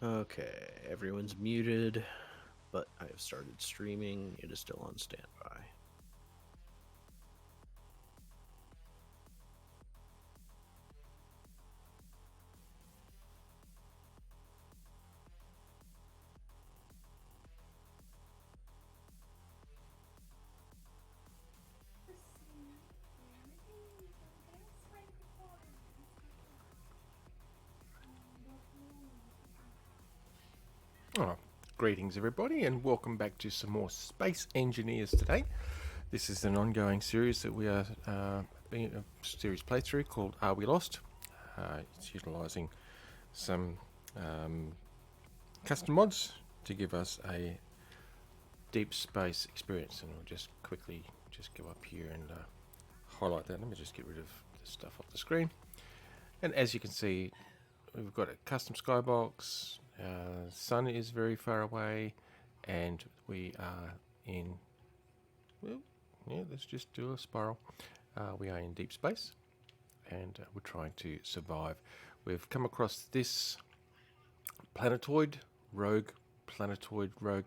Okay, everyone's muted, but I have started streaming. It is still on standby. Oh, greetings, everybody, and welcome back to some more Space Engineers today. This is an ongoing series that we are being a series playthrough called Are We Lost? It's utilising some custom mods to give us a deep space experience, and we'll just quickly just go up here and highlight that. Let me just get rid of the stuff off the screen. And as you can see, we've got a custom skybox. Sun is very far away, and we are in. Well, yeah, let's just do a spiral. We are in deep space, and we're trying to survive. We've come across this planetoid, rogue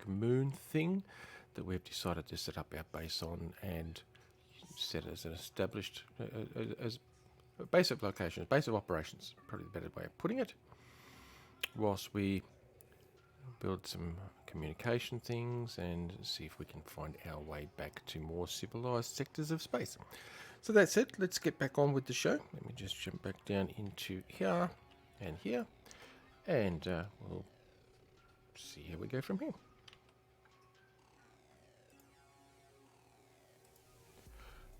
moon thing that we've decided to set up our base on and set as an established as a base of locations, base of operations, probably the better way of putting it. Whilst we build some communication things and see if we can find our way back to more civilized sectors of space. So that's it. Let's get back on with the show. Let me just jump back down into here and here, and we'll see how we go from here.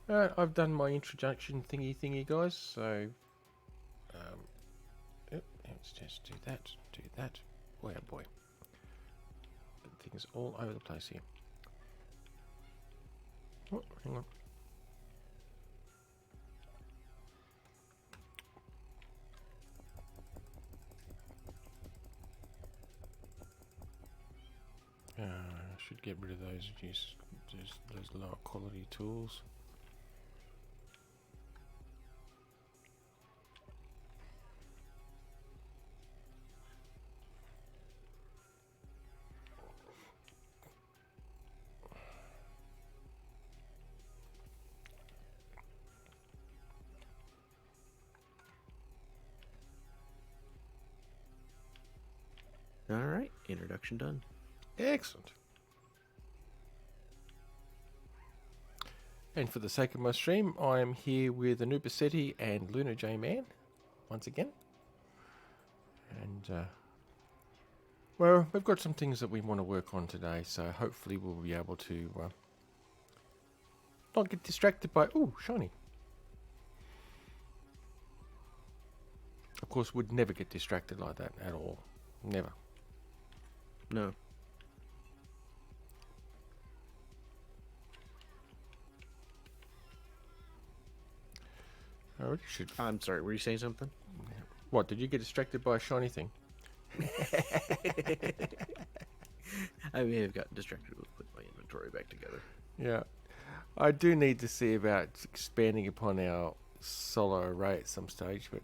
Alright, I've done my introduction thingy guys, so let's just do that. Boy oh boy. Things all over the place here. Oh, hang on. I should get rid of those those lower quality tools. All right, introduction done. Excellent. And for the sake of my stream, I am here with Anubis and Luna J Man once again. And well, we've got some things that we want to work on today, so hopefully we'll be able to not get distracted by shiny. Of course, we'd never get distracted like that at all. Never. No. I really should. I'm sorry, were you saying something? What, did you get distracted by a shiny thing? I may have gotten distracted with putting my inventory back together. Yeah. I do need to see about expanding upon our solar array at some stage, but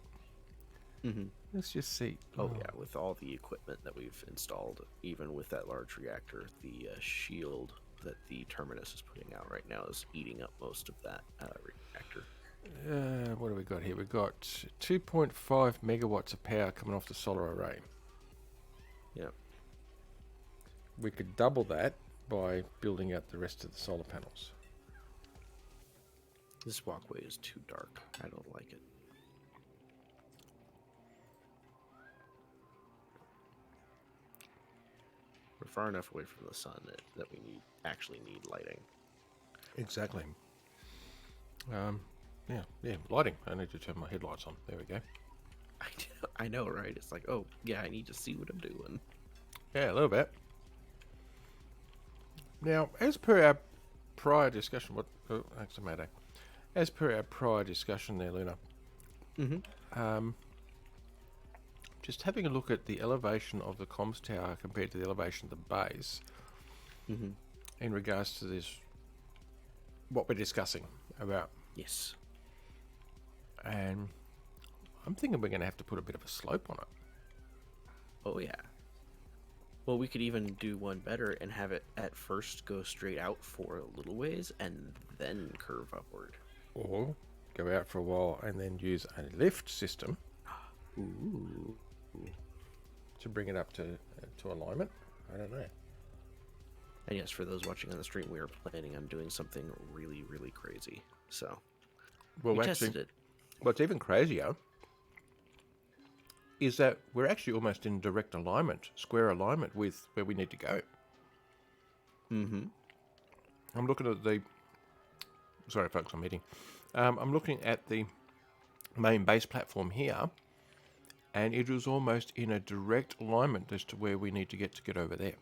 let's just see. Oh yeah, with all the equipment that we've installed, even with that large reactor, the shield that the Terminus is putting out right now is eating up most of that reactor. What do we got here? We've got 2.5 megawatts of power coming off the solar array. Yep. We could double that by building out the rest of the solar panels. This walkway is too dark. I don't like it. We're far enough away from the sun that we actually need lighting. Exactly. Yeah, lighting. I need to turn my headlights on. There we go. I know, right? It's like, oh, yeah, I need to see what I'm doing. Yeah, a little bit. Now, as per our prior discussion, as per our prior discussion there, Luna, just having a look at the elevation of the comms tower compared to the elevation of the base in regards to this, what we're discussing about. Yes. And I'm thinking we're going to have to put a bit of a slope on it. Oh, yeah. Well, we could even do one better and have it at first go straight out for a little ways and then curve upward. Or go out for a while and then use a lift system Ooh. to bring it up to alignment. I don't know. And yes, for those watching on the stream, we are planning on doing something really, really crazy. So Well, we actually, tested it. what's even crazier is that we're actually almost in direct alignment, square alignment with where we need to go. Mm-hmm. I'm looking at the... Sorry, folks, I'm eating. I'm looking at the main base platform here, and it is almost in a direct alignment as to where we need to get over there.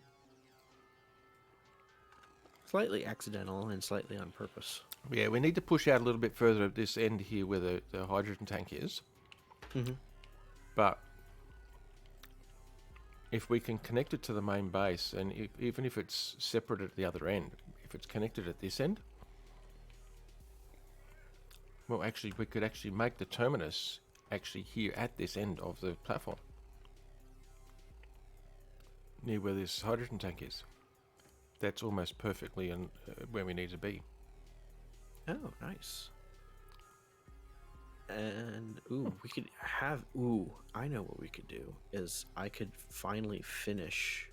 Slightly accidental and slightly on purpose. Yeah, we need to push out a little bit further at this end here where the hydrogen tank is. Mm-hmm. But if we can connect it to the main base, and even if it's separate at the other end, if it's connected at this end, well, actually, we could actually make the terminus actually here at this end of the platform, near where this hydrogen tank is. That's almost perfectly in where we need to be. Oh, nice. And we could have. I know what we could do is I could finally finish.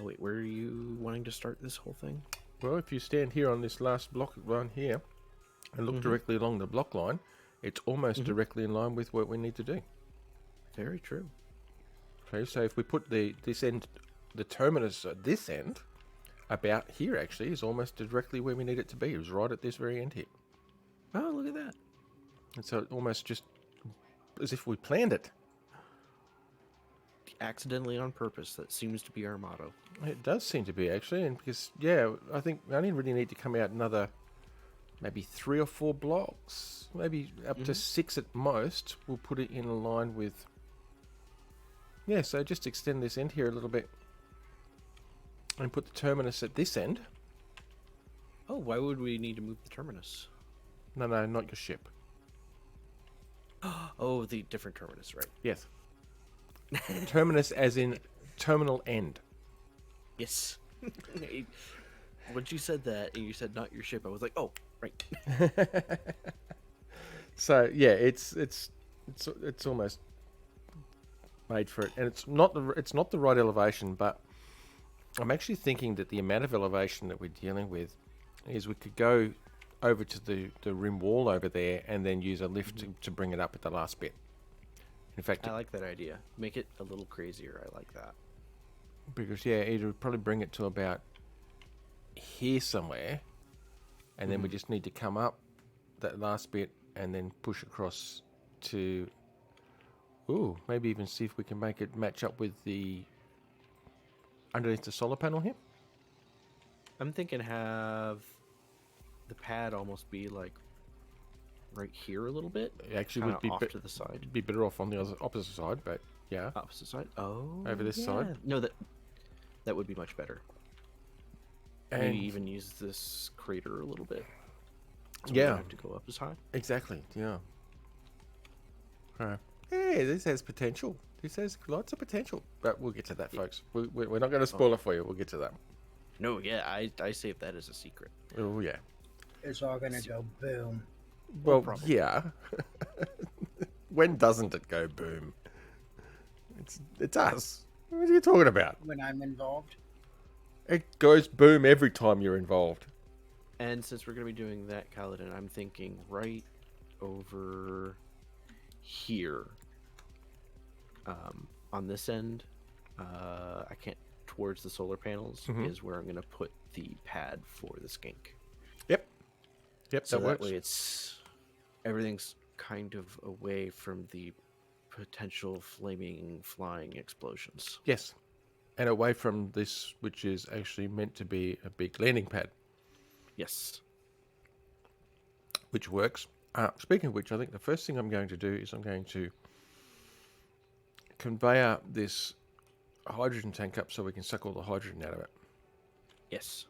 Wait, where are you wanting to start this whole thing? Well, if you stand here on this last block line here and look directly along the block line, it's almost directly in line with what we need to do. Very true. Okay, so if we put this end, the terminus at this end, about here actually, is almost directly where we need it to be. It was right at this very end here. Oh, look at that. And so almost just as if we planned it. Accidentally on purpose. That seems to be our motto. It does seem to be actually, and because I think we only really need to come out another maybe 3 or 4 blocks, maybe up to 6 at most. We'll put it in line with. Yeah, so just extend this end here a little bit, and put the terminus at this end. Oh, why would we need to move the terminus? No, not your ship. Oh, the different terminus, right? Yes. Terminus as in terminal end. Yes. When you said that and you said not your ship, I was like, oh, right. So yeah, it's almost made for it, and it's not the right elevation. But I'm actually thinking that the amount of elevation that we're dealing with is we could go over to the rim wall over there and then use a lift to bring it up at the last bit. In fact, I like that idea. Make it a little crazier. I like that. because it would probably bring it to about here somewhere, and then we just need to come up that last bit and then push across to maybe even see if we can make it match up with the underneath the solar panel here. I'm thinking have the pad almost be like right here a little bit. It actually Kinda would be off to the side. be better off on the opposite side, but yeah, Opposite side. Oh, over this side. No, that would be much better. And Maybe even use this crater a little bit. So we don't have to go up as high. exactly, yeah. Hey, this has potential. This has lots of potential, but we'll get to that, folks. We're not going to spoil it for you. We'll get to that. No, yeah, I saved that as a secret. Oh yeah. It's all gonna go boom. Well, probably. yeah. When doesn't it go boom? It does. What are you talking about? When I'm involved. It goes boom every time you're involved. And since we're going to be doing that, Kaladin, I'm thinking right over here. On this end, I can't, towards the solar panels, is where I'm going to put the pad for the skink. Yep, So that that works. way everything's kind of away from the potential flying explosions. Yes. And away from this, which is actually meant to be a big landing pad, Yes. which works. Speaking of which, I think the first thing I'm going to do is I'm going to conveyor this hydrogen tank up so we can suck all the hydrogen out of it. Yes.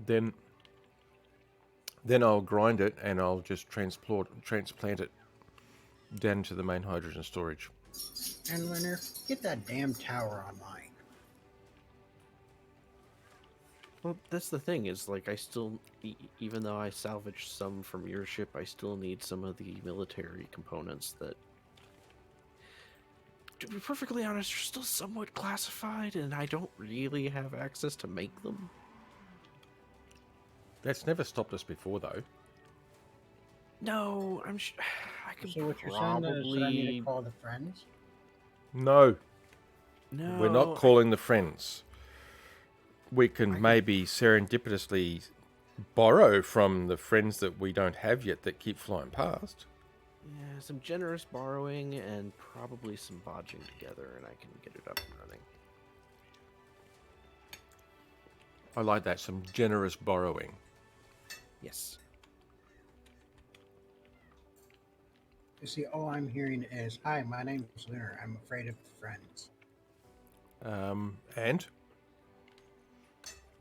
Then I'll grind it and I'll just transplant it down to the main hydrogen storage. And Leonard, get that damn tower online. Well, that's the thing is, like, I still, even though I salvaged some from your ship, I still need some of the military components that, to be perfectly honest, are still somewhat classified, and I don't really have access to make them. That's never stopped us before, though. No, I could So what you're saying is that I need to call the friends? No, No, we're not calling the friends. We can I- maybe serendipitously borrow from the friends that we don't have yet that keep flying past. Yeah, some generous borrowing and probably some bodging together, and I can get it up and running. I like that, some generous borrowing. Yes. You see, all I'm hearing is, "Hi, my name's Lunar. I'm afraid of friends." And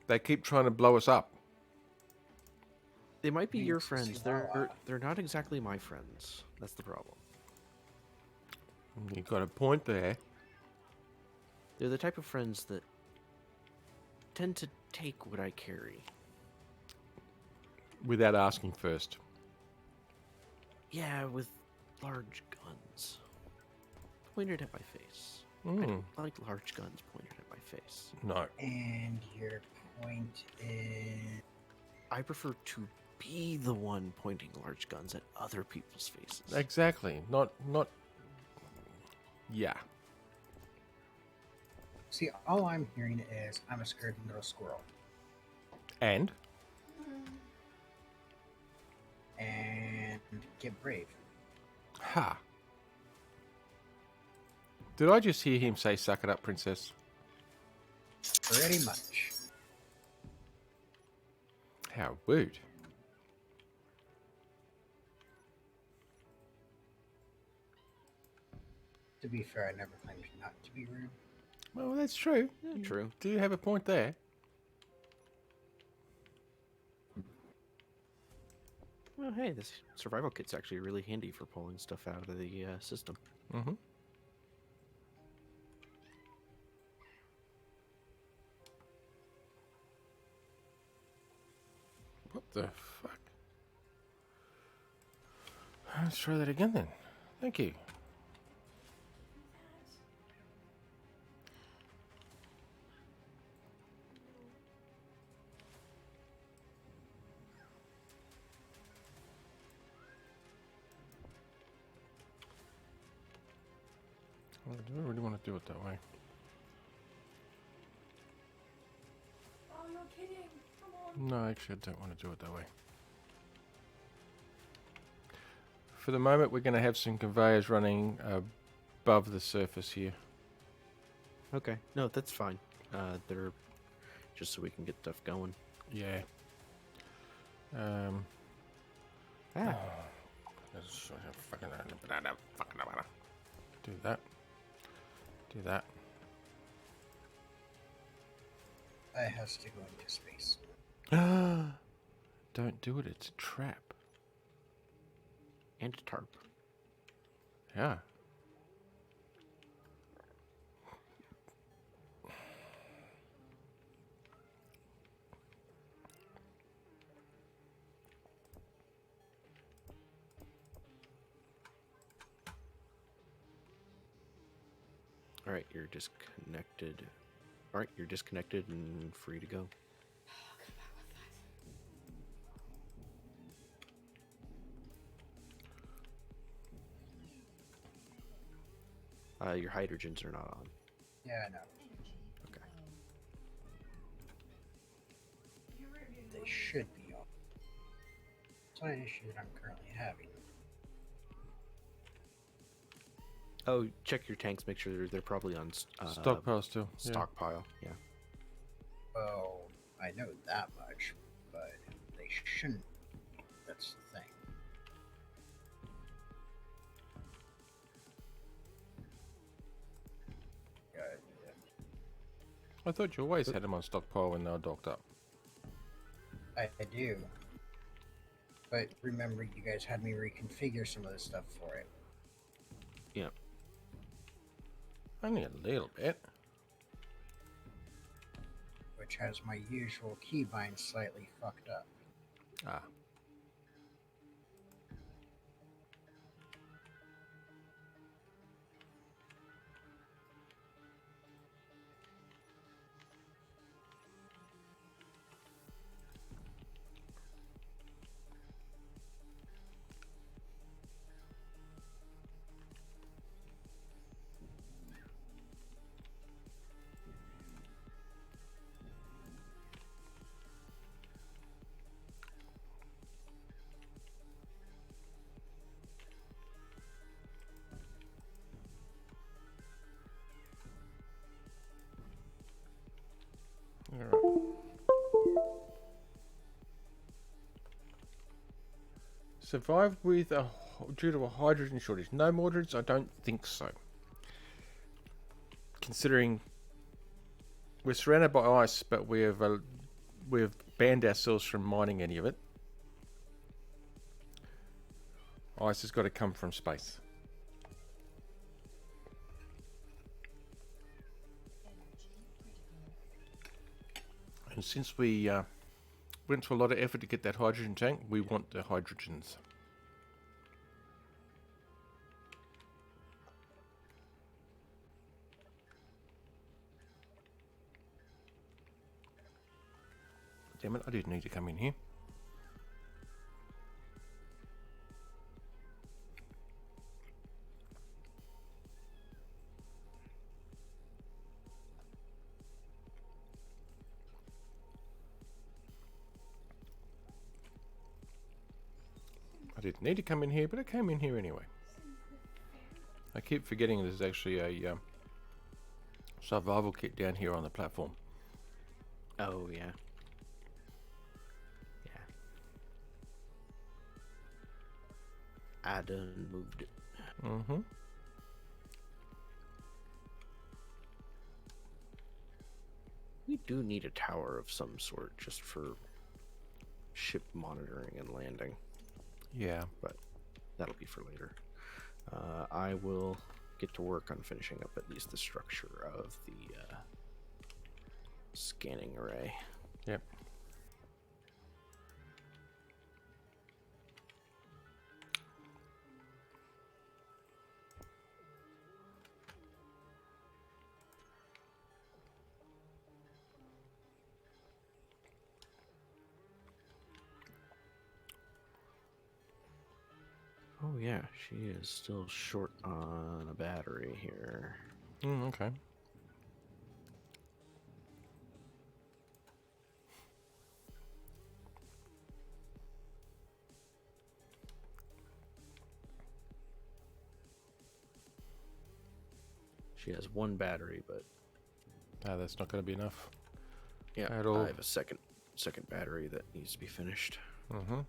they keep trying to blow us up. They might be Means your to friends. see They're not exactly my friends. That's the problem. You've got a point there. They're the type of friends that tend to take what I carry. Without asking first. Yeah, with large guns pointed at my face. I Mm, don't like large guns pointed at my face. no. And your point is... I prefer to be the one pointing large guns at other people's faces. Exactly. Not. Yeah. See, all I'm hearing is, I'm a scared little squirrel. And And get brave. ha. Did I just hear him say, "Suck it up, princess"? Pretty much. How rude. To be fair, I never claimed not to be rude. Well, that's true. Yeah, true. Do you have a point there? Well, hey, this survival kit's actually really handy for pulling stuff out of the system. Mm-hmm. What the fuck? Let's try that again then. Thank you. I don't really want to do it that way. Oh, you're kidding. Come on. No, actually, I don't want to do it that way. For the moment, we're going to have some conveyors running above the surface here. Okay, no, that's fine. They're just so we can get stuff going. Yeah. Ah, Do that. Do that. I has to go into space. Don't do it. It's a trap. and a tarp. Yeah. All right, you're disconnected. All right, you're disconnected and free to go. I'll come back with that. Your hydrogens are not on. Yeah, I know. Okay. They should be on. It's not an issue that I'm currently having. Oh, check your tanks. Make sure they're probably on Stockpile still. Yeah. stockpile. Yeah. Well, I know that much, but they shouldn't. That's the thing. I thought you always had them on stockpile when they were docked up. I do. But remember, you guys had me reconfigure some of the stuff for it. Yep. Only a little bit. which has my usual keybind slightly fucked up. Ah. All right. Survived with due to a hydrogen shortage. No, Mordreds, I don't think so. Considering we're surrounded by ice, but we've banned ourselves from mining any of it. Ice has got to come from space. And since we went to a lot of effort to get that hydrogen tank, we want the hydrogens. Damn it, I didn't need to come in here. I didn't need to come in here, but I came in here anyway. I keep forgetting there's actually a survival kit down here on the platform. Oh, yeah. Yeah. I done moved it. Mm-hmm. We do need a tower of some sort just for ship monitoring and landing. Yeah. But that'll be for later. I will get to work on finishing up at least the structure of the scanning array. Yep. Oh yeah, she is still short on a battery here. Okay. She has one battery, but That's not going to be enough. yeah, At all. I have a second battery that needs to be finished. Mm-hmm.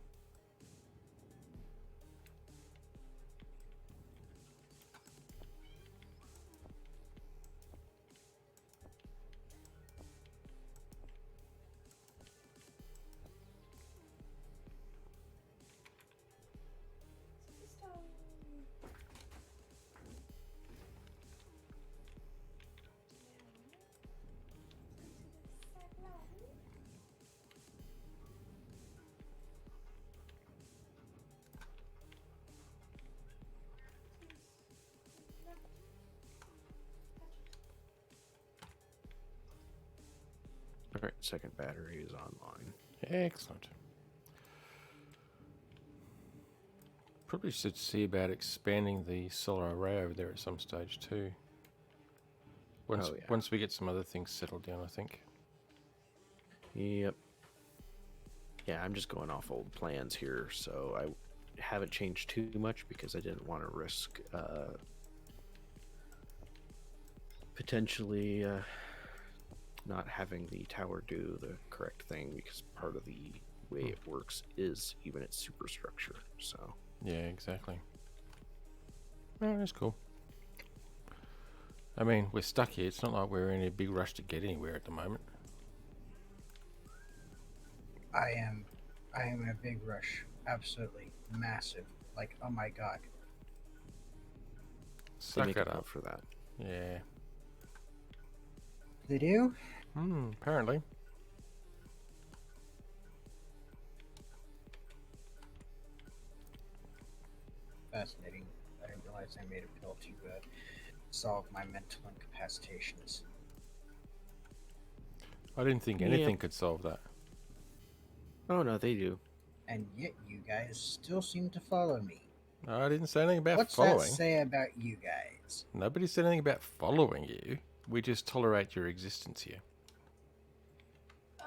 All right, second battery is online. Excellent. Probably should see about expanding the solar array over there at some stage too. Once Oh, yeah. once we get some other things settled down, I think. Yep. Yeah, I'm just going off old plans here, so I haven't changed too much because I didn't want to risk potentially not having the tower do the correct thing, because part of the way it works is even its superstructure. So Yeah, exactly. Oh, that's cool. I mean, we're stuck here. It's not like we're in a big rush to get anywhere at the moment. I am in a big rush. Absolutely massive. Like, oh my god. They Suck make it a up. note for that. Yeah. They do? Apparently. Fascinating. I didn't realize I made a pill to solve my mental incapacitations. I didn't think anything could solve that. Oh no, they do. And yet you guys still seem to follow me. I didn't say anything about What's following. that say about you guys? Nobody said anything about following you. We just tolerate your existence here.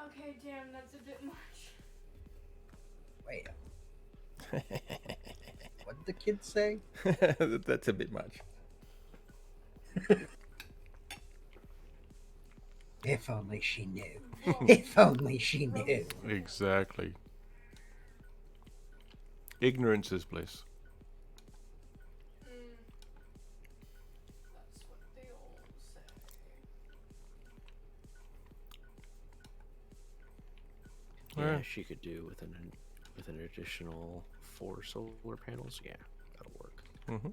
Okay, damn, that's a bit much. Wait. What did the kids say? That's a bit much. If only she knew. Whoa. If only she knew. Exactly. Ignorance is bliss. That's what they all say. Yeah, Yeah. she could do with an additional 4 solar panels. Yeah, that'll work. Mm-hmm.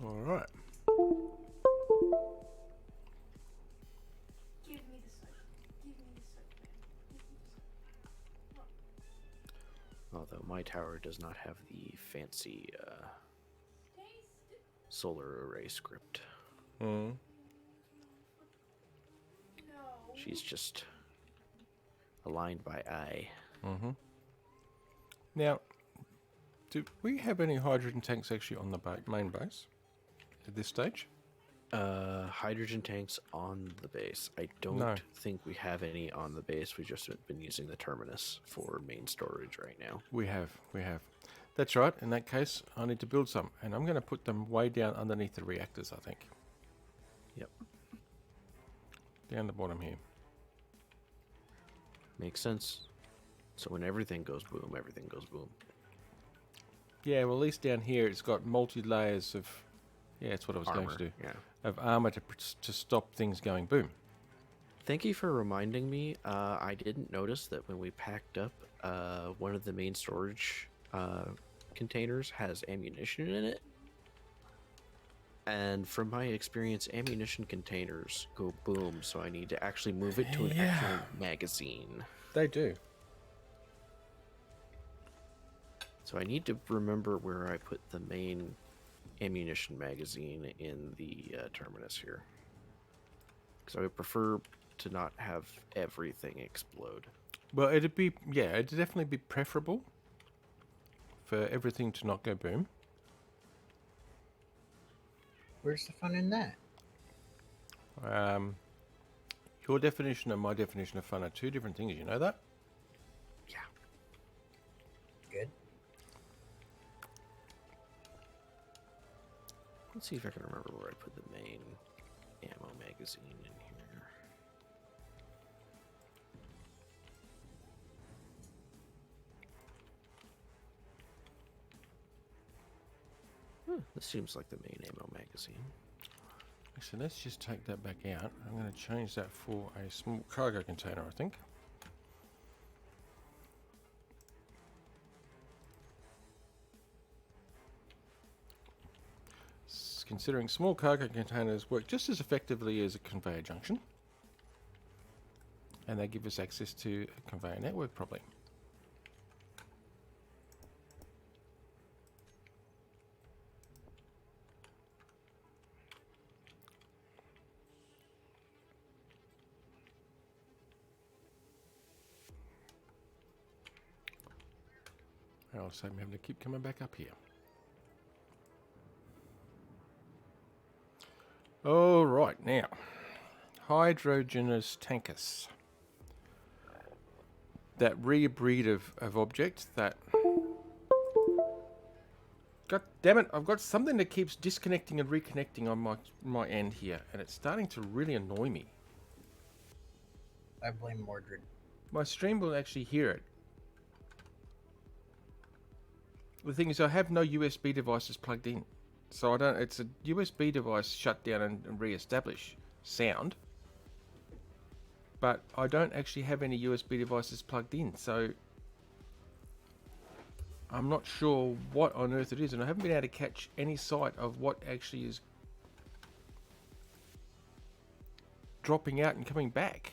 All right. Give me the soap. Give me the soap, man. Give me the soap. Although my tower does not have the fancy Taste. solar array script. Mm. No. She's just aligned by eye. Mm-hmm. Now, do we have any hydrogen tanks actually on the main base at this stage? Hydrogen tanks on the base. I don't No. think we have any on the base. We've just been using the terminus for main storage right now. We have. That's right. In that case, I need to build some, and I'm going to put them way down underneath the reactors, I think. Yep. Down the bottom here. Makes sense. So when everything goes boom, everything goes boom. Yeah, well, at least down here it's got multi-layers of... Yeah, that's what I was going Armor, to do. yeah. Of armor to stop things going boom. Thank you for reminding me. I didn't notice that when we packed up, one of the main storage containers has ammunition in it. And from my experience, ammunition containers go boom, so I need to actually move it to an Yeah. actual magazine. They do. So I need to remember where I put the main ammunition magazine in the terminus here. Because I would prefer to not have everything explode. Well, it'd definitely be preferable for everything to not go boom. Where's the fun in that? Your definition and my definition of fun are two different things, you know that? Yeah. Good. Let's see if I can remember where I put the main ammo magazine in here. This seems like the main ammo magazine. So let's just take that back out. I'm going to change that for a small cargo container, I think. Considering small cargo containers work just as effectively as a conveyor junction, and they give us access to a conveyor network probably. I'll say I'm having to keep coming back up here. All right, now, Hydrogenous tankers. That rare breed of object that... God damn it, I've got something that keeps disconnecting and reconnecting on my end here, and it's starting to really annoy me. I blame Mordred. My stream will actually hear it. The thing is, I have no USB devices plugged in. So I don't, it's a USB device shut down and re-establish sound. but I don't actually have any USB devices plugged in, so I'm not sure what on earth it is, and I haven't been able to catch any sight of what actually is dropping out and coming back.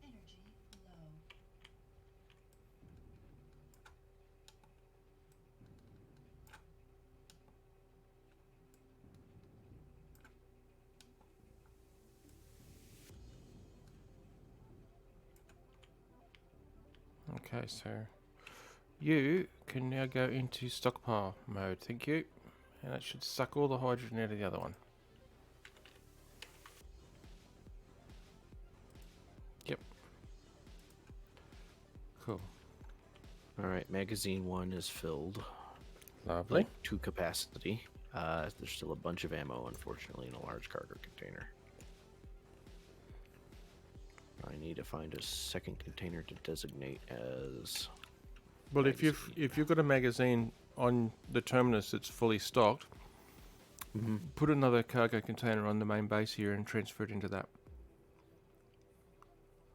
Energy low. Okay, so you can now go into stockpile mode, thank you. And that should suck all the hydrogen out of the other one. Yep. Cool. All right, magazine 1 is filled, Lovely. like to capacity. There's still a bunch of ammo, unfortunately, in a large cargo container. I need to find a second container to designate as. Well, magazine. if you've got a magazine on the terminus that's fully stocked, put another cargo container on the main base here and transfer it into that.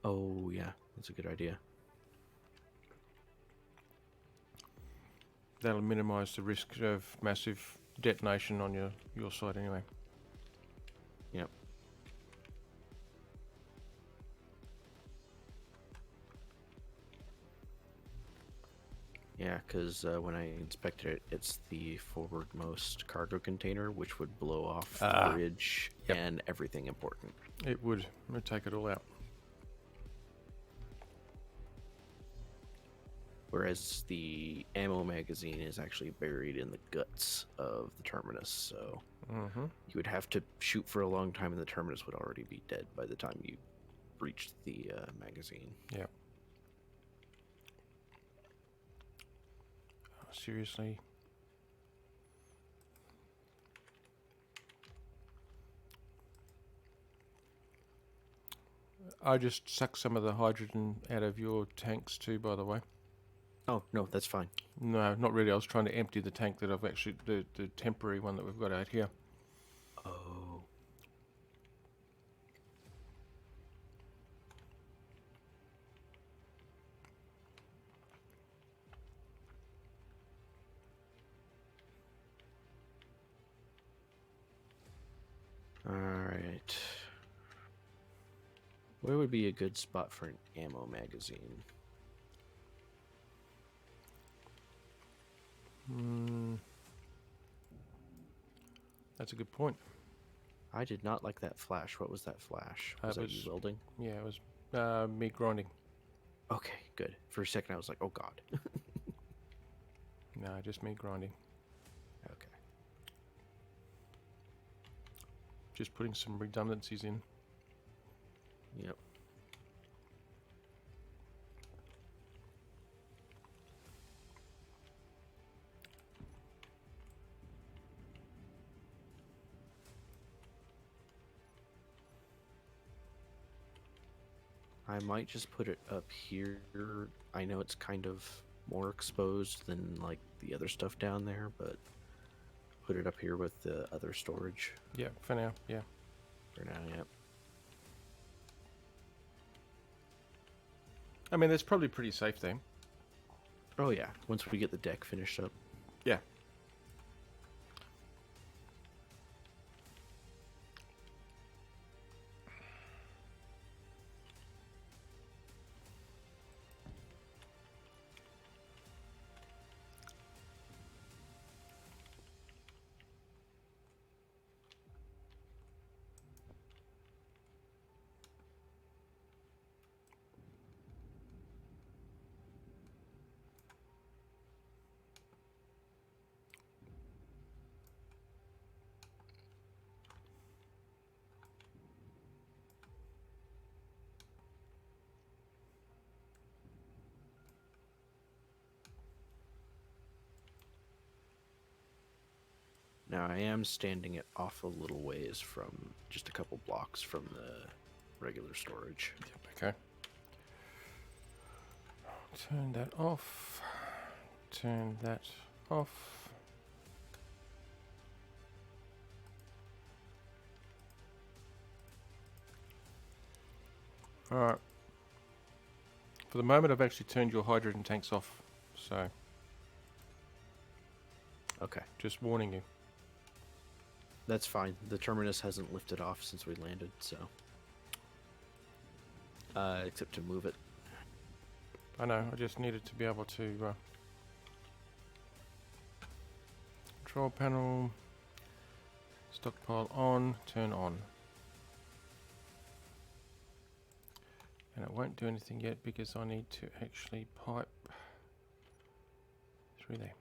Oh yeah, that's a good idea. That'll minimise the risk of massive detonation on your side anyway. Yep. Yeah, because when I inspected it, it's the forwardmost cargo container, which would blow off the bridge Yep. and everything important. It would take it all out. Whereas the ammo magazine is actually buried in the guts of the terminus, so Mm-hmm. you would have to shoot for a long time, and the terminus would already be dead by the time you reached the magazine. Yeah. Oh, seriously. I just sucked some of the hydrogen out of your tanks too, by the way. Oh no, that's fine. No, not really. I was trying to empty the tank that I've actually, the temporary one that we've got out here. Oh. All right. Where would be a good spot for an ammo magazine? That's a good point. I did not like that flash. What was that flash? Was that you was- welding? Yeah, it was me grinding. Okay, good. For a second, I was like, "Oh God." No, just me grinding. Okay. Just putting some redundancies in. Yep. I might just put it up here. I know it's kind of more exposed than like the other stuff down there, but put it up here with the other storage Yeah, for now, yeah. for now. Yep. I mean, that's probably pretty safe then. Oh yeah. Once we get the deck finished up. Yeah. Now I am standing it off a little ways from just a couple blocks from the regular storage. Yep, okay. Turn that off. Turn that off. Alright. For the moment, I've actually turned your hydrogen tanks off. So, Okay, just warning you. that's fine. The terminus hasn't lifted off since we landed, so. Except to move it. I know, I just needed to be able to... control panel. Stockpile on. Turn on. And it won't do anything yet because I need to actually pipe through there.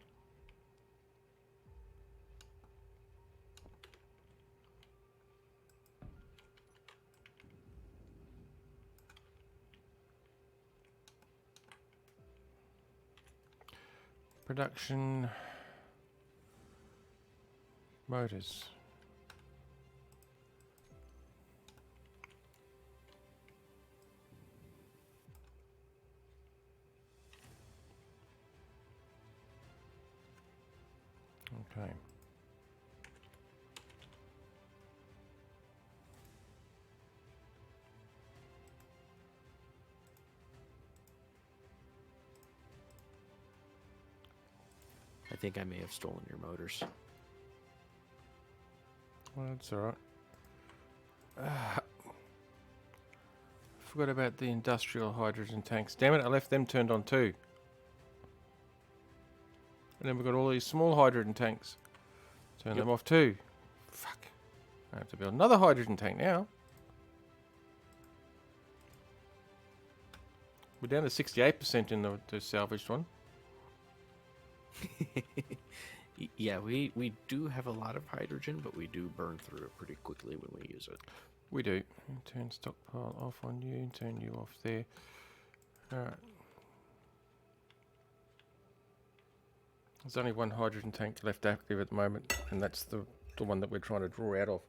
Production motors. Okay. I think I may have stolen your motors. Well, that's alright. Forgot about the industrial hydrogen tanks. Damn it, I left them turned on too. And then we've got all these small hydrogen tanks. Turn them off too. Fuck. I have to build another hydrogen tank now. We're down to 68% in the salvaged one. Yeah, we do have a lot of hydrogen, but we do burn through it pretty quickly when we use it. We do. Turn stockpile off on you. Turn you off there. Alright. There's only one hydrogen tank left active at the moment, and that's the one that we're trying to draw out of.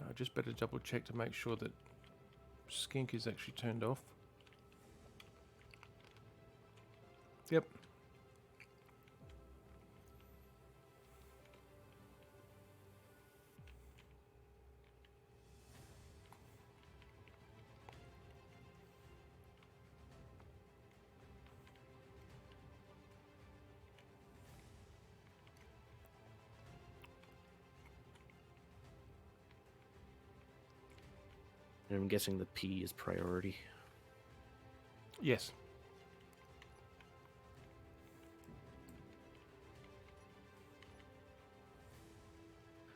I just better double check to make sure that Skink is actually turned off. Yep. And I'm guessing the P is priority. Yes.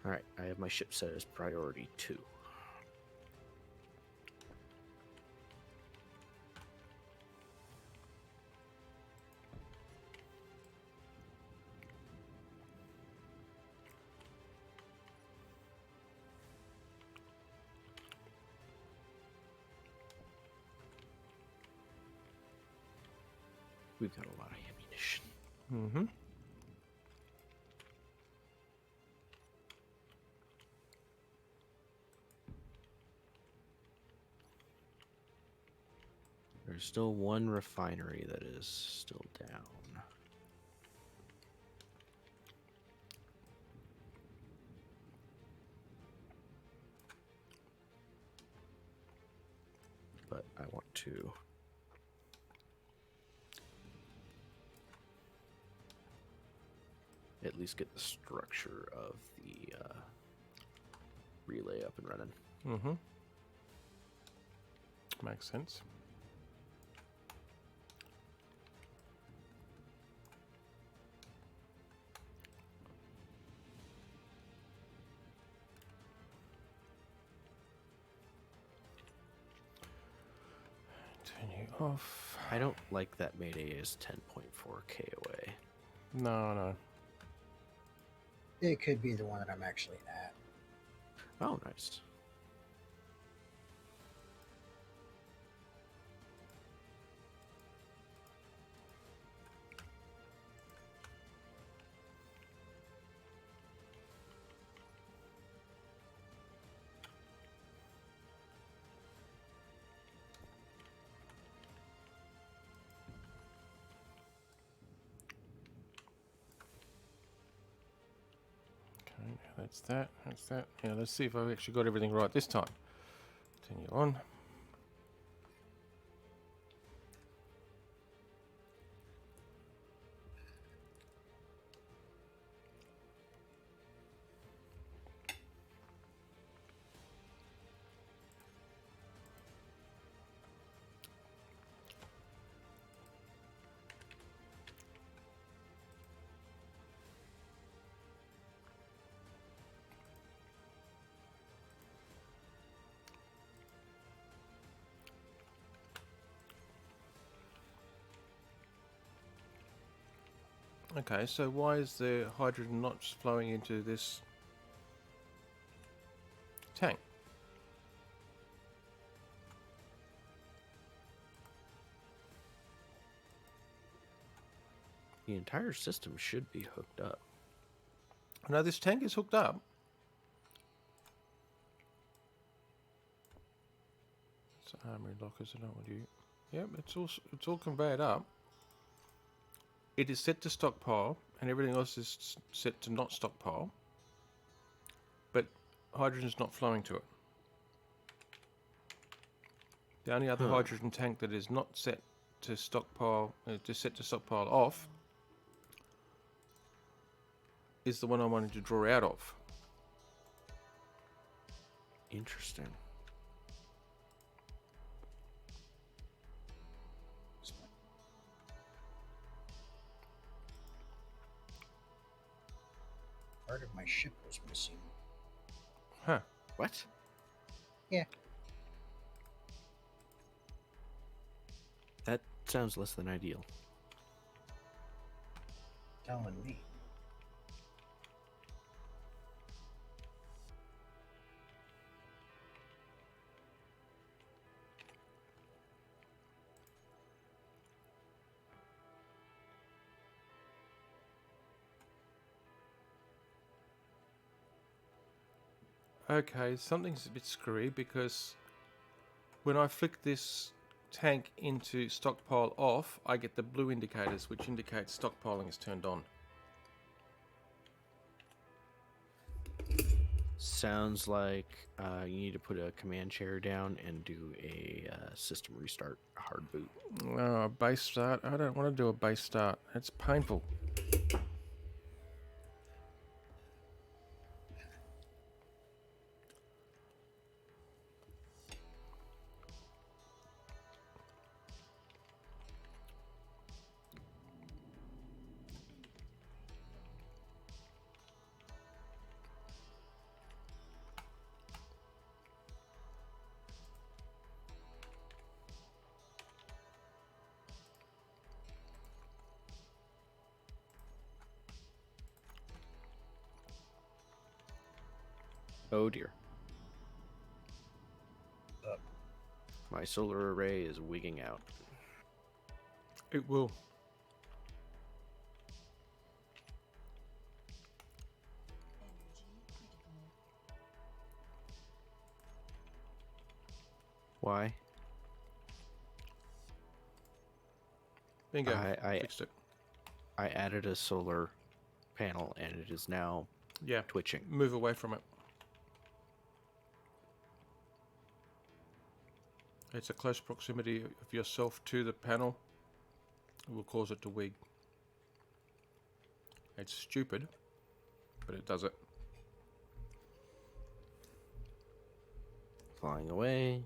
Alright, I have my ship set as priority 2. We've got a lot of ammunition. Mm-hmm. There's still one refinery that is still down. But I want to at least get the structure of the relay up and running. Mm-hmm. Makes sense. Turn you off. I don't like that Mayday is 10.4 KOA. No, no. It could be the one that I'm actually at. Oh, nice. That's that. That's that. Yeah, let's see if I've actually got everything right this time. Continue on. Okay, so why is the hydrogen not flowing into this tank? The entire system should be hooked up. No, this tank is hooked up. It's armory lockers. I don't want you. Yep, it's all conveyed up. It is set to stockpile, and everything else is set to not stockpile. But hydrogen's not flowing to it. The only other hydrogen tank that is not set to stockpile, just set to stockpile off, is the one I wanted to draw out of. Interesting. Part of my ship was missing. Huh. What? Yeah. That sounds less than ideal. Telling me. Okay, something's a bit screwy because when I flick this tank into stockpile off, I get the blue indicators, which indicates stockpiling is turned on. Sounds like you need to put a command chair down and do a system restart, a hard boot. Oh, a base start? I don't want to do a base start. It's painful. Oh dear. Up. My solar array is wigging out. It will. Energy critical. Why? Bingo. I Fixed it. I added a solar panel and it is now Yeah. twitching. Move away from it. It's a close proximity of yourself to the panel. It will cause it to wig. It's stupid, but it does it. Flying away.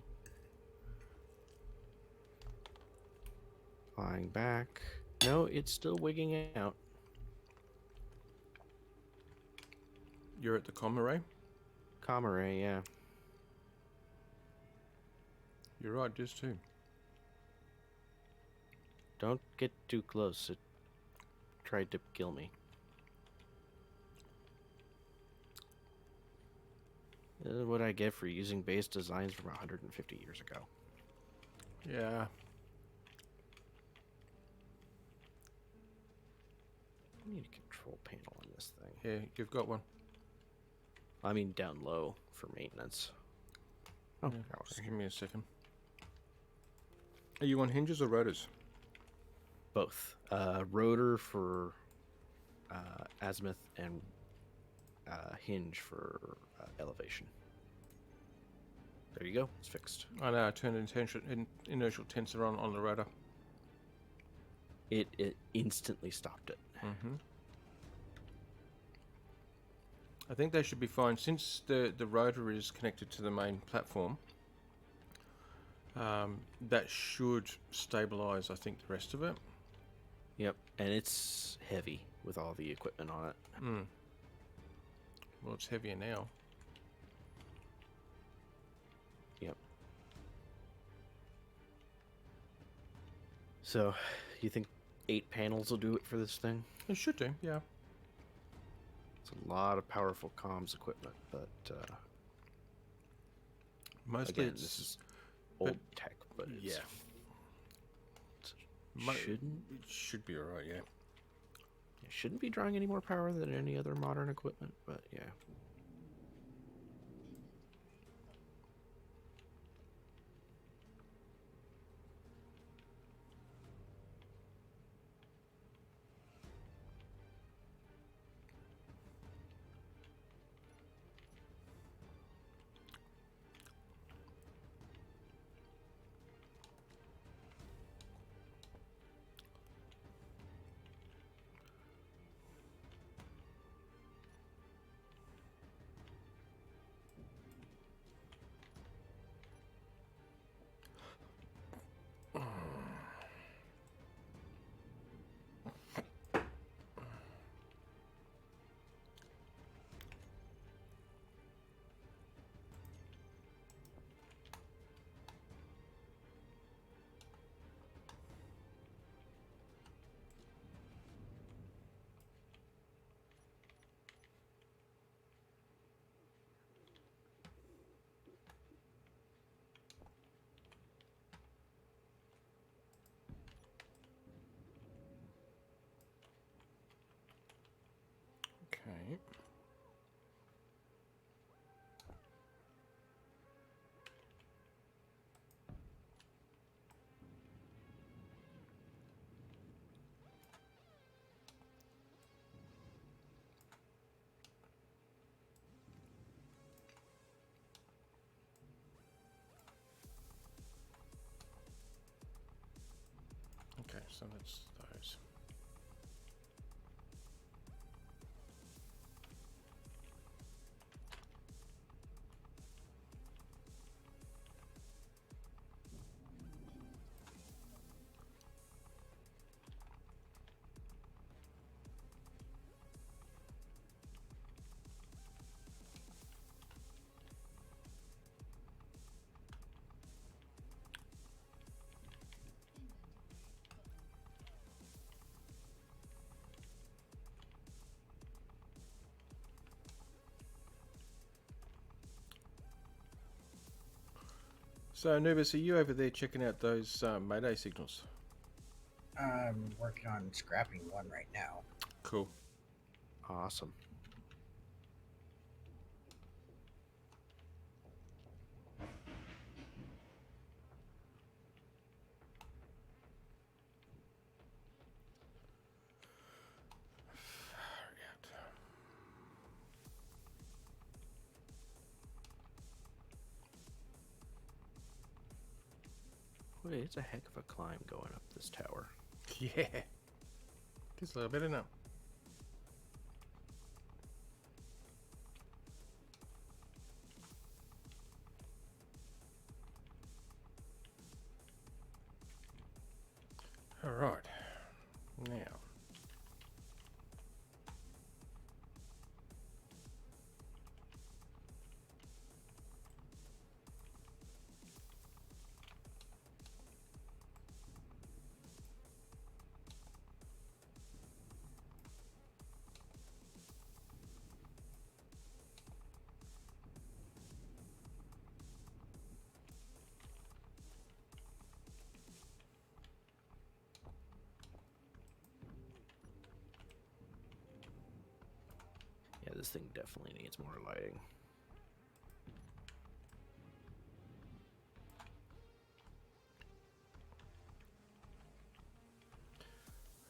Flying back. No, it's still wigging out. You're at the comm array? Comm array, yeah. You're right, just too. Don't get too close. It tried to kill me. This is what I get for using base designs from 150 years ago. Yeah. I need a control panel on this thing. Yeah, you've got one. I mean, down low for maintenance. Oh, Yeah, that was- just give me a second. Are you on hinges or rotors? both. Rotor for azimuth and hinge for elevation. There you go. It's fixed. I know. I turned inertial tensor on the rotor. It instantly stopped it. Mm-hmm. I think they should be fine since the rotor is connected to the main platform. That should stabilize, I think, the rest of it. Yep, and it's heavy with all the equipment on it. Mm. Well, it's heavier now. Yep. So, you think 8 panels will do it for this thing? It should do, yeah. It's a lot of powerful comms equipment, but Mostly again, it's this is old but- tech, but it's, yeah. shouldn't It should be alright, yeah. it shouldn't be drawing any more power than any other modern equipment, but yeah. Okay. Okay, so that's those. So, Anubis, are you over there checking out those Mayday signals? I'm working on scrapping one right now. Cool. Awesome. Boy, it's a heck of a climb going up this tower. Yeah. Just a little bit, isn't it? All right. Now. Yeah, this thing definitely needs more lighting.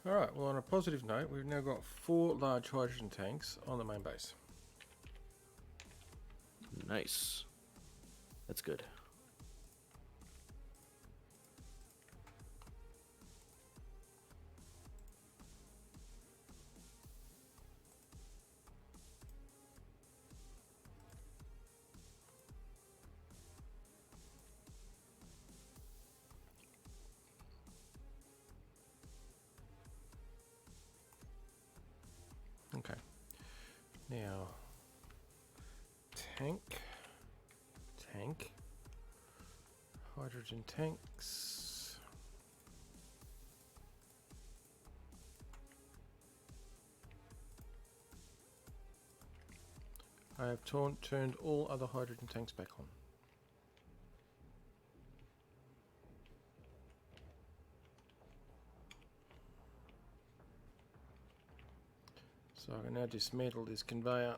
All right. Well, on a positive note, we've now got 4 large hydrogen tanks on the main base. Nice. That's good. Okay. Now, tank, hydrogen tanks. I have turned all other hydrogen tanks back on. So I can now dismantle this conveyor.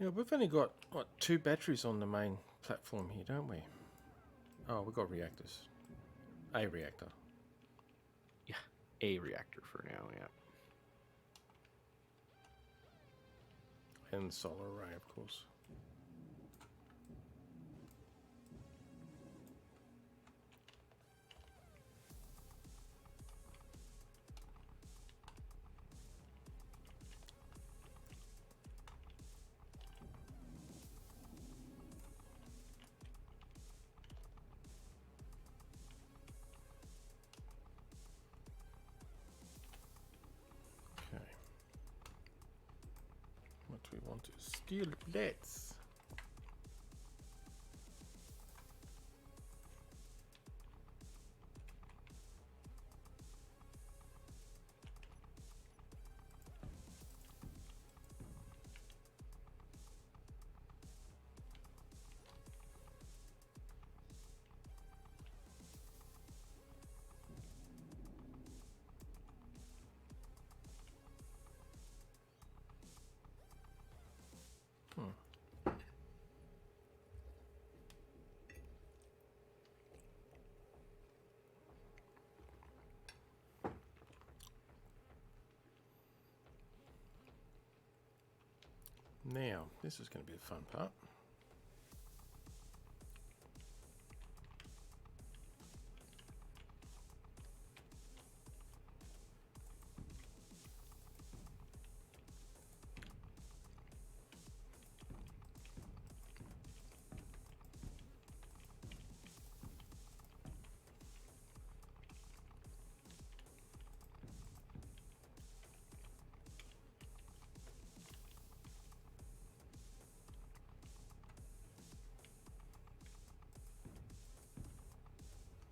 Yeah, we've only got, what, 2 batteries on the main platform here, don't we? Oh, we've got reactors. A reactor. Yeah, a reactor for now, yeah. And the solar array, of course. Okay. What we want is steel plates. Now, this is going to be the fun part.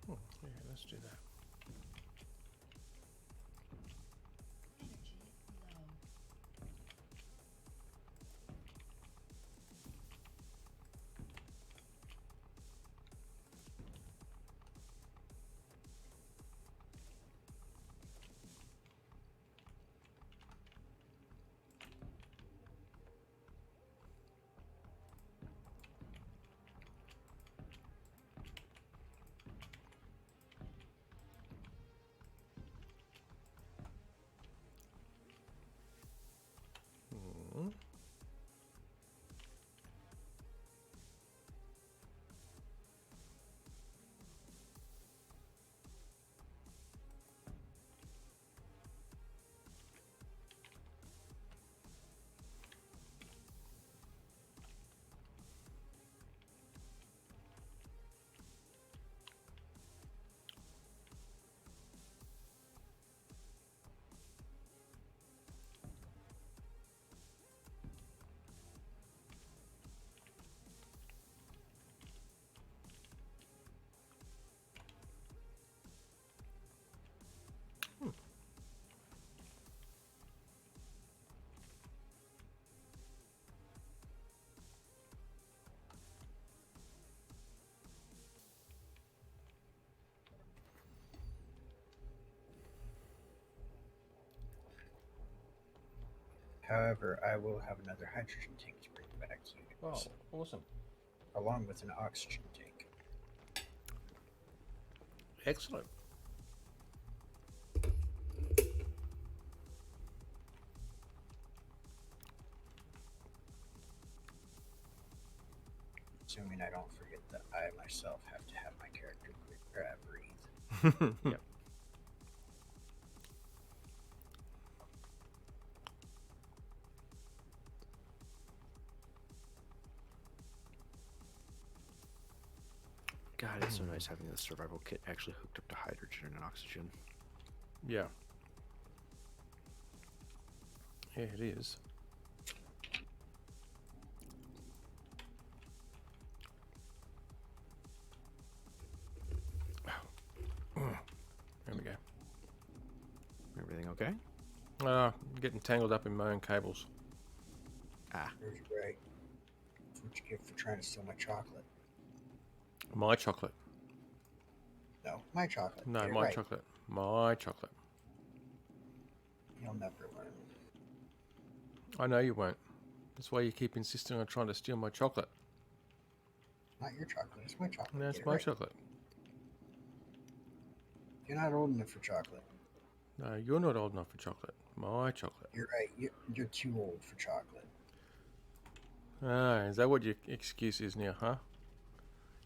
Oh, yeah, let's do that. Energy low. However, I will have another hydrogen tank to bring back to you guys, awesome. along with an oxygen tank. Excellent. Assuming I don't forget that I myself have to have my character breathe. Yep. God, it's so nice having the survival kit actually hooked up to hydrogen and oxygen. Yeah. Yeah, it is. There we go. Everything okay? I'm getting tangled up in my own cables. Ah, There's right. That's what you get for trying to steal my chocolate. My chocolate. No, my chocolate. No, Get it my right. chocolate. My chocolate. You'll never learn. I know you won't. That's why you keep insisting on trying to steal my chocolate. Not your chocolate. It's my chocolate. No, it's Get it my right. chocolate. You're not old enough for chocolate. No, you're not old enough for chocolate. My chocolate. You're right. You're too old for chocolate. Ah, is that what your excuse is now, huh?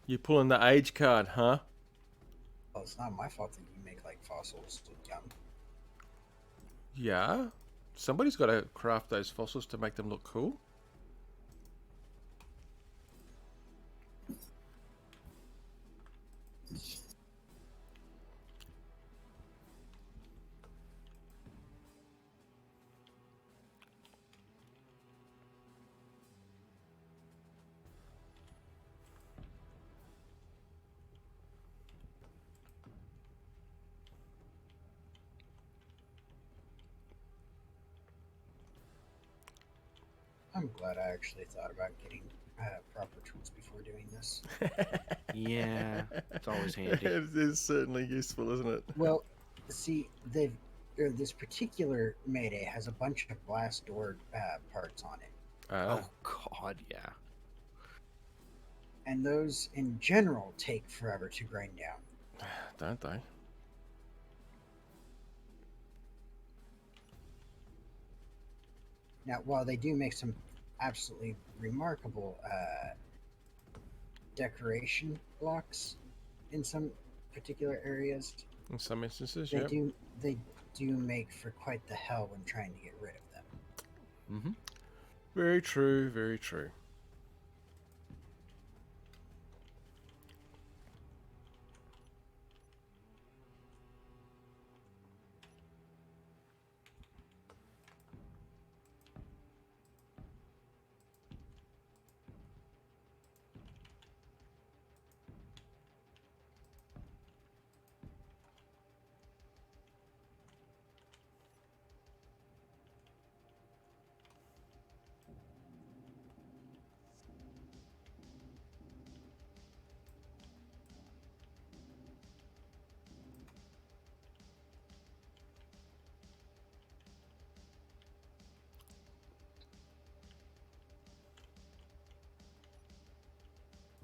You pulling the age card, huh? Well, it's not my fault that you make like fossils look young. Yeah. Somebody's got to craft those fossils to make them look cool. I'm glad I actually thought about getting proper tools before doing this. yeah, it's always handy. It is certainly useful, isn't it? Well, see, this particular Mayday has a bunch of blast door parts on it, Ah, Oh God, yeah. and those in general take forever to grind down. don't they? Now, while they do make some absolutely remarkable decoration blocks in some particular areas, In some instances, they yeah. do make for quite the hell when trying to get rid of them. Mm-hmm. Very true, very true.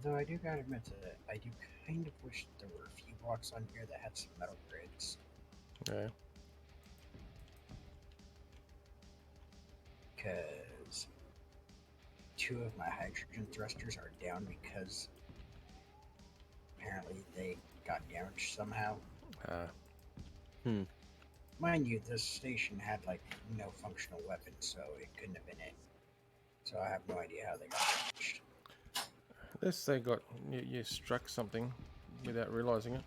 Though I do gotta admit that I do kind of wish there were a few blocks on here that had some metal grids. Yeah. Because 2 of my hydrogen thrusters are down because apparently they got damaged somehow. Mind you, this station had like no functional weapons, so it couldn't have been it. So I have no idea how they got damaged. Unless they got you struck something without realizing it.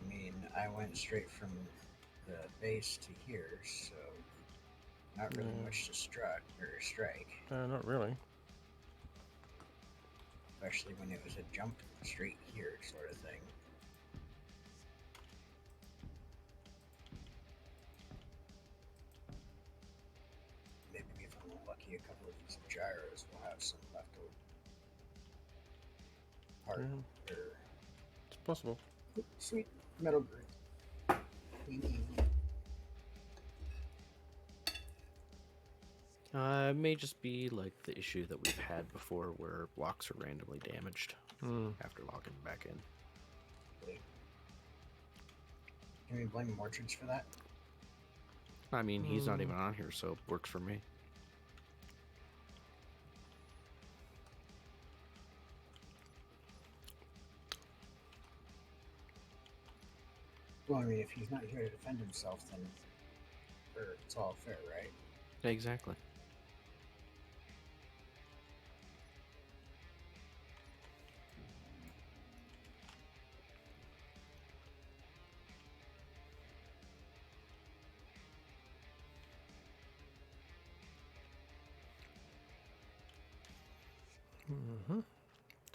I mean, I went straight from the base to here, so not really much to strike, No, not really. especially when it was a jump straight here sort of thing. Maybe if I'm lucky, a couple of these gyros will have some leftover part or It's possible. sweet metal grid. It may just be like the issue that we've had before where blocks are randomly damaged after logging back in. Can we blame Mordred's for that? I mean, he's not even on here, so it works for me. Well, I mean, if he's not here to defend himself, then it's all fair, right? Exactly.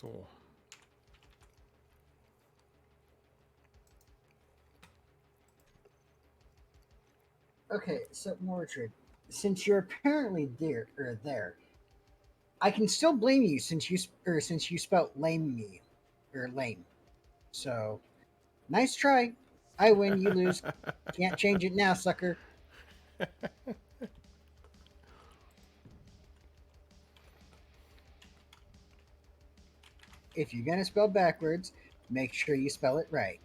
So, Okay, so Mordred, since you're apparently there, I can still blame you since you spelt lame me or lame. So, nice try. I win, you lose. Can't change it now, sucker. If you're gonna spell backwards, make sure you spell it right.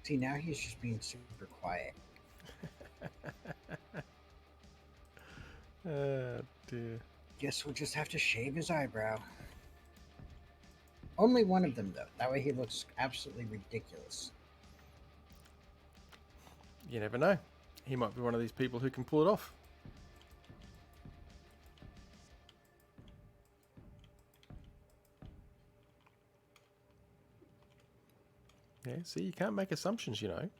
See, now he's just being super quiet. dear. Guess we'll just have to shave his eyebrow. Only one of them, though. That way he looks absolutely ridiculous. You never know. He might be one of these people who can pull it off. Yeah, see, you can't make assumptions, you know.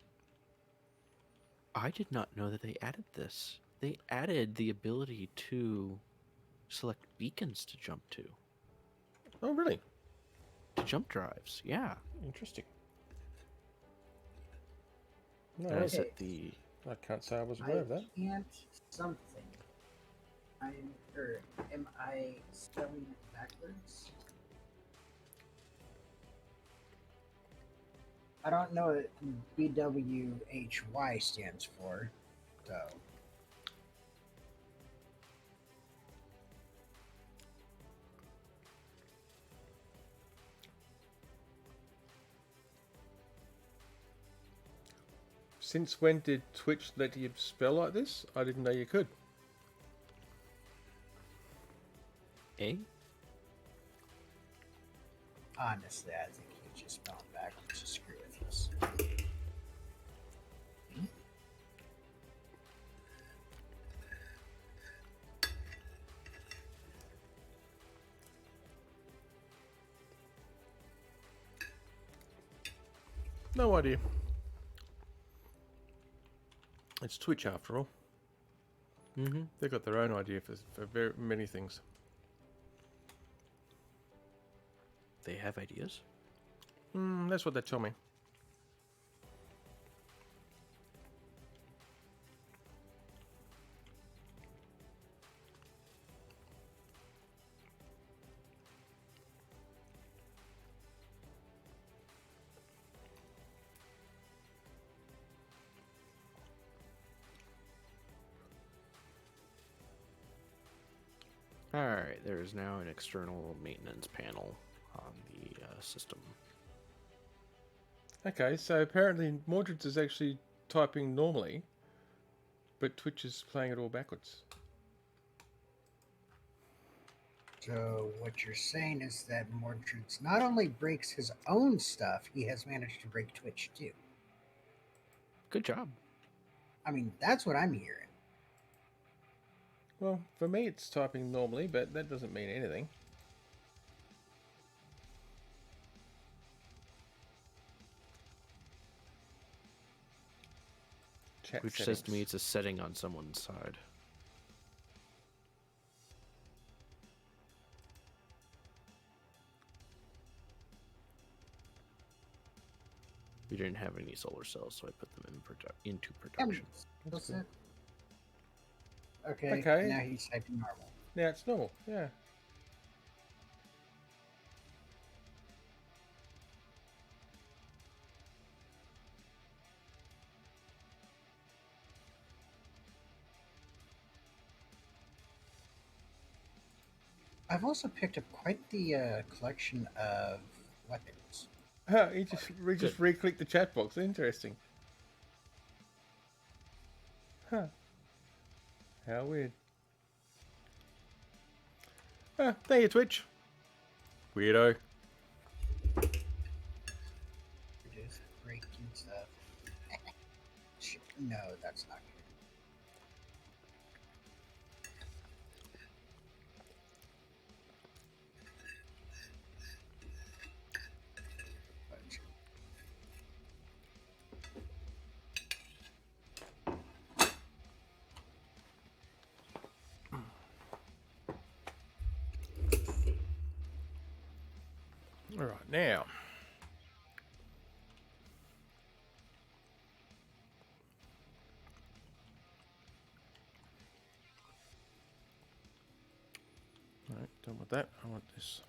I did not know that they added this. They added the ability to select beacons to jump to. Oh, really? To jump drives, yeah. Interesting. No, And I I- set the I can't say I was aware of that. can't something. Am I spelling it backwards? I don't know what BWHY stands for, so. Since when did Twitch let you spell like this? I didn't know you could. A. Honestly, I think he just spelled backwards to screw with us. No idea. It's Twitch after all. Mm-hmm. They've got their own idea for very many things. They have ideas. That's what they tell me. Alright, there is now an external maintenance panel on the system. Okay, so apparently Mordred's is actually typing normally, but Twitch is playing it all backwards. So what you're saying is that Mordred's not only breaks his own stuff, he has managed to break Twitch too. Good job. I mean, that's what I'm hearing. Well, for me it's typing normally, but that doesn't mean anything. Chat Which says to me it's a setting on someone's side. We didn't have any solar cells, so I put them into Yeah, production. that's cool. it. Okay. Okay. Now he's typing normal. Now it's normal. Yeah. I've also picked up quite the collection of weapons. Huh, he just re-clicked the chat box. Interesting. Huh. How weird. Ah, there you Twitch. Weirdo. Just breaking stuff. No, that's not good. Fudge. All right, now. All right, done with that. I want this.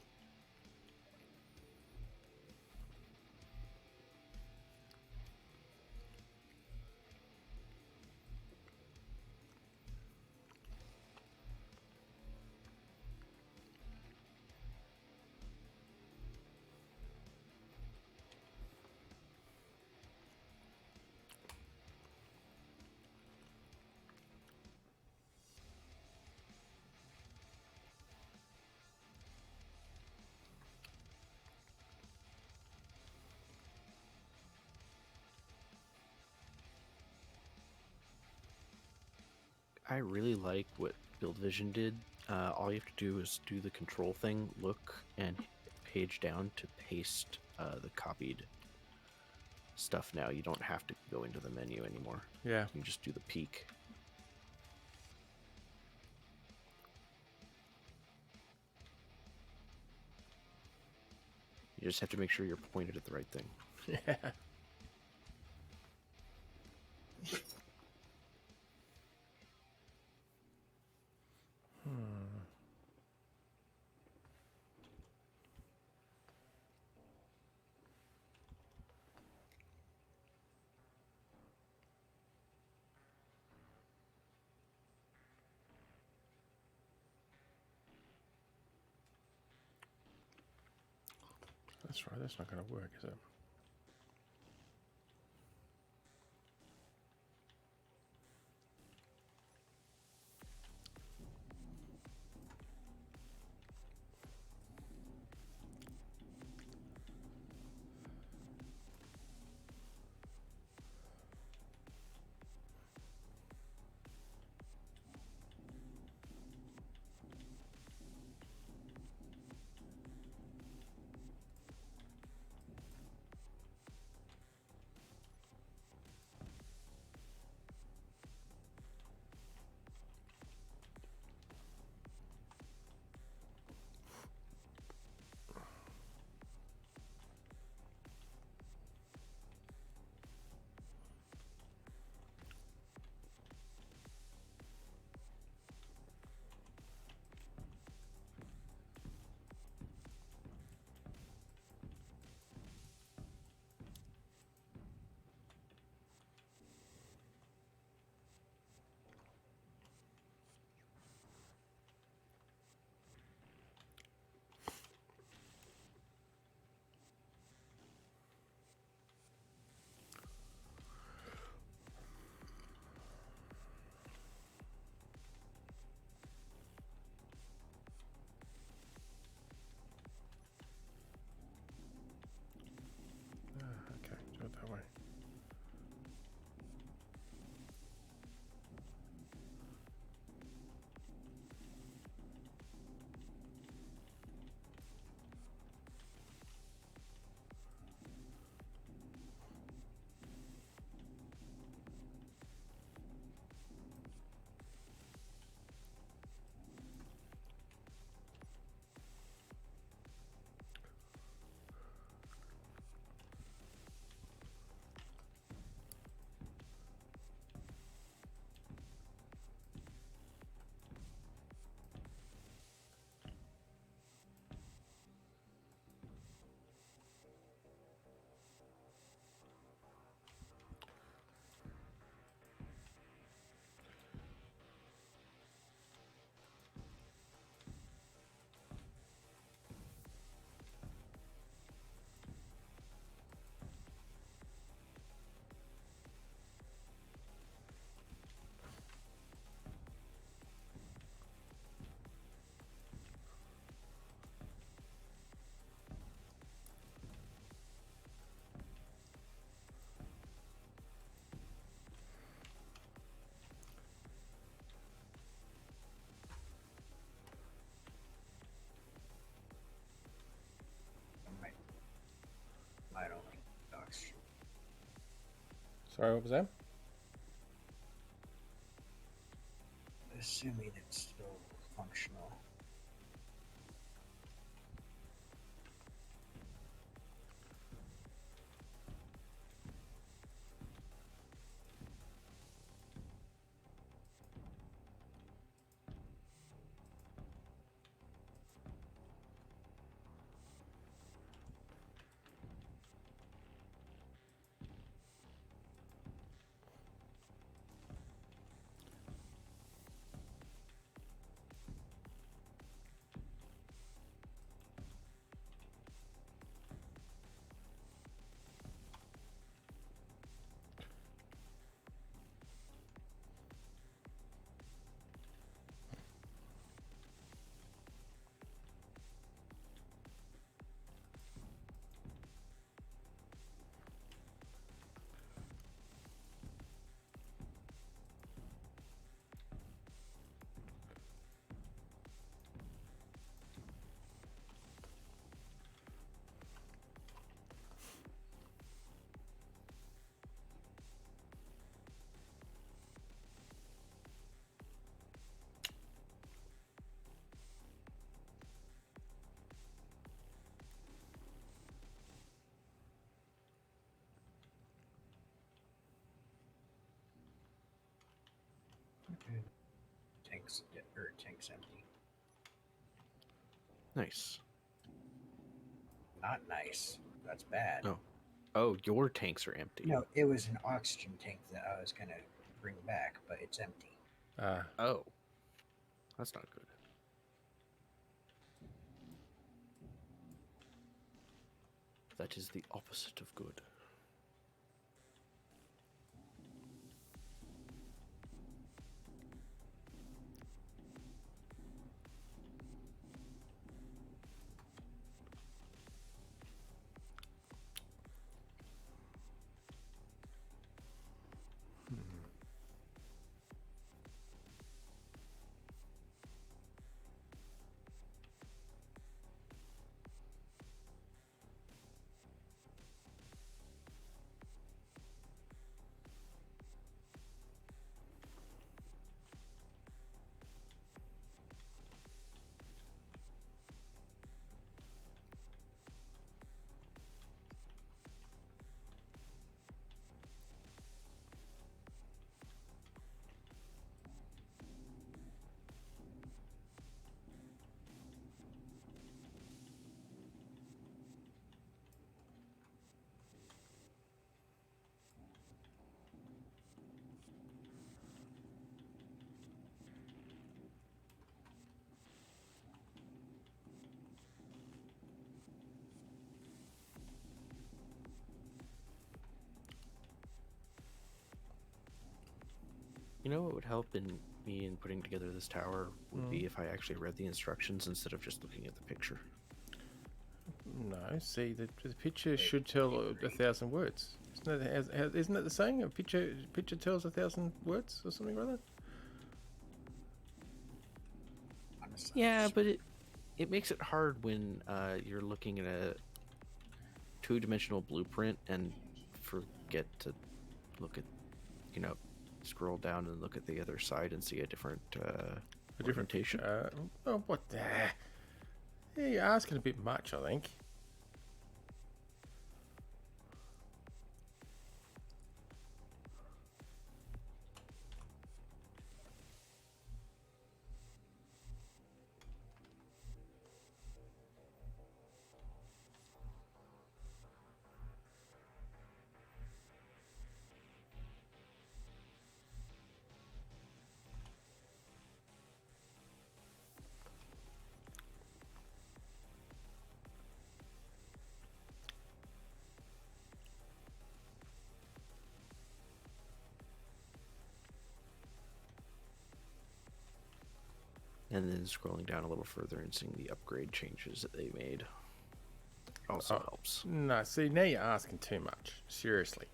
I really like what Build Vision did. All you have to do is do the control thing, look, and hit page down to paste the copied stuff now. You don't have to go into the menu anymore. Yeah. You can just do the peek. You just have to make sure you're pointed at the right thing. Yeah. That's right. That's not going to work, is it? Sorry, what was that? Assuming it's still functional. Tank's empty. Nice. Not nice. That's bad. Oh. Oh, your tanks are empty. No, it was an oxygen tank that I was gonna bring back, but it's empty. Oh. That's not good. That is the opposite of good. You know what would help me in putting together this tower would be if I actually read the instructions instead of just looking at the picture. No, see, the picture should tell 1,000 words. Isn't that the saying? A picture tells 1,000 words or something like that? Honestly, Yeah, but it makes it hard when you're looking at a two-dimensional blueprint and forget to look at, scroll down and look at the other side and see a different orientation. Oh, what the? Yeah, you're asking a bit much, I think. And then scrolling down a little further and seeing the upgrade changes that they made also helps. No, see, now you're asking too much. Seriously.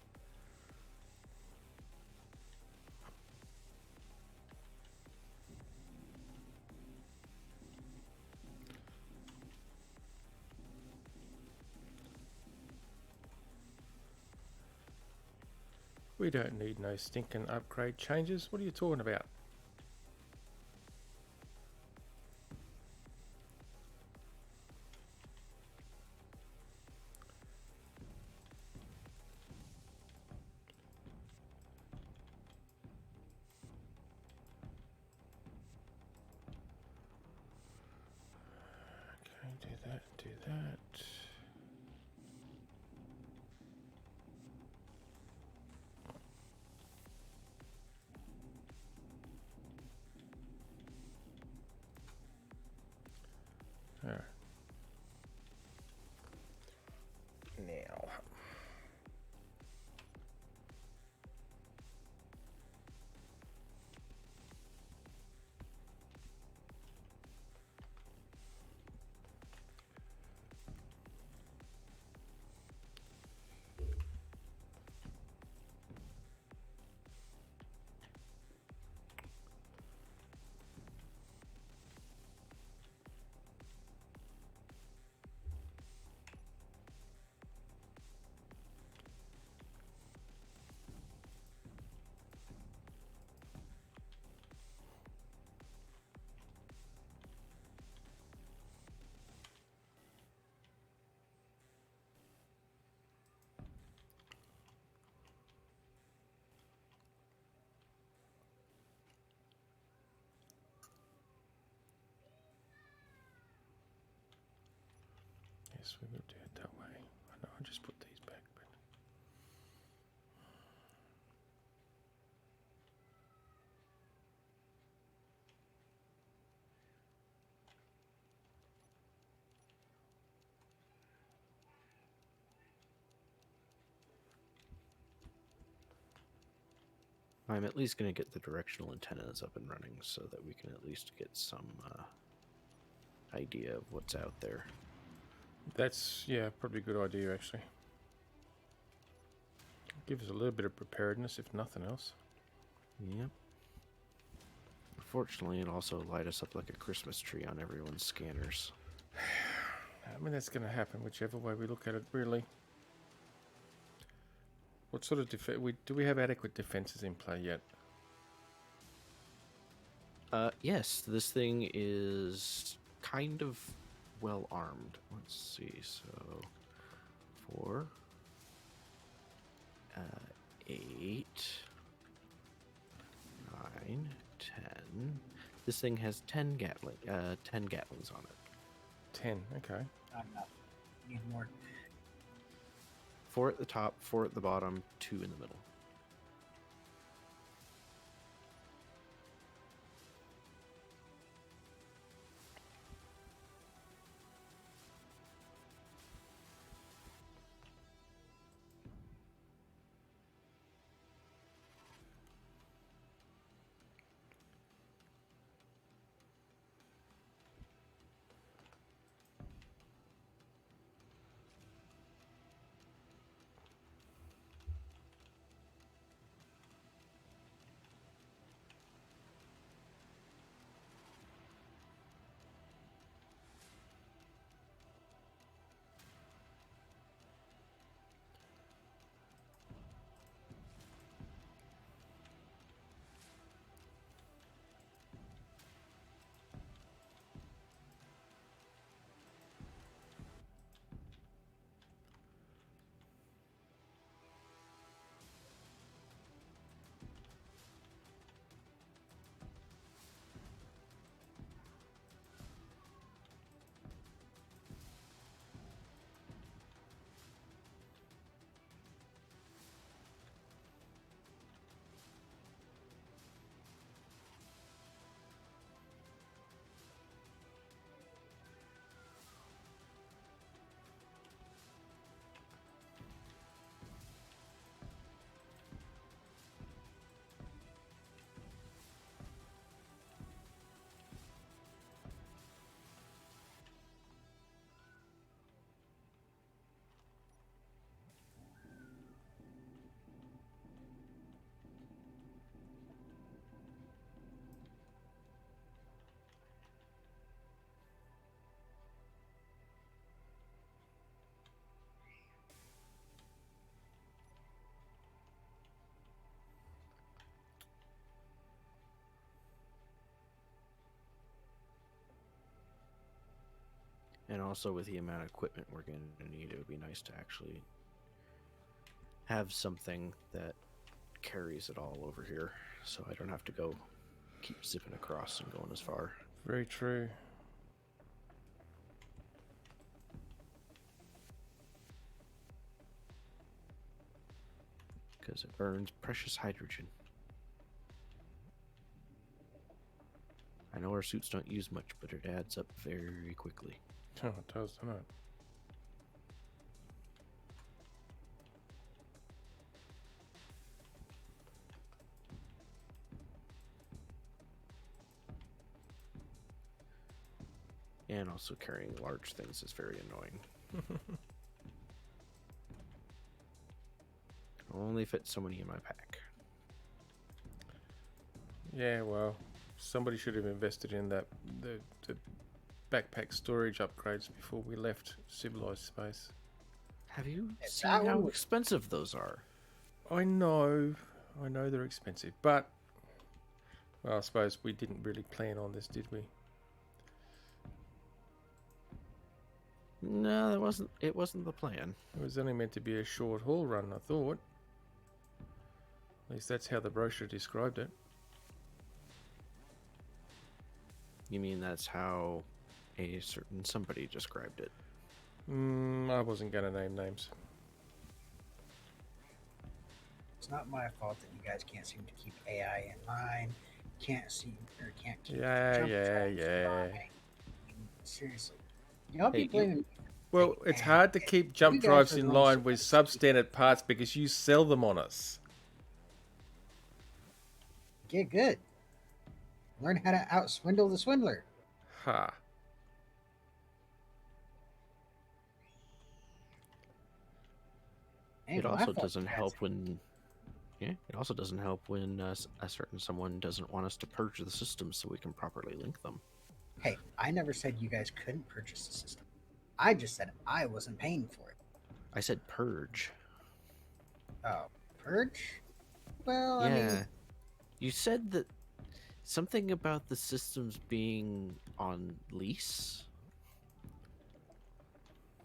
We don't need no stinking upgrade changes. What are you talking about? Okay, do that, do that. Alright. Now. Yes, we will do it that way. I know, I'll just put these back, but I'm at least going to get the directional antennas up and running so that we can at least get some idea of what's out there. that's, yeah, probably a good idea actually. Give us a little bit of preparedness, if nothing else. Yep. Unfortunately, it also light us up like a Christmas tree on everyone's scanners. I mean, that's going to happen whichever way we look at it, really. What sort of do we have adequate defenses in play yet? Yes, this thing is kind of well armed. Let's see. So, 4, 8, 9, 10. This thing has 10 Gatlings on it. 10, okay. Not enough. Need more. 4 at the top, 4 at the bottom, 2 in the middle. And also with the amount of equipment we're going to need, it would be nice to actually have something that carries it all over here, so I don't have to go keep zipping across and going as far. Very true. Because it burns precious hydrogen. I know our suits don't use much, but it adds up very quickly. Oh, it does, doesn't it? And also carrying large things is very annoying. Only fit so many in my pack. Yeah, well, somebody should have invested in the backpack storage upgrades before we left civilized space. Have you Yeah, seen that how one was- expensive those are? I know they're expensive, but well, I suppose we didn't really plan on this, did we? No, it wasn't the plan. It was only meant to be a short haul run, I thought. At least that's how the brochure described it. You mean that's how a certain somebody described it? I wasn't going to name names. It's not my fault that you guys can't seem to keep AI in line. Can't keep Yeah, jump yeah, drives in yeah. line. Seriously, y'all be Hey, you- blaming me. Well, it's hard to keep jump You guys drives are in the ones line with substandard parts because you sell them on us. Get good. Learn how to outswindle the swindler. Ha. Ain't It my also fault doesn't you guys- help when, it also doesn't help when a certain someone doesn't want us to purge the systems so we can properly link them. Hey, I never said you guys couldn't purchase the system. I just said I wasn't paying for it. I said purge. Oh, purge? Well, Yeah, I mean, you said that something about the systems being on lease.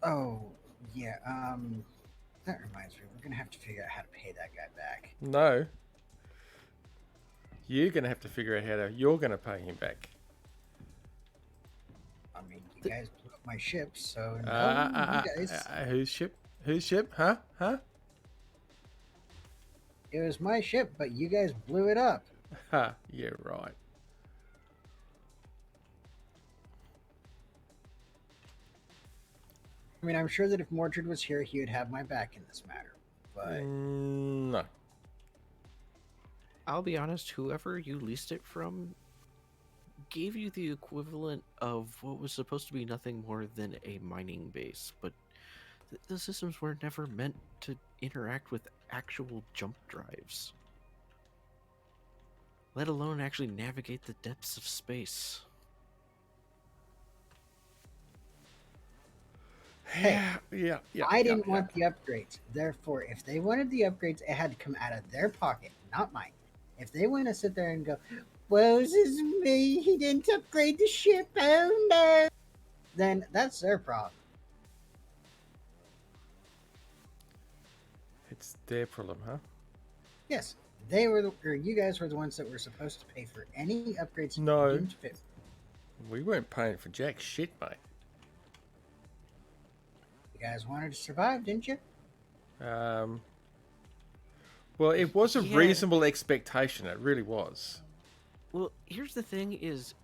oh yeah. That reminds me, we're gonna have to figure out how to pay that guy back. No. You're going to have to figure out you're going to pay him back. I mean, you guys blew up my ship, so no, you guys. Whose ship? Whose ship? Huh? Huh? It was my ship, but you guys blew it up. Ha. Yeah, right. I mean, I'm sure that if Mordred was here, he would have my back in this matter. But No. I'll be honest, whoever you leased it from gave you the equivalent of what was supposed to be nothing more than a mining base, but the systems were never meant to interact with actual jump drives, let alone actually navigate the depths of space. Hey, Yeah. I didn't want the upgrades. Therefore, if they wanted the upgrades, it had to come out of their pocket, not mine. If they want to sit there and go, "Woe is me, he didn't upgrade the ship, oh no," then that's their problem. It's their problem, huh? Yes, they were, or you guys were the ones that were supposed to pay for any upgrades. No. You deemed fit. We weren't paying for jack shit, mate. You guys wanted to survive, didn't you? Well, it was a Yeah. reasonable expectation. It really was. Well, here's the thing is,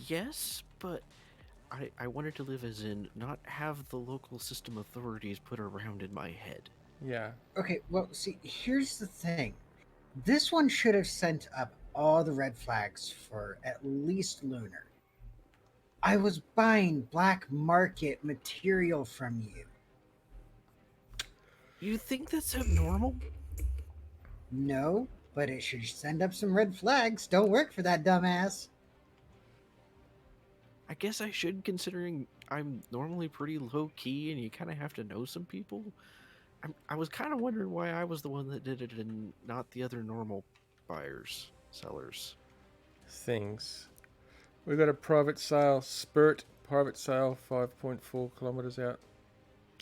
yes, but I wanted to live as in not have the local system authorities put around in my head. Yeah. Okay, well, see, here's the thing. This one should have sent up all the red flags for at least Lunar. I was buying black market material from you. You think that's abnormal? No, but it should send up some red flags. Don't work for that dumbass. I guess I should, considering I'm normally pretty low key and you kind of have to know some people. I was kind of wondering why I was the one that did it and not the other normal buyers, sellers. Things. We've got a private sale, Spirit Private sale, 5.4 kilometers out,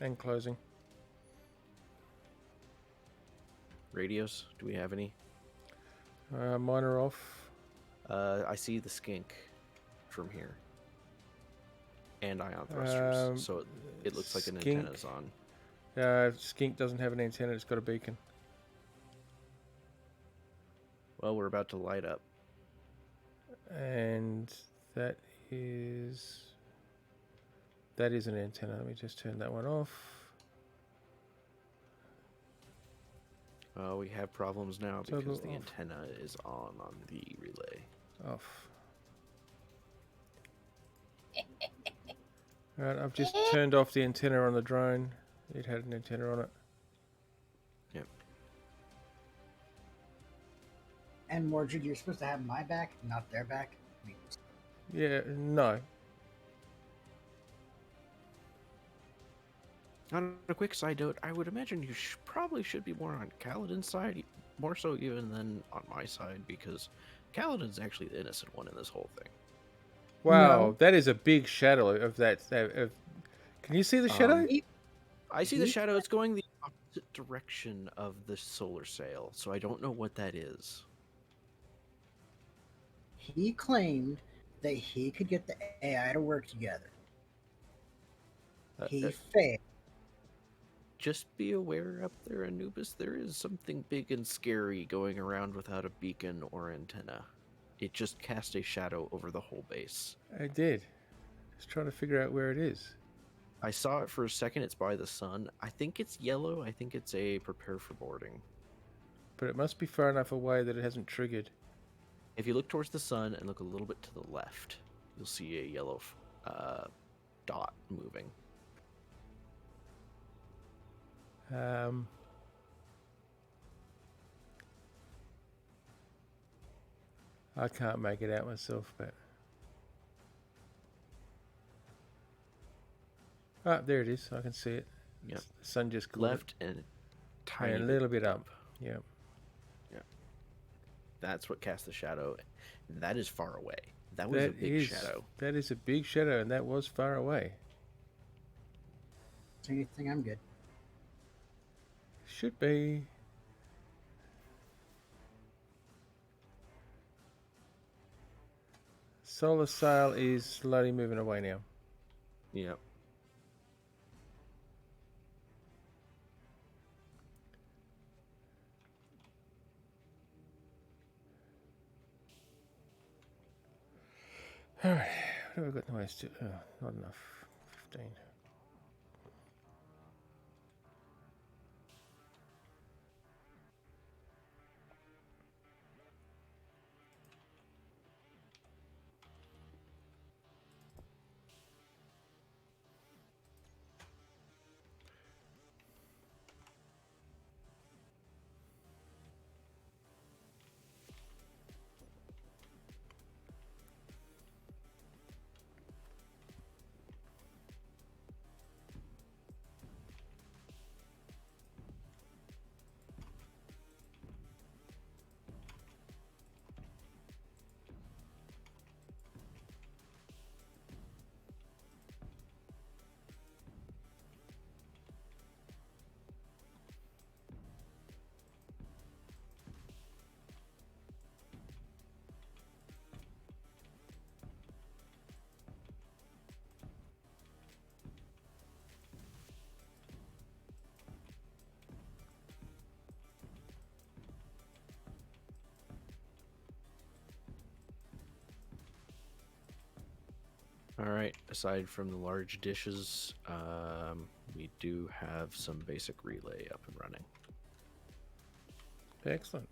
and closing. Radios, do we have any? Mine are off. I see the skink from here. And ion thrusters. Um, So it looks like an skink. antenna's on. Skink doesn't have an antenna, it's got a beacon. Well, we're about to light up. And that is an antenna. Let me just turn that one off. We have problems now Toggle because the off. antenna is on the relay. Off. Alright, I've just turned off the antenna on the drone. It had an antenna on it. Yep. And Mordred, you're supposed to have my back, not their back. I mean, Yeah, no. On a quick side note, I would imagine you probably should be more on Kaladin's side, more so even than on my side, because Kaladin's actually the innocent one in this whole thing. Wow, No. that is a big shadow of that. Can you see the shadow? I see the He- shadow. It's going the opposite direction of the solar sail, so I don't know what that is. He claimed that he could get the AI to work together. He failed. Just be aware up there, Anubis, there is something big and scary going around without a beacon or antenna. It just cast a shadow over the whole base. I did. Just trying to figure out where it is. I saw it for a second. It's by the sun. I think it's yellow. I think it's a prepare for boarding. But it must be far enough away that it hasn't triggered. If you look towards the sun and look a little bit to the left, you'll see a yellow dot moving. I can't make it out myself, but... Ah, there it is. I can see it. Yep. The sun just caught Left and it. tiny And a little bit up. Yeah. That's what cast the shadow. That is far away. That was a That big is- shadow. That is a big shadow, and that was far away. So you think I'm good? Should be. Solar sail is slowly moving away now. Yep. Alright, what have I got in the way still? Oh, not enough. 15. All right. Aside from the large dishes, we do have some basic relay up and running. Excellent.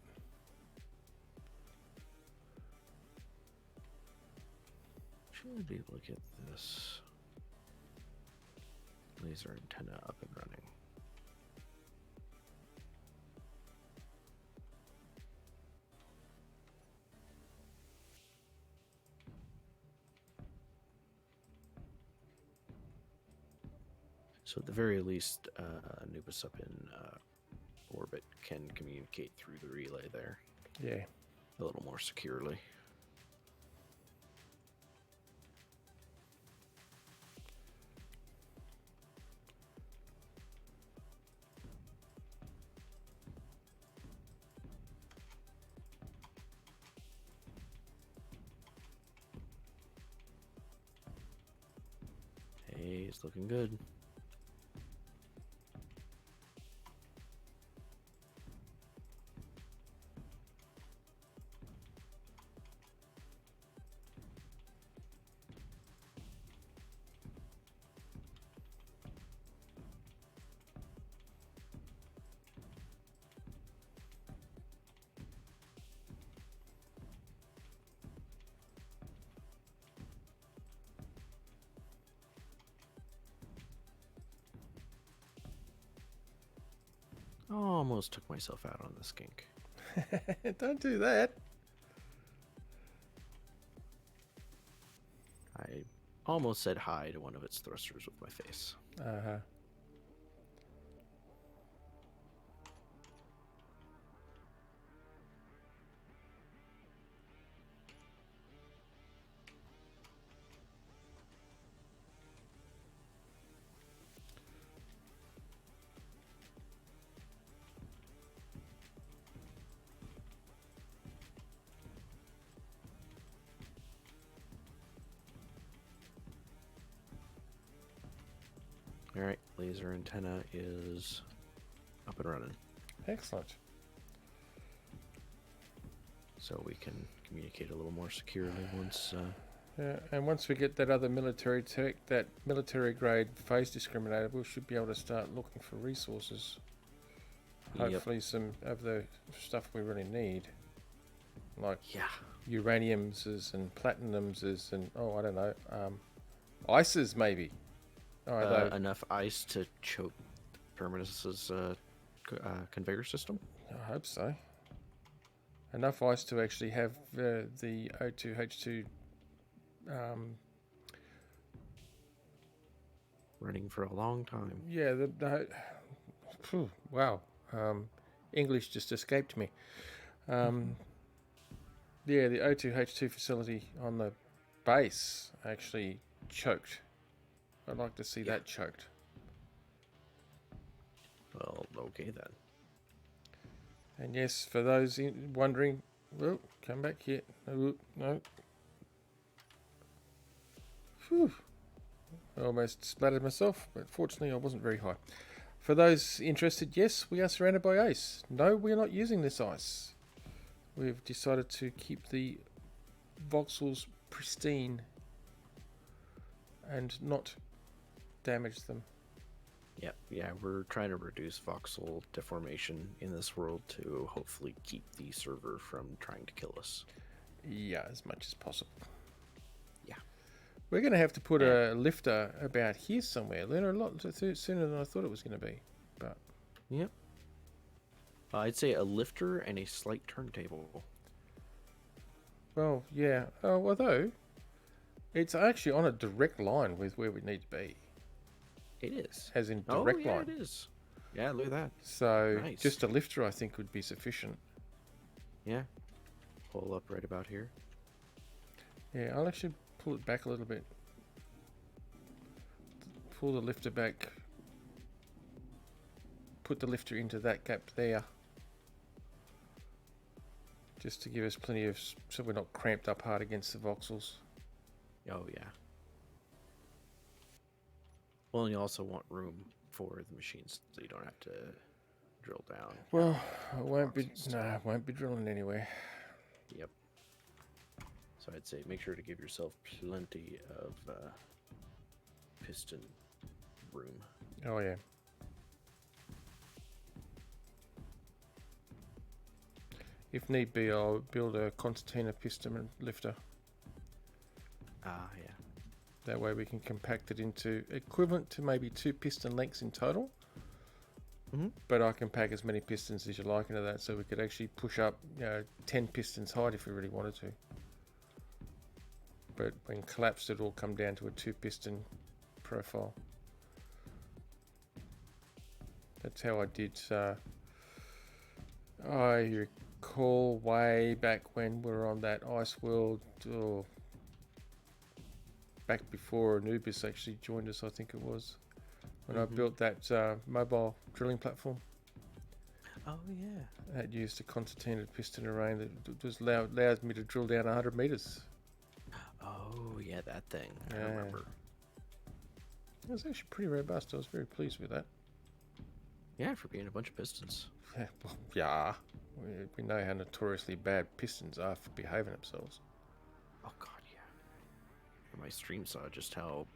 Should be able to get this laser antenna up and running. So at the very least, Anubis up in orbit can communicate through the relay there Yeah. a little more securely. He's looking good. Almost took myself out on the skink. Don't do that. I almost said hi to one of its thrusters with my face. Uh-huh. Alright, laser antenna is up and running. Excellent. So we can communicate a little more securely once... Yeah, and once we get that other military tech, that military grade phase discriminator, we should be able to start looking for resources. Yep. Hopefully some of the stuff we really need. Like Yeah. uraniums and platinums and, I don't know, ices maybe. Although, Enough ice to choke Terminus's conveyor system? I hope so. Enough ice to actually have the O2H2 Running for a long time. yeah, phew, wow. English just escaped me. Yeah, the O2H2 facility on the base actually choked. I'd like to see that choked. Well, okay then. And yes, for those wondering, well, come back here. No. Phew. I almost splattered myself, but fortunately I wasn't very high. For those interested, yes, we are surrounded by ice. No, we're not using this ice. We've decided to keep the voxels pristine and not damage them. Yep, yeah, we're trying to reduce voxel deformation in this world to hopefully keep the server from trying to kill us. Yeah, as much as possible. Yeah. We're going to have to put a lifter about here somewhere. Learn a lot sooner than I thought it was going to be. But Yep. I'd say a lifter and a slight turntable. well, yeah. Although it's actually on a direct line with where we need to be, It is. as in Oh, direct yeah, line. it is. Yeah, look at that. So Nice. just a lifter, I think, would be sufficient. Yeah. Pull up right about here. Yeah, I'll actually pull it back a little bit. Pull the lifter back. Put the lifter into that gap there. Just to give us plenty of, so we're not cramped up hard against the voxels. Oh, yeah. Well, and you also want room for the machines so you don't have to drill down. Well, I won't be, Boxes. no, I won't be drilling anywhere. Yep. So I'd say make sure to give yourself plenty of piston room. Oh yeah. If need be, I'll build a concertina piston lifter. Ah, yeah. That way we can compact it into equivalent to maybe 2 piston lengths in total. Mhm. But I can pack as many pistons as you like into that, so we could actually push up, 10 pistons height if we really wanted to. But when collapsed, it'll all come down to a 2 piston profile. That's how I did. I recall way back when we were on that Ice World, back before Anubis actually joined us, I think it was, when I built that mobile drilling platform. Oh, yeah. That used a concertina piston array that just allows me to drill down 100 meters. Oh, yeah, that thing. I Yeah. remember. It was actually pretty robust. I was very pleased with that. Yeah, for being a bunch of pistons. Yeah, we know how notoriously bad pistons are for behaving themselves. Oh god, yeah. And my stream saw just how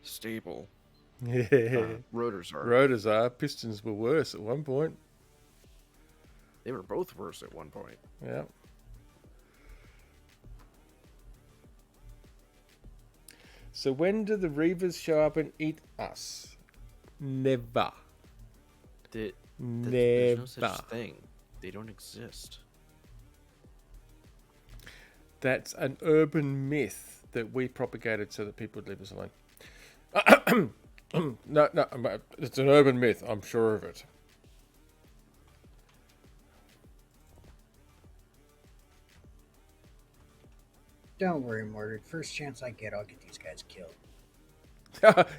stable Yeah. rotors are. Rotors are. Pistons were worse at one point. They were both worse at one point. Yeah. So when do the Reavers show up and eat us? Never. There's Never. no such thing. They don't exist. That's an urban myth that we propagated so that people would leave us alone. No, it's an urban myth. I'm sure of it. Don't worry, Mordred. First chance I get, I'll get these guys killed.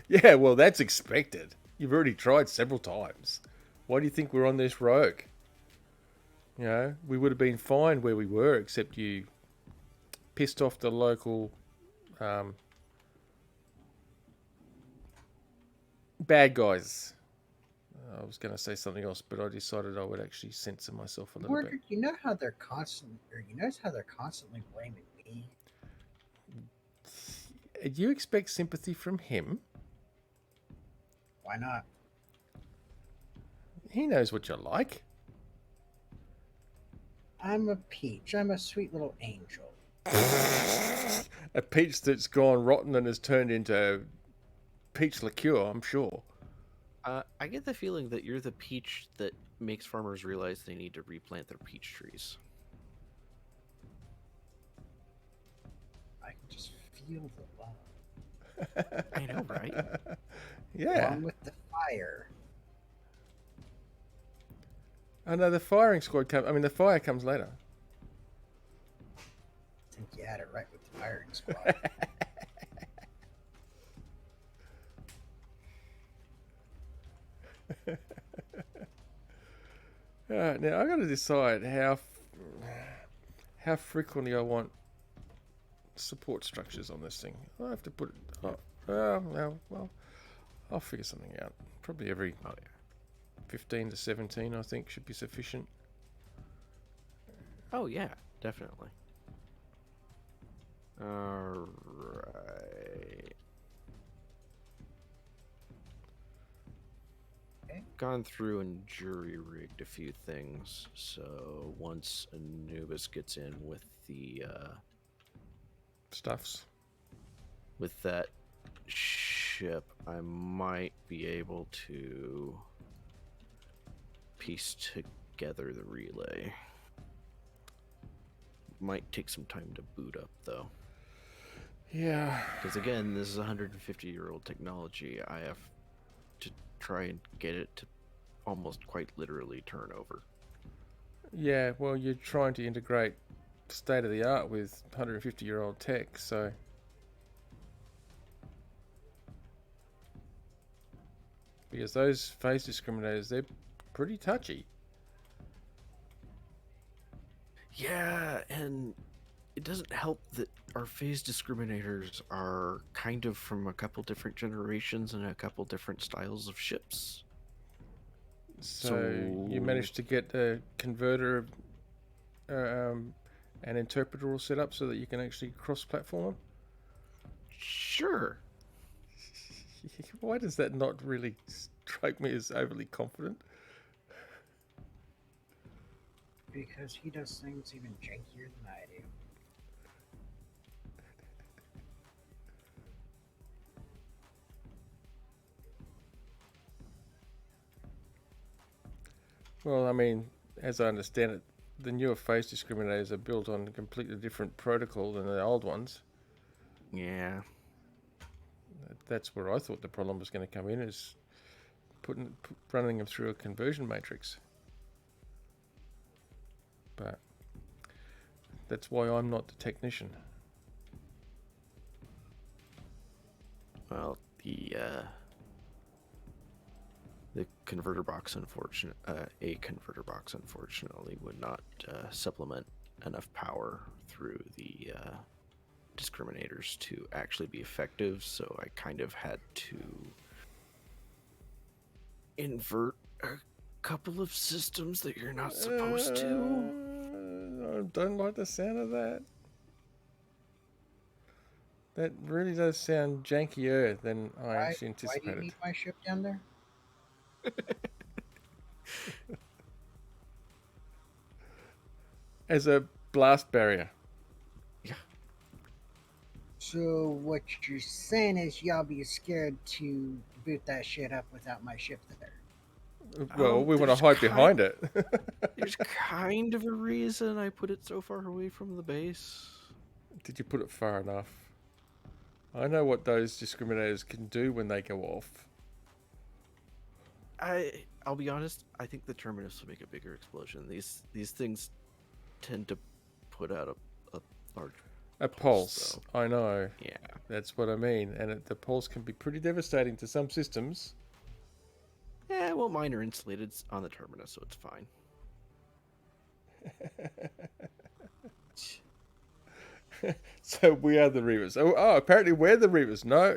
Yeah, well, that's expected. You've already tried several times. Why do you think we're on this rogue? You know, we would have been fine where we were, except you pissed off the local bad guys. I was going to say something else, but I decided I would actually censor myself a little Mordred, you know how they're you notice how they're constantly blaming me? bit. You expect sympathy from him? Why not? He knows what you're like. I'm a peach. I'm a sweet little angel. A peach that's gone rotten and has turned into peach liqueur, I'm sure. I get the feeling that you're the peach that makes farmers realize they need to replant their peach trees. I can just feel the love. I know, right? Yeah. Along with the fire. Oh no, the firing squad comes. I mean, the fire comes later. I think you had it right with the firing squad. Now I got to decide how frequently I want support structures on this thing. I have to put it. Well, I'll figure something out. Probably every 15 to 17, I think, should be sufficient. Oh yeah, definitely. All right. Okay. Gone through and jury rigged a few things. So once Anubis gets in with the Stuffs. with that ship, I might be able to piece together the relay. Might take some time to boot up though. Yeah. Because again, this is 150-year-old technology. I have to try and get it to almost quite literally turn over. Yeah, well, you're trying to integrate state of the art with 150-year-old tech, so. Because those phase discriminators, they're pretty touchy. Yeah, and it doesn't help that our phase discriminators are kind of from a couple different generations and a couple different styles of ships. So you managed to get a converter and interpreter all set up so that you can actually cross-platform them? Sure. Why does that not really strike me as overly confident? Because he does things even jankier than I do. Well, I mean, as I understand it, the newer phase discriminators are built on a completely different protocol than the old ones. Yeah. That's where I thought the problem was going to come in, is running them through a conversion matrix. But that's why I'm not the technician. Well, the converter box, a converter box, unfortunately, would not supplement enough power through the discriminators to actually be effective, so I kind of had to invert a couple of systems that you're not supposed to. I don't like the sound of that. That really does sound jankier than I actually Why do you anticipated. need my ship down there? As a blast barrier. So what you're saying is y'all be scared to boot that shit up without my ship there. Well, we want to there's hide kind- behind it. There's kind of a reason I put it so far away from the base. Did you put it far enough? I know what those discriminators can do when they go off. I'll be honest, I think the terminus will make a bigger explosion. These things tend to put out a large A pulse. though. I know. Yeah. That's what I mean. And the pulse can be pretty devastating to some systems. Yeah, well, mine are insulated on the terminus, so it's fine. So we are the Reavers. Oh, apparently we're the Reavers. No.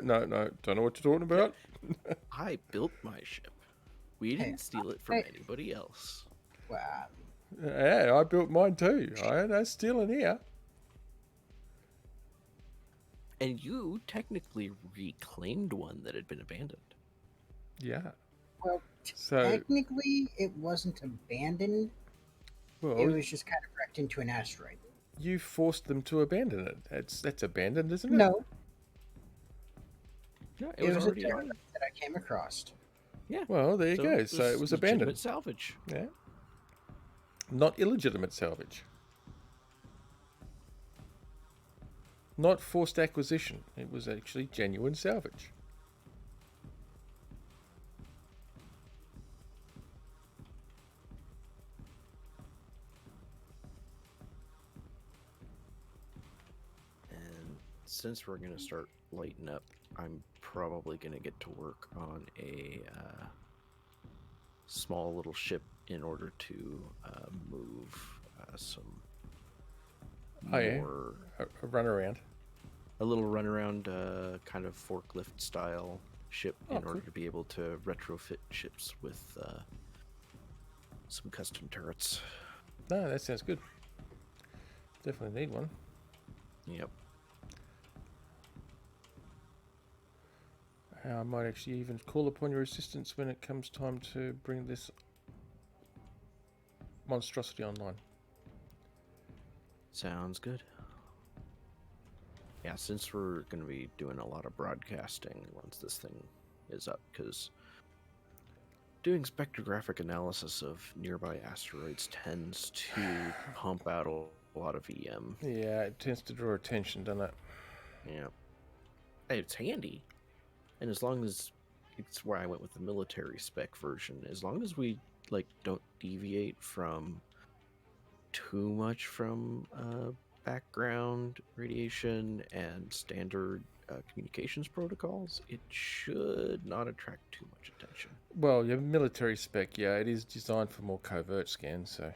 Don't know what you're talking about. I built my ship. We Hey, didn't steal it from hey. anybody else. Wow. Yeah, I built mine too. I ain't no stealing here. And you technically reclaimed one that had been abandoned. Yeah. Well, So, technically, it wasn't abandoned. It well, was just kind of wrecked into an asteroid. you forced them to abandon it. That's abandoned, isn't it? No, Yeah, it was a already terminus that I came across. Yeah. Well, there you go. So it was legitimate abandoned. salvage. Yeah. Not illegitimate salvage. Not forced acquisition. It was actually genuine salvage. And since we're gonna start lighting up, I'm probably gonna get to work on a small little ship in order to move some Oh, yeah? more A runaround. a little runaround kind of forklift style ship Oh, in order cool. to be able to retrofit ships with some custom turrets. No, that sounds good. Definitely need one. Yep. I might actually even call upon your assistance when it comes time to bring this monstrosity online. Sounds good. Yeah, since we're going to be doing a lot of broadcasting once this thing is up, because doing spectrographic analysis of nearby asteroids tends to pump out a lot of EM. Yeah, it tends to draw attention, doesn't it? Yeah. Hey, it's handy. And as long as it's where I went with the military spec version, as long as we don't deviate from too much from background radiation and standard communications protocols, it should not attract too much attention. Well, your military spec, yeah, it is designed for more covert scans, so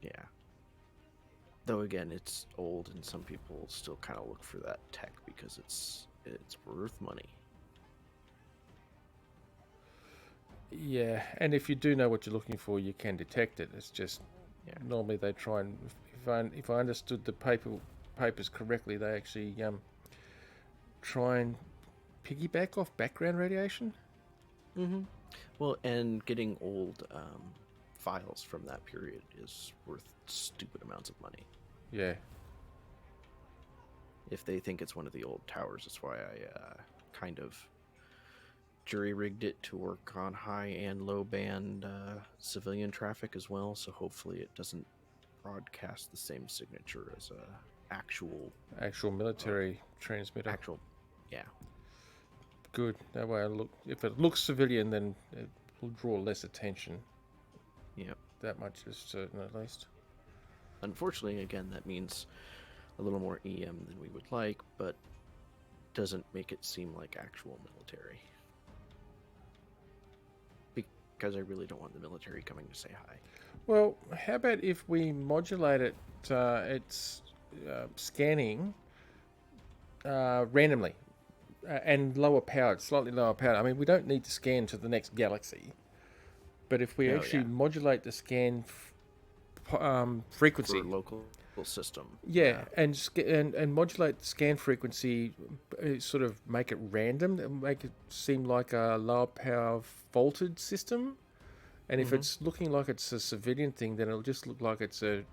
Yeah. Though again, it's old, and some people still kind of look for that tech because it's worth money. yeah. And if you do know what you're looking for, you can detect it. It's just Yeah. normally they try and if I understood the papers correctly, they actually try and piggyback off background radiation. Mm-hmm. Well, and getting old files from that period is worth stupid amounts of money. Yeah. If they think it's one of the old towers, that's why I kind of jury-rigged it to work on high and low band civilian traffic as well, so hopefully it doesn't broadcast the same signature as a actual Military transmitter. yeah. Good. That way, if it looks civilian, then it will draw less attention. Yep. That much is certain, at least. Unfortunately, again, that means a little more EM than we would like, but doesn't make it seem like actual military. Because I really don't want the military coming to say hi. Well, how about if we modulate its scanning randomly and lower powered, slightly lower powered. I mean, we don't need to scan to the next galaxy, but if we Oh, actually yeah. modulate the scan For frequency, local system. yeah, and modulate the scan frequency, sort of make it random, and make it seem like a lower power vaulted system. And if Mhm. it's looking like it's a civilian thing, then it'll just look like it's a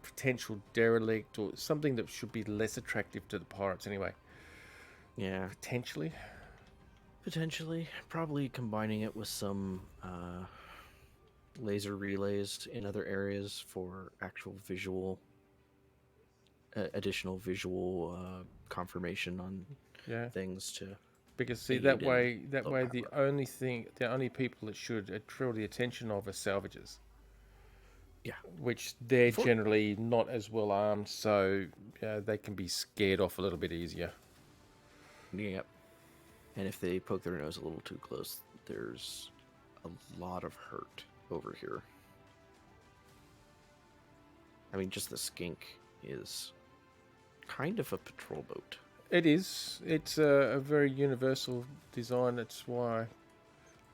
potential derelict or something that should be less attractive to the pirates anyway. Yeah. Potentially. Potentially, probably combining it with some laser relays in other areas for actual visual, additional visual confirmation on Yeah. things to Because see aid that in way low the power. only people that should draw the attention of are salvages. Yeah. Which they're For- generally not as well armed, so they can be scared off a little bit easier. Yep. And if they poke their nose a little too close, there's a lot of hurt over here. I mean, just the skink is kind of a patrol boat. It is. It's a very universal design. That's why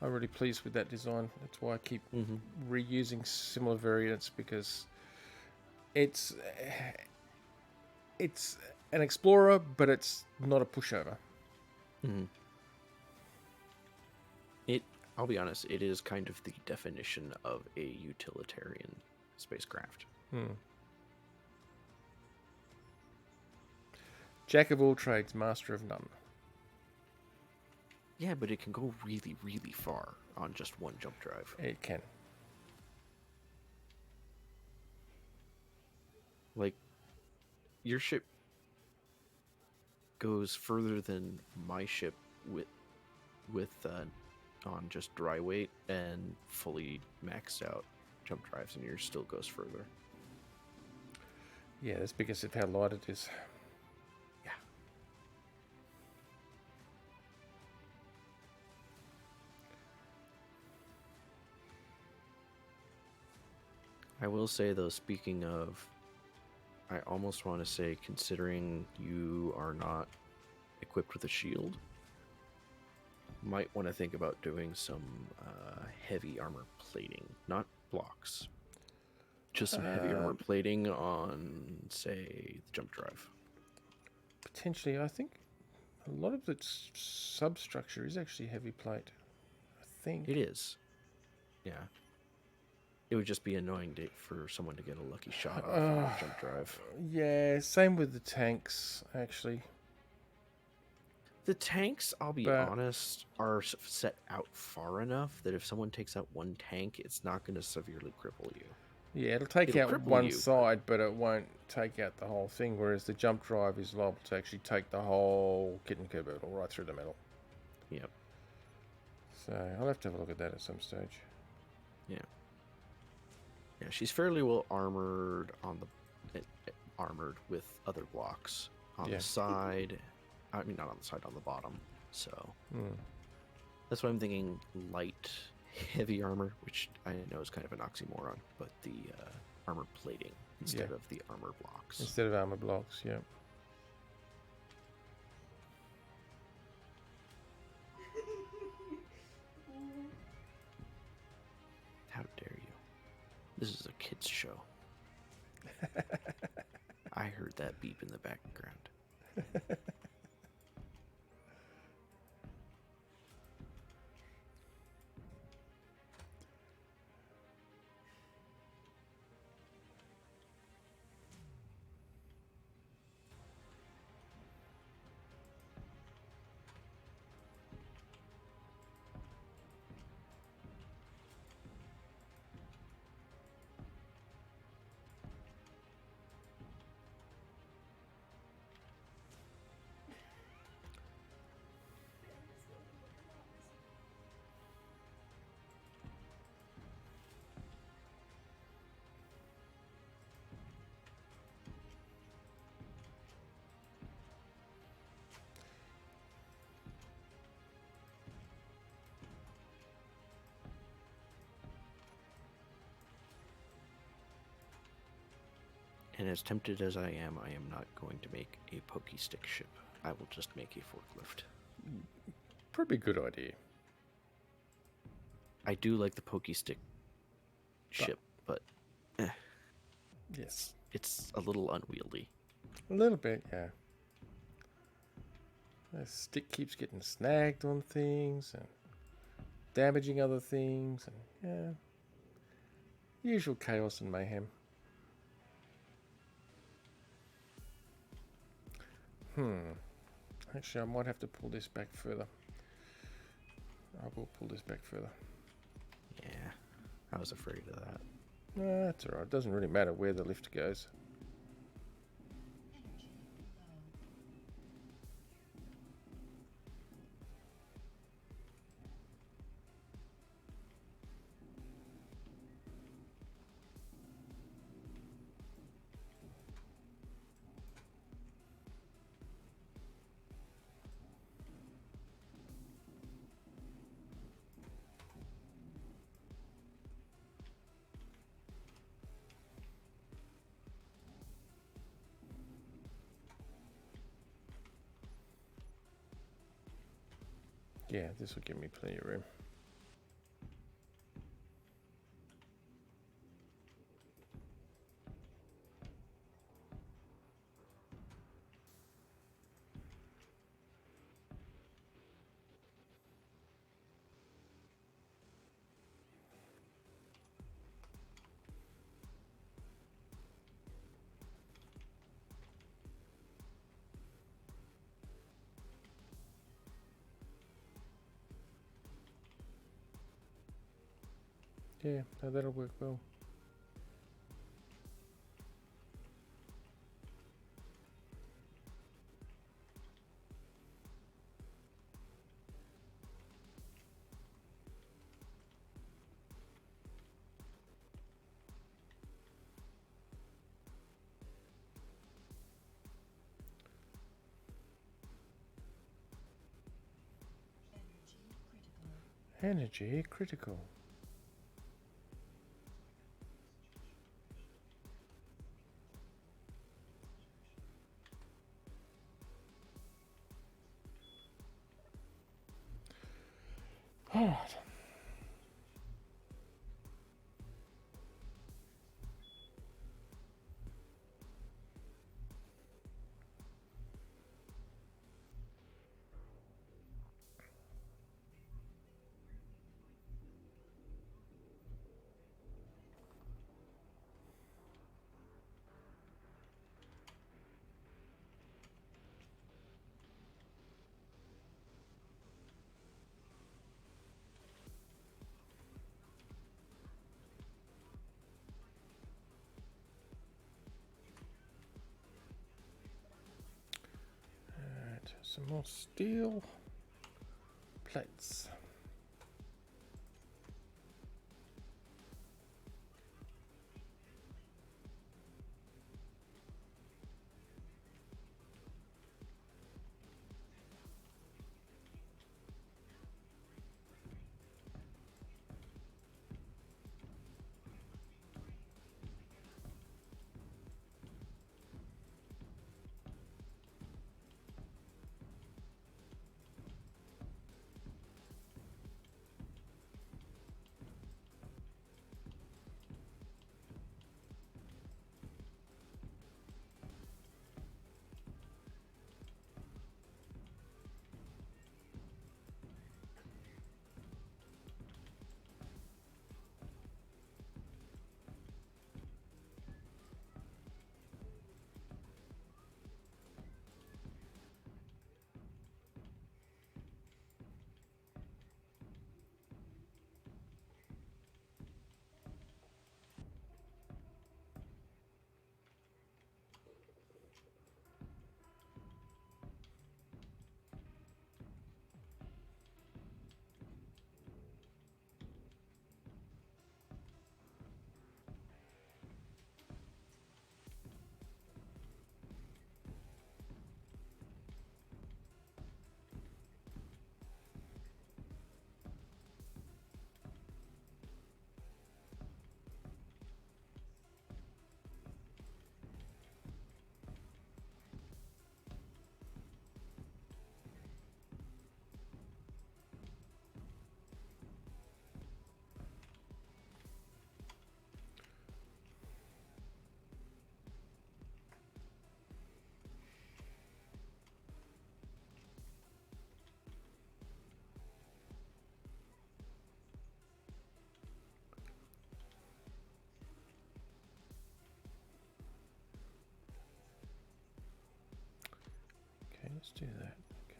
I'm really pleased with that design. That's why I keep Mm-hmm. reusing similar variants, because it's an explorer, but it's not a pushover. Mm-hmm. I'll be honest, it is kind of the definition of a utilitarian spacecraft. Jack of all trades, master of none. Yeah, but it can go really, really far on just one jump drive. It can. Like, your ship goes further than my ship with on just dry weight and fully maxed out jump drives, and yours still goes further. Yeah, that's because of how light it is. Yeah. I will say though, speaking of, I almost want to say, considering you are not equipped with a shield, might want to think about doing some heavy armor plating, not blocks. Just some heavy armor plating on, say, the jump drive. Potentially, I think a lot of its substructure is actually heavy plate. I think. It is. Yeah. It would just be annoying for someone to get a lucky shot off on the jump drive. Yeah, same with the tanks, actually. The tanks, I'll be But- honest, are set out far enough that if someone takes out one tank, it's not going to severely cripple you. Yeah, it'll take It'll out cripple one you, but- side, but it won't take out the whole thing, whereas the jump drive is liable to actually take the whole kit and caboodle right through the middle. Yep. So I'll have to have a look at that at some stage. Yeah. Yeah, she's fairly well armored on the armored with other blocks on Yeah. the side. I mean, not on the side, on the bottom. So Hmm. that's what I'm thinking. Light, heavy armor, which I know is kind of an oxymoron, but the armor plating instead Yeah. of the armor blocks. Instead of armor blocks, yeah. How dare you? This is a kids show. I heard that beep in the background. And as tempted as I am not going to make a pokey stick ship. I will just make a forklift. Probably a good idea. I do like the pokey stick ship, but Yes. it's a little unwieldy. A little bit, yeah. The stick keeps getting snagged on things and damaging other things, and yeah, usual chaos and mayhem. Actually, I might have to pull this back further. I will pull this back further. Yeah, I was afraid of that. No, that's alright. It doesn't really matter where the lift goes. Energy low. Yeah, this will give me plenty of room. Yeah, no, that'll work well. Energy critical. Energy critical. Alright. Alright, some more steel plates.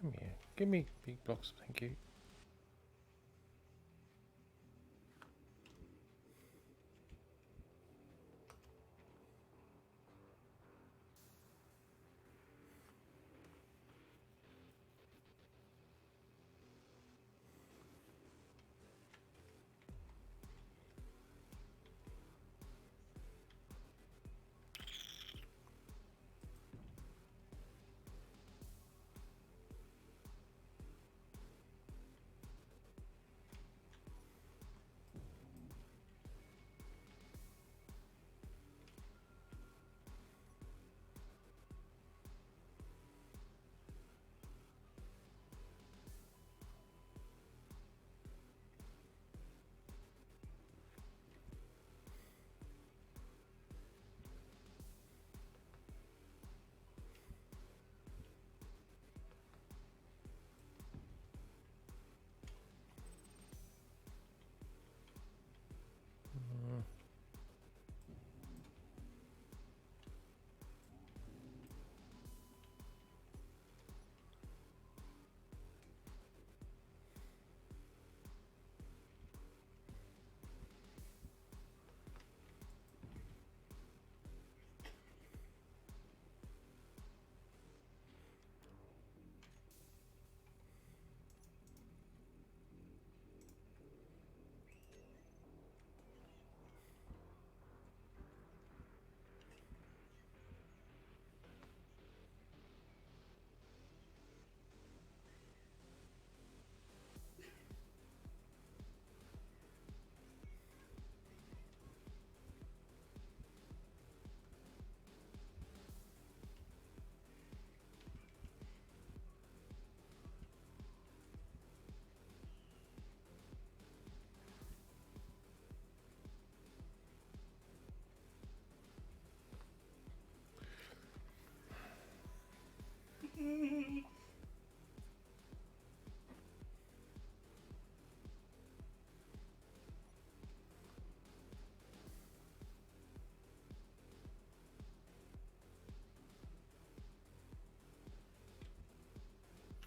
Come here. Give me big blocks, thank you.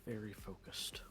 Very focused.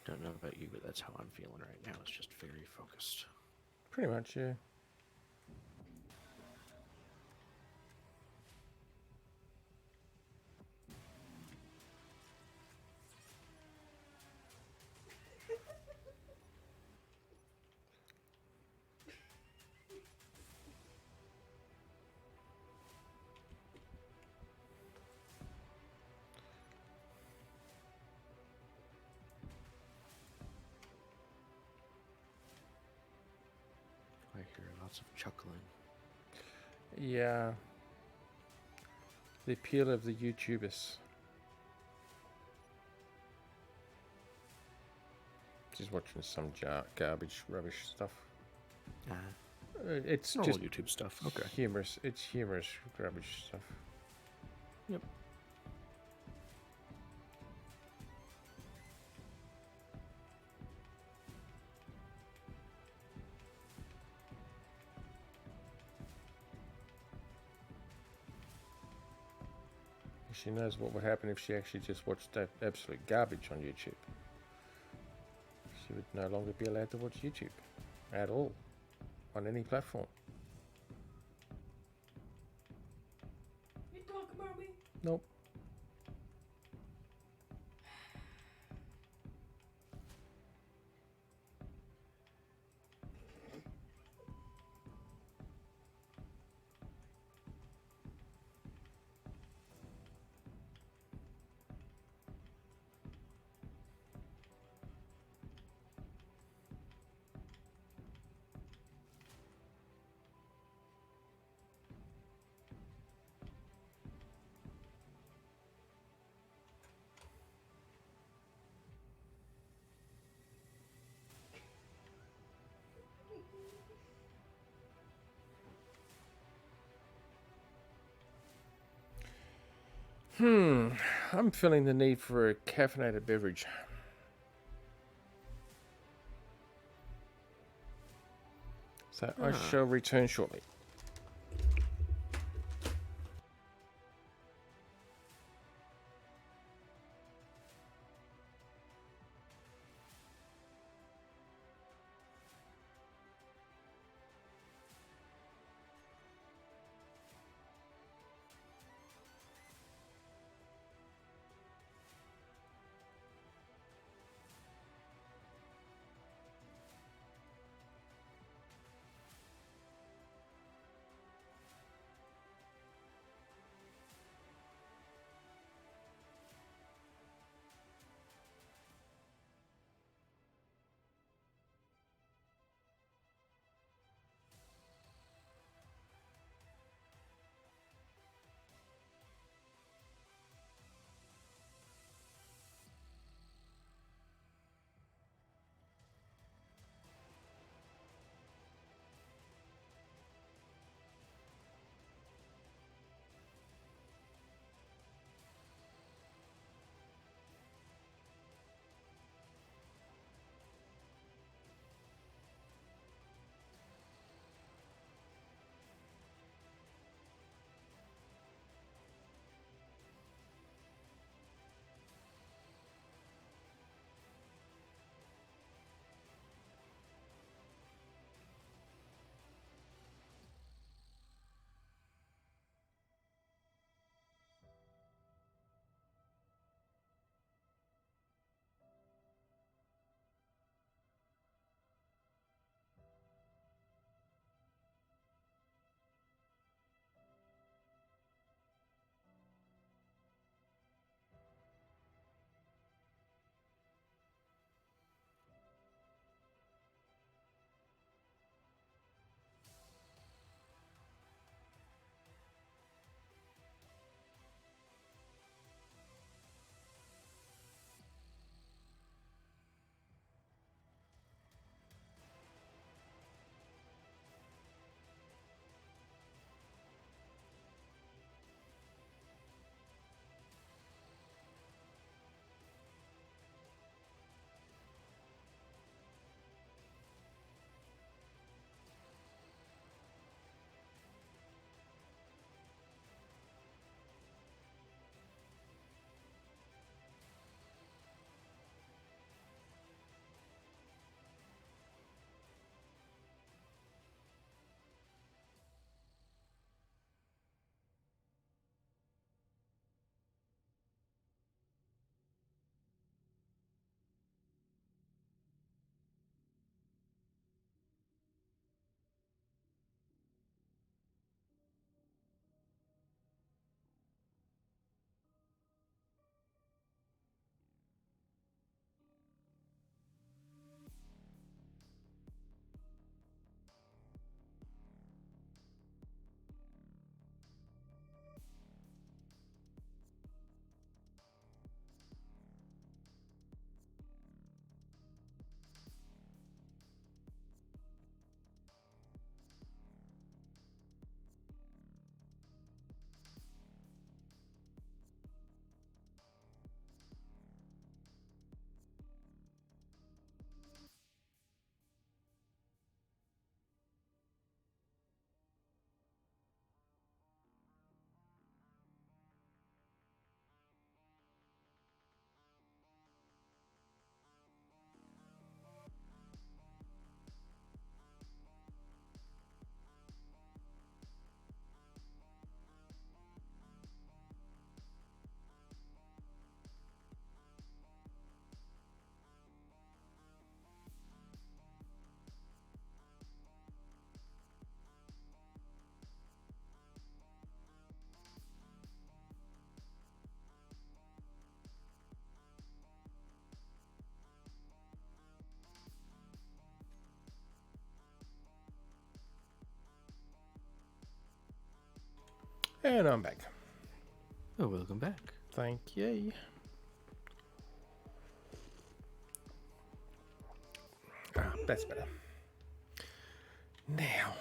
Don't know about you, but that's how I'm feeling right now. It's just very focused. Pretty much, yeah. I hear lots of chuckling. Yeah. The appeal of the YouTubers. Just watching some garbage, rubbish stuff. It's Normal just YouTube stuff. Okay. humorous. It's humorous, rubbish stuff. Yep. She knows what would happen if she actually just watched that absolute garbage on YouTube. She would no longer be allowed to watch YouTube at all on any platform. You talk about me? Nope. I'm feeling the need for a caffeinated beverage. So I shall return shortly. And I'm back. Oh, welcome back. Thank you. That's better. Now,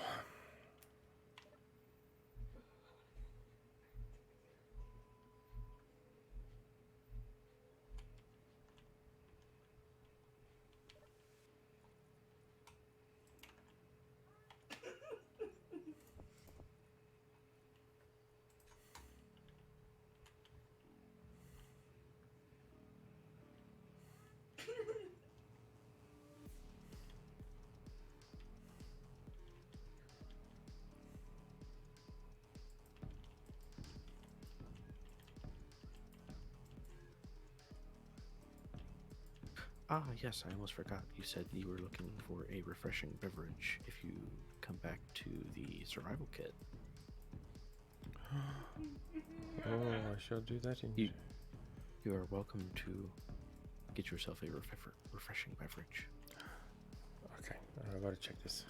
Ah, yes, I almost forgot. You said you were looking for a refreshing beverage if you come back to the survival kit. Oh, I shall do that in. You- You are welcome to get yourself a refreshing beverage. Okay, I've got to check this.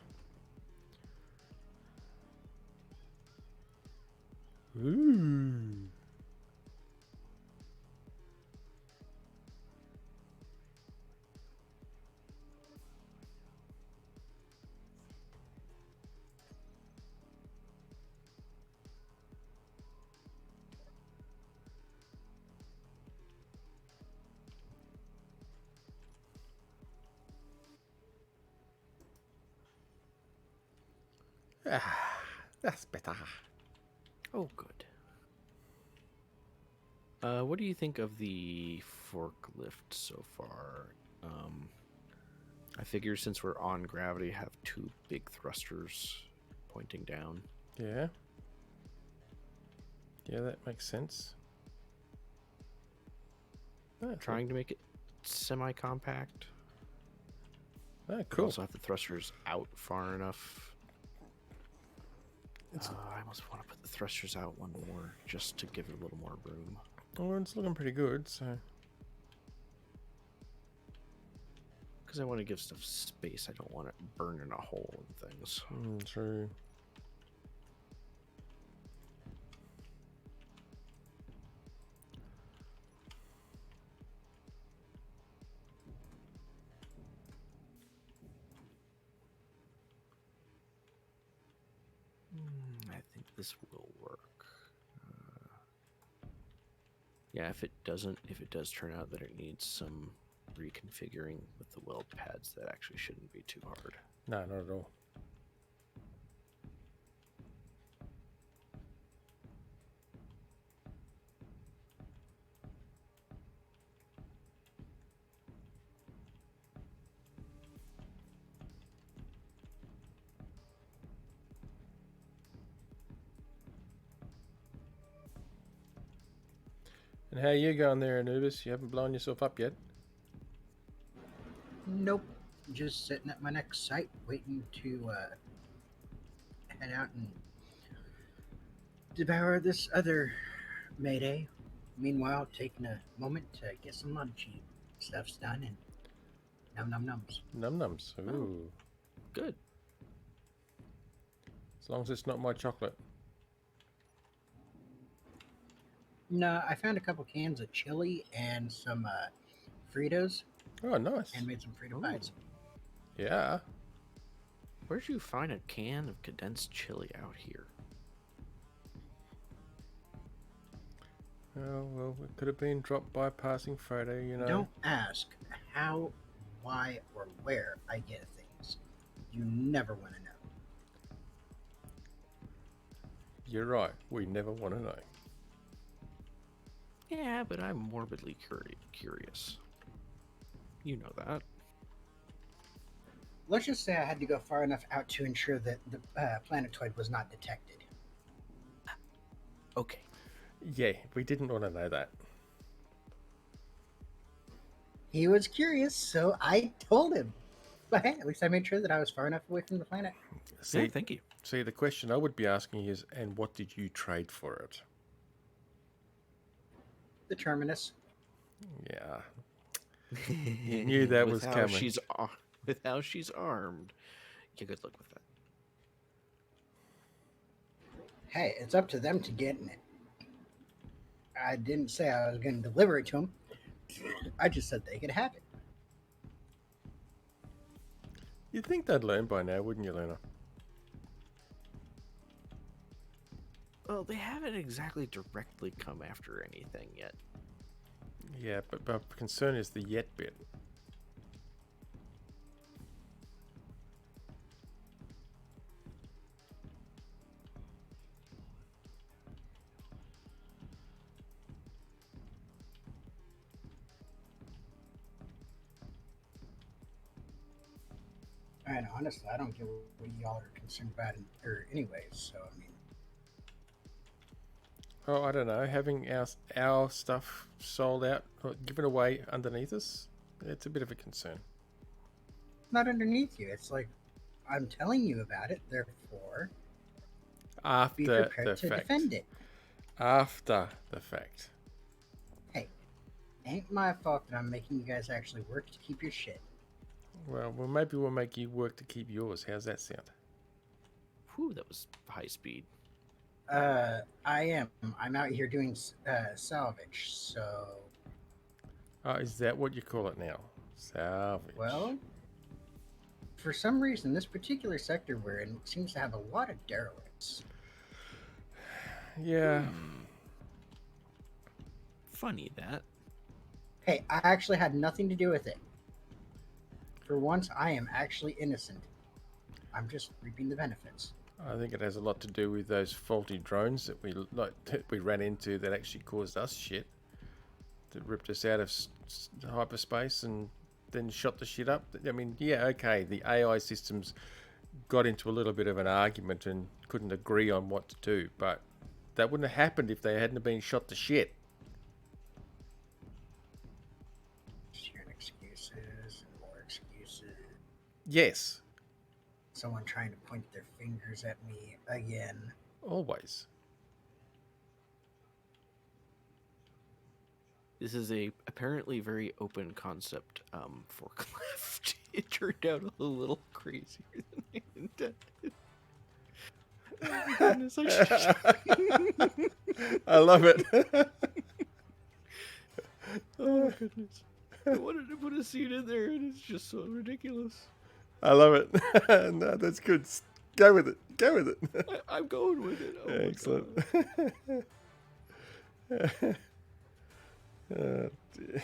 Ooh. Ah, that's better. Oh, good. What do you think of the forklift so far? I figure since we're on gravity, have two big thrusters pointing down. Yeah. Yeah, that makes sense. Ah, Trying to make it semi-compact. Ah, But cool. also have the thrusters out far enough. I almost want to put the thrusters out one more just to give it a little more room. Oh, it's looking pretty good. So Because I want to give stuff space. I don't want it burning a hole in things. true. I think this will work. Yeah, if it does turn out that it needs some reconfiguring with the weld pads, that actually shouldn't be too hard. No, not at all. And how you going there, Anubis? You haven't blown yourself up yet? Nope. Just sitting at my next site, waiting to head out and devour this other Mayday. Meanwhile, taking a moment to get some munchie stuffs done and num nums. Num nums. Ooh. Good. As long as it's not my chocolate. No, I found a couple cans of chili and some Fritos Oh, nice. and made some Frito Ooh. pies. Yeah. Where'd you find a can of condensed chili out here? Oh, well, it could have been dropped by a passing photo, you know. Don't ask how, why, or where I get things. You never want to know. You're right. We never want to know. Yeah, but I'm morbidly curious. You know that. Let's just say I had to go far enough out to ensure that the planetoid was not detected. Okay. Yeah, we didn't want to know that. He was curious, so I told him. But hey, at least I made sure that I was far enough away from the planet. See, Yeah, thank you. see, the question I would be asking is, and what did you trade for it? The terminus. Yeah. You knew that was coming. With how she's armed. You could look with that. Hey, it's up to them to get in it. I didn't say I was going to deliver it to them. I just said they could have it. You'd think they'd learn by now, wouldn't you, Luna? Well, they haven't exactly directly come after anything yet. Yeah, but my concern is the yet bit. And honestly, I don't get what y'all are concerned about anyways. So, I mean, Oh, I don't know. Having our stuff sold out, or given away underneath us, It's a bit of a concern. Not underneath you. It's like I'm telling you about it. Therefore, be After prepared the to fact. defend it. After the fact. Hey, ain't my fault that I'm making you guys actually work to keep your shit. Well, maybe we'll make you work to keep yours. How's that sound? Whew, that was high speed. I am. I'm out here doing salvage. So, Oh, is that what you call it now? Salvage. well, for some reason, this particular sector we're in seems to have a lot of derelicts. Yeah. Funny that. Hey, I actually had nothing to do with it. For once, I am actually innocent. I'm just reaping the benefits. I think it has a lot to do with those faulty drones that we ran into that actually caused us shit. That ripped us out of hyperspace and then shot the shit up. I mean, yeah, okay, the AI systems got into a little bit of an argument and couldn't agree on what to do, but that wouldn't have happened if they hadn't been shot to shit. Hearing excuses and more excuses. Yes, Someone trying to point their fingers at me again. always. This is a apparently very open concept forklift. It turned out a little crazier than I intended. Oh my goodness, I love it. oh my goodness. I wanted to put a scene in there and it's just so ridiculous. I love it. No, that's good. Go with it. Go with it. I'm going with it. Oh my Excellent. God. Oh, dear.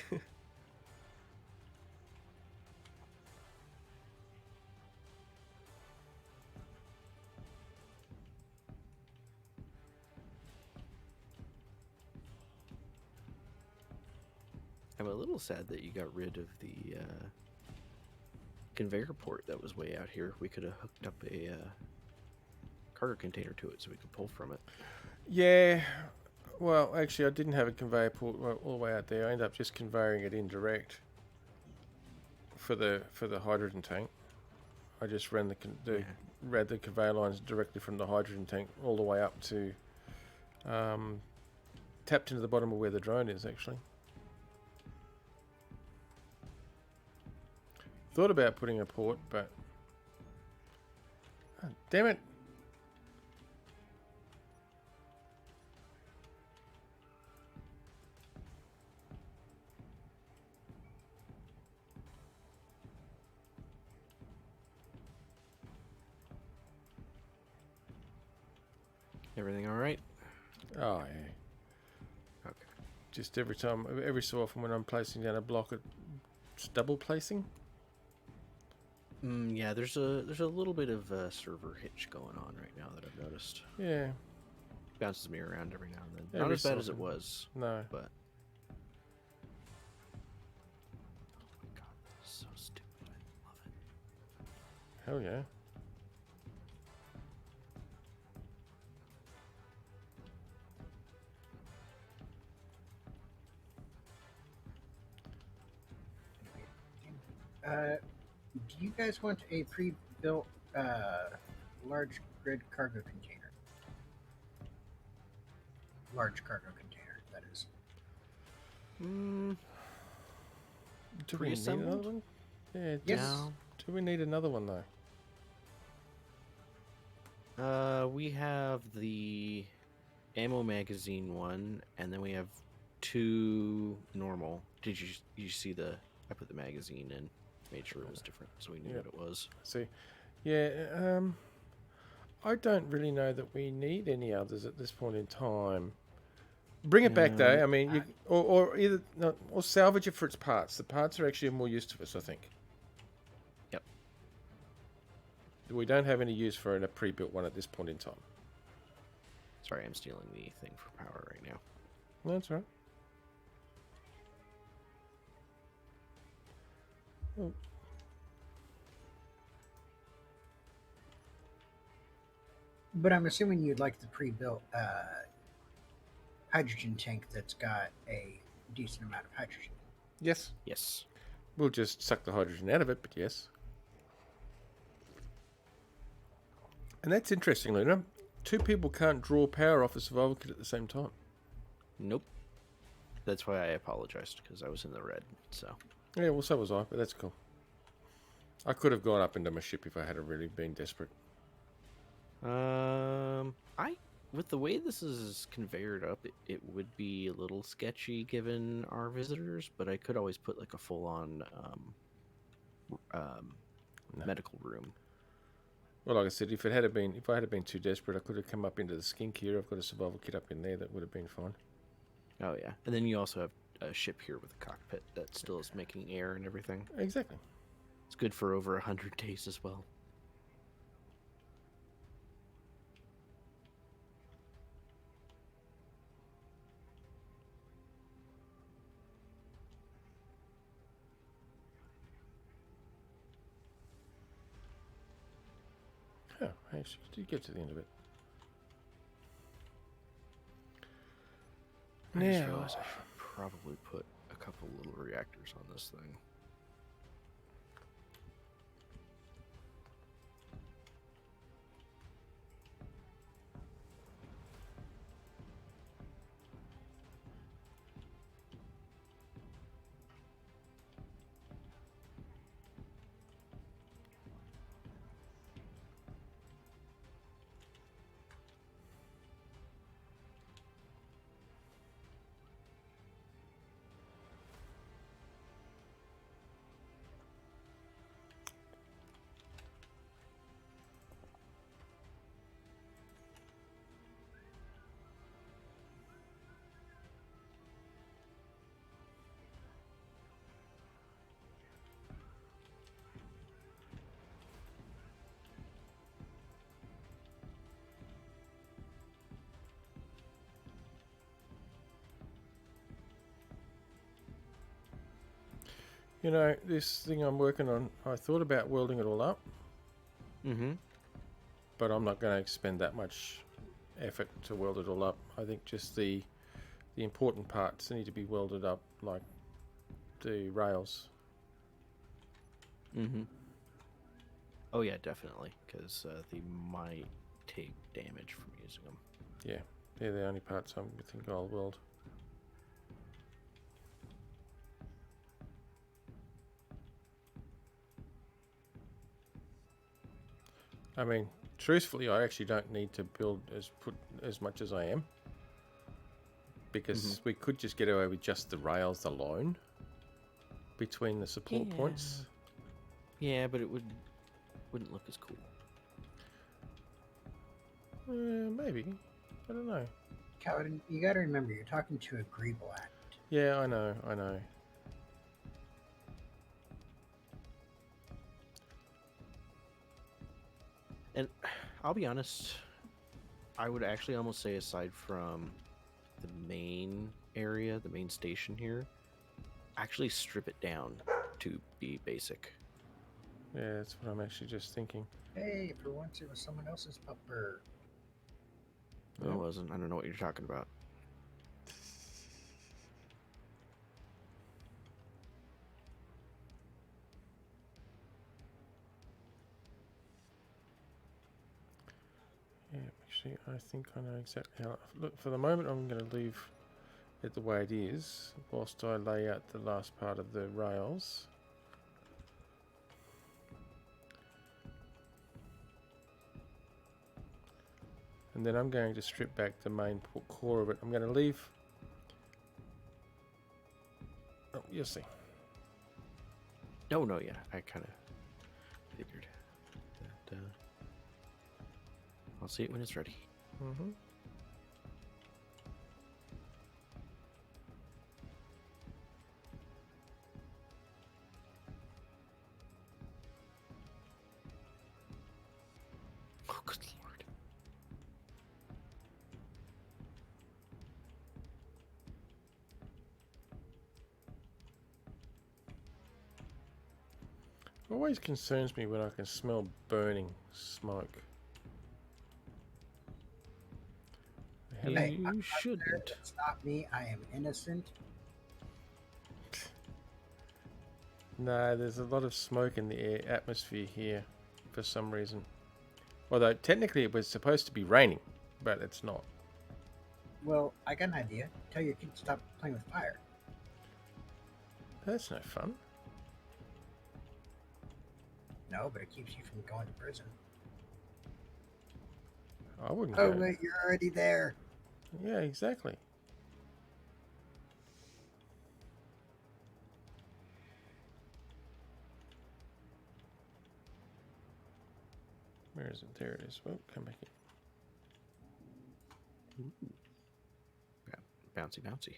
I'm a little sad that you got rid of the conveyor port that was way out here. We could have hooked up a cargo container to it so we could pull from it. Yeah. Well, actually, I didn't have a conveyor port all the way out there. I ended up just conveying it indirect for the hydrogen tank. I just ran ran the conveyor lines directly from the hydrogen tank all the way up to tapped into the bottom of where the drone is actually. Thought about putting a port, but oh, damn it. Everything all right? Oh yeah. Okay. Just every so often when I'm placing down a block, it's double placing. Yeah, there's a little bit of a server hitch going on right now that I've noticed. Yeah. Bounces me around every now and then. Not Every as bad so as it often. was, No. but. Oh my god, this is so stupid. I love it. Hell yeah. Do you guys want a pre-built large grid cargo container? Large cargo container, that is. Mm, Do we need Pre-assembled? another one? Yeah. Yes. now, Do we need another one though? we have the ammo magazine one, and then we have two normal. Did you see the? I put the magazine in, made sure it was different, so we knew Yep. what it was. See, yeah. I don't really know that we need any others at this point in time. Bring it back though. No. I mean, or either no, or salvage it for its parts. The parts are actually of more use to us, I think. Yep. We don't have any use for a pre-built one at this point in time. Sorry, I'm stealing the thing for power right now. No, that's all right. Oh. But I'm assuming you'd like the pre-built hydrogen tank that's got a decent amount of hydrogen. Yes. Yes. We'll just suck the hydrogen out of it, but yes. And that's interesting, Luna. 2 people can't draw power off a survival kit at the same time. Nope. That's why I apologized, because I was in the red. So Yeah, well, so was I, but that's cool. I could have gone up into my ship if I had really been desperate. I with the way this is conveyored up, it would be a little sketchy given our visitors, but I could always put like a full-on No. medical room. Well, like I said, if I had been too desperate, I could have come up into the skink here. I've got a survival kit up in there that would have been fine. Oh yeah, and then you also have a ship here with a cockpit that still is making air and everything. Exactly. It's good for over 100 days as well. Oh, actually, did get to the end of it. I just Now, realized I should probably put a couple little reactors on this thing. you know, this thing I'm working on, I thought about welding it all up, Mm-hmm. but I'm not going to expend that much effort to weld it all up. I think just the important parts need to be welded up, like the rails. Mm-hmm. Oh yeah, definitely, because they might take damage from using them. Yeah, they're the only parts I think I'll weld. I mean, truthfully, I actually don't need to put as much as I am, because we could just get away with just the rails alone between the support points. Yeah, but it wouldn't look as cool. Maybe. I don't know. Calvin, you got to remember, you're talking to a Greeble act. Yeah, I know. And I'll be honest, I would actually almost say, aside from the main area, the main station here, actually strip it down to be basic. Yeah, that's what I'm actually just thinking. Hey, for once it was someone else's pupper. No, it wasn't. I don't know what you're talking about. Yeah, actually, I think I know exactly how. Look, for the moment, I'm going to leave it the way it is, whilst I lay out the last part of the rails. And then I'm going to strip back the main core of it. I'm going to leave. Oh, you'll see. No, yeah, I kind of figured that. I'll see it when it's ready. Mm-hmm. Oh, good lord. It always concerns me when I can smell burning smoke. Hey, You shouldn't. Stop me. I am innocent. No, there's a lot of smoke in the air atmosphere here for some reason. Although technically it was supposed to be raining, but it's not. Well, I got an idea. Tell your kids to stop playing with fire. That's no fun. No, but it keeps you from going to prison. I wouldn't Oh, go. wait, you're already there. Yeah, exactly. Where is it? There it is. Well, come back in. Bouncy, bouncy.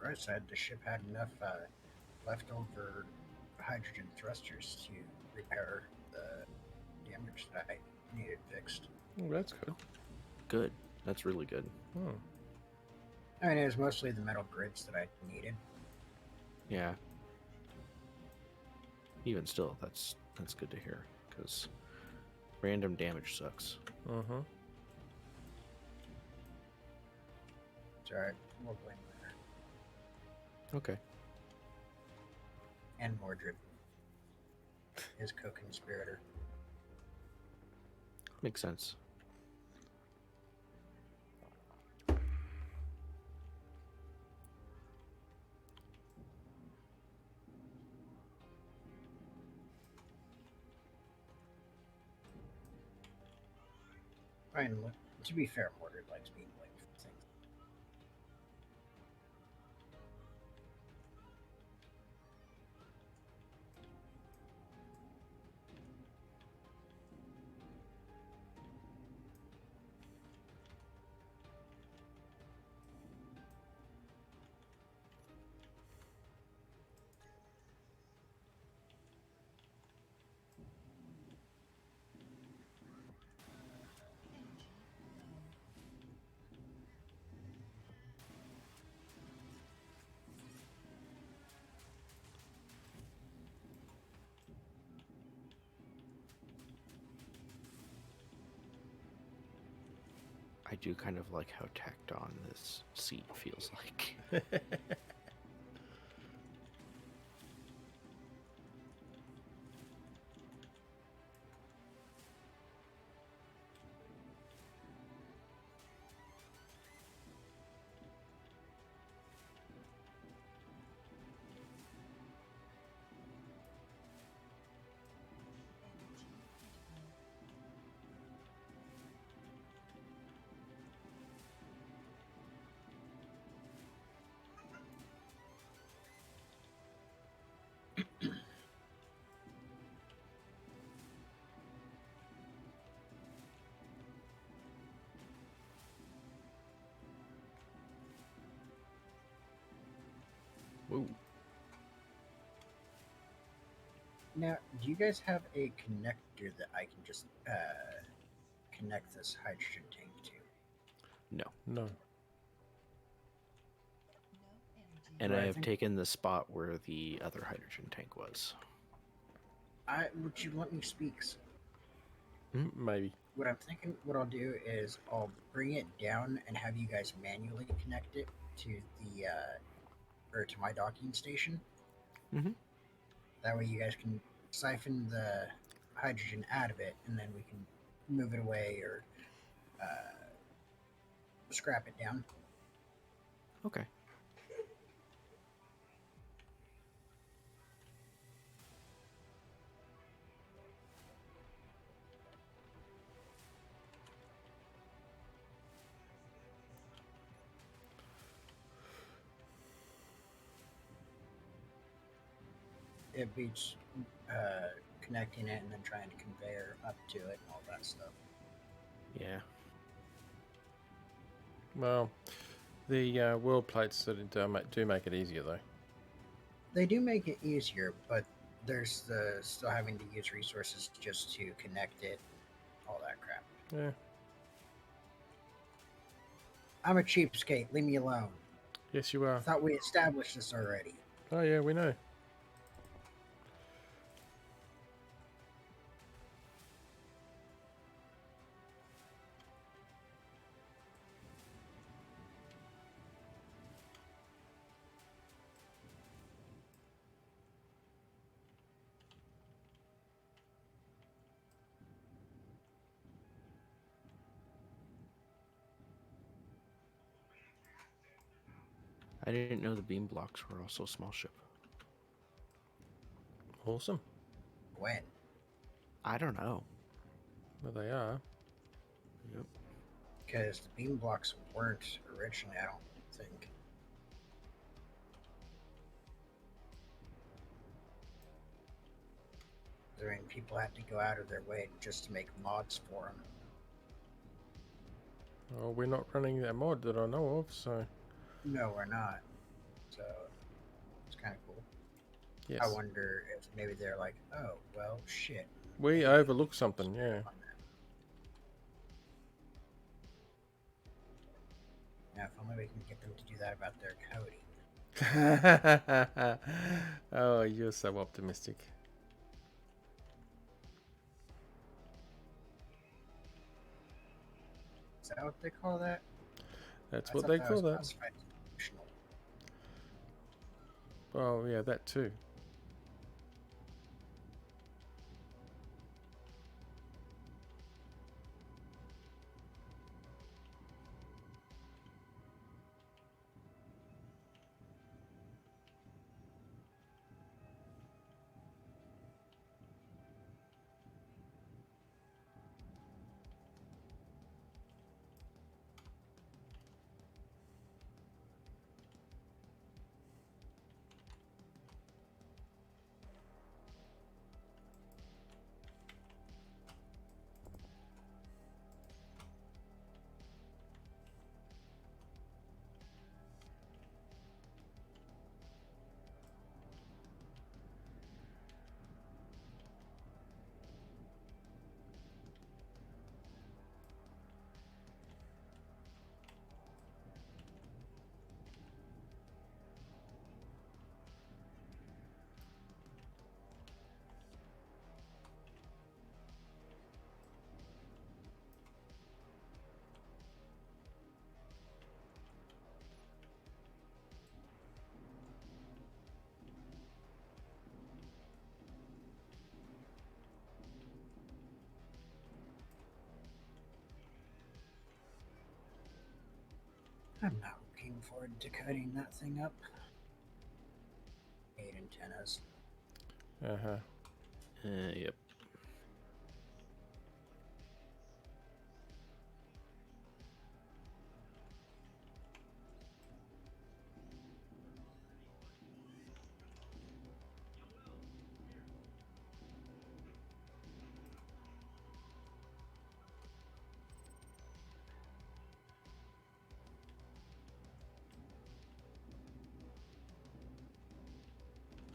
Right side, the ship had enough leftover hydrogen thrusters to repair the damage that I needed fixed. Oh, that's good. Good. That's really good. Hmm. I mean, it was mostly the metal grids that I needed. Yeah. Even still, that's good to hear, because random damage sucks. Mm-hmm. It's alright. We'll blame her. Okay. And Mordred. His co-conspirator. Makes sense. I mean, to be fair, Mordred likes being blamed for things. Energy low. I do kind of like how tacked on this seat feels like. Energy critical. Woo. Now, do you guys have a connector that I can just connect this hydrogen tank to? No. No. No energy. And Right, I I have think- taken the spot where the other hydrogen tank was. Would you let me speak? Maybe. What I'm thinking, what I'll do is I'll bring it down and have you guys manually connect it to the or to my docking station. Mhm. That way, you guys can siphon the hydrogen out of it, and then we can move it away or scrap it down. Okay. it beats connecting it and then trying to conveyor up to it and all that stuff. Yeah. Well, the world plates that do make it easier though. They do make it easier, but there's the still having to use resources just to connect it, all that crap. Yeah. I'm a cheapskate. Leave me alone. Yes, you I are. thought we established this already. Oh yeah, we know. I didn't know the beam blocks were also small ship. Awesome. When? I don't know. Well, they are. Yep. Because the beam blocks weren't originally, I don't think. I mean, people had to go out of their way just to make mods for them. Oh, we're not running that mod that I know of, so No, we're not. So it's kind of cool. yes. I wonder if maybe they're like, oh, well, shit. We overlooked something, yeah. On that. Now, if only we can get them to do that about their coding. Oh, you're so optimistic. Is that what they call that? That's I what thought they that call was that. classified as optional. Well, yeah, that too. I'm not looking forward to coding that thing up. 8 antennas. Uh-huh. Yep.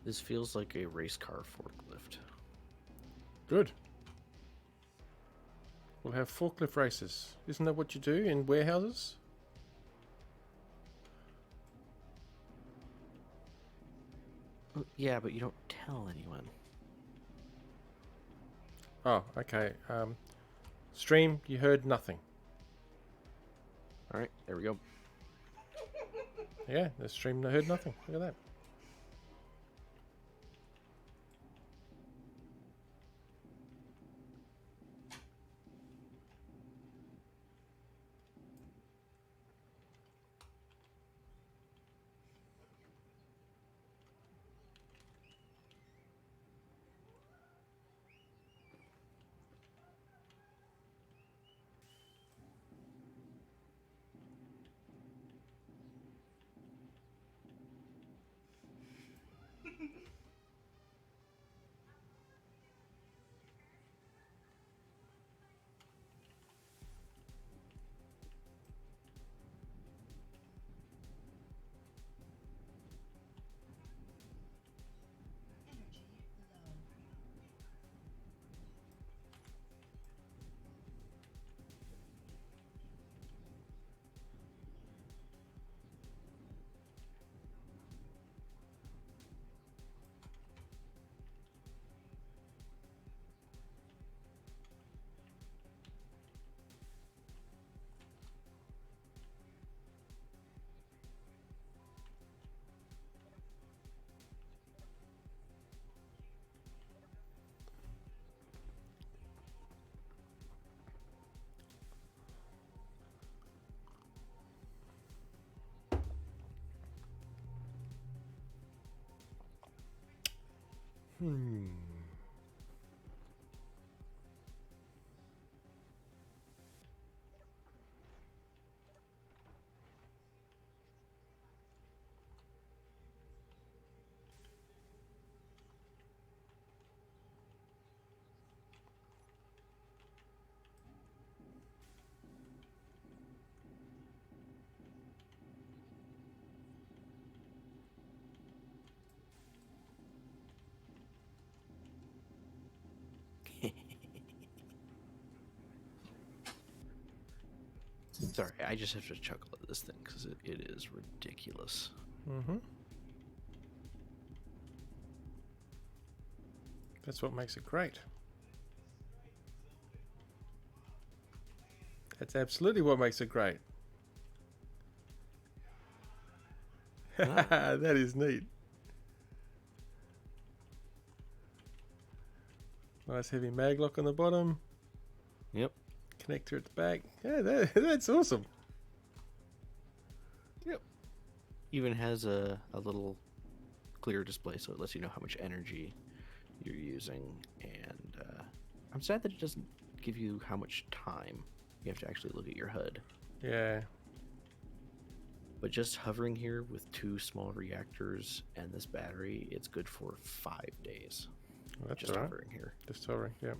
This feels like a race car forklift. Good. We'll have forklift races. Isn't that what you do in warehouses? Yeah, but you don't tell anyone. Oh, okay. Stream, you heard nothing. All right, there we go. Yeah, the stream heard nothing. Look at that. Hmm. Sorry, I just have to chuckle at this thing because it is ridiculous. Mm-hmm. That's what makes it great. That's absolutely what makes it great. Ah. That is neat. Nice heavy mag lock on the bottom. Yep. Connector at the back. Yeah, that's awesome. Even has a little clear display so it lets you know how much energy you're using. And I'm sad that it doesn't give you how much time. You have to actually look at your HUD. Yeah. But just hovering here with 2 small reactors and this battery, it's good for 5 days. Well, that's Just all right. hovering here. Just hovering, yeah.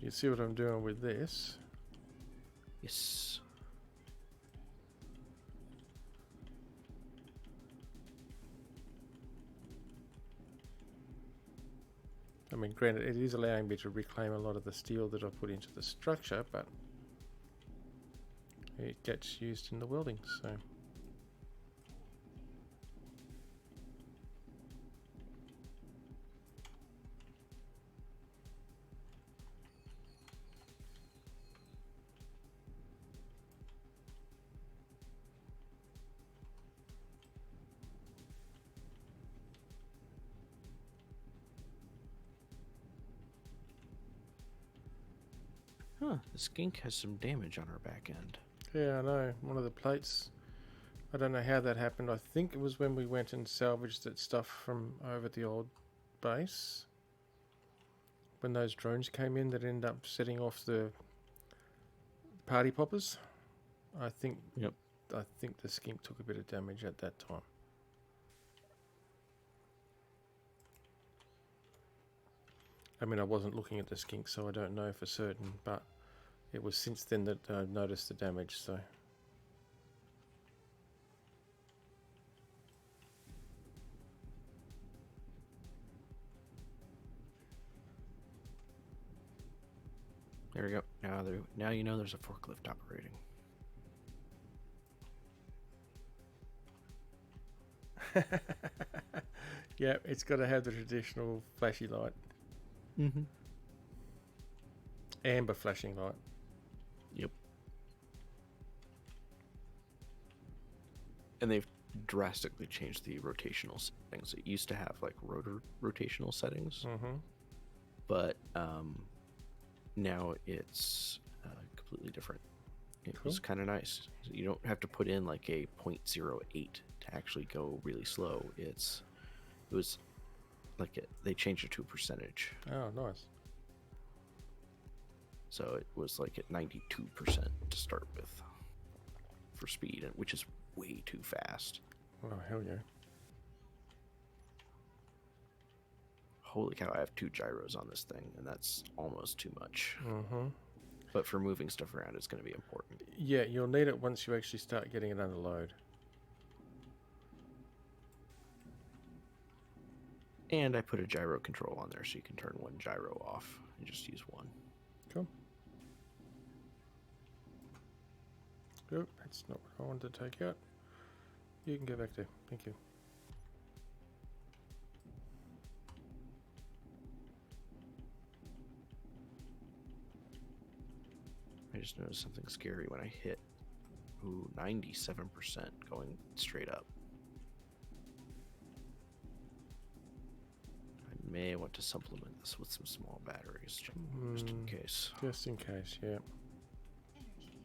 You see what I'm doing with this? Yes. I mean, granted, it is allowing me to reclaim a lot of the steel that I put into the structure, but it gets used in the welding, so... Huh, the skink has some damage on her back end. Yeah, I know. One of the plates. I don't know how that happened. I think it was when we went and salvaged that stuff from over the old base. When those drones came in that ended up setting off the party poppers. I think the skink took a bit of damage at that time. I mean, I wasn't looking at the skink, so I don't know for certain, but it was since then that I noticed the damage, so... There we go. Now you know there's a forklift operating. Yeah, it's got to have the traditional flashy light. Mm-hmm. Amber flashing light. Yep. And they've drastically changed the rotational settings. It used to have like rotor rotational settings, Mm-hmm. but now it's completely different. It was kind of nice. You don't have to put in like a 0.08 to actually go really slow. It was like they changed it to a percentage. Oh, nice. So it was like at 92% to start with for speed, which is way too fast. Oh, hell yeah. Holy cow, I have 2 gyros on this thing, and that's almost too much. Mm-hmm. But for moving stuff around, it's going to be important. Yeah, you'll need it once you actually start getting it under load. And I put a gyro control on there so you can turn one gyro off and just use one. Cool. Oh, that's not what I wanted to take out. You can go back there. Thank you. I just noticed something scary when I hit 97% going straight up. I may want to supplement this with some small batteries just in case. Just in case, yeah. Energy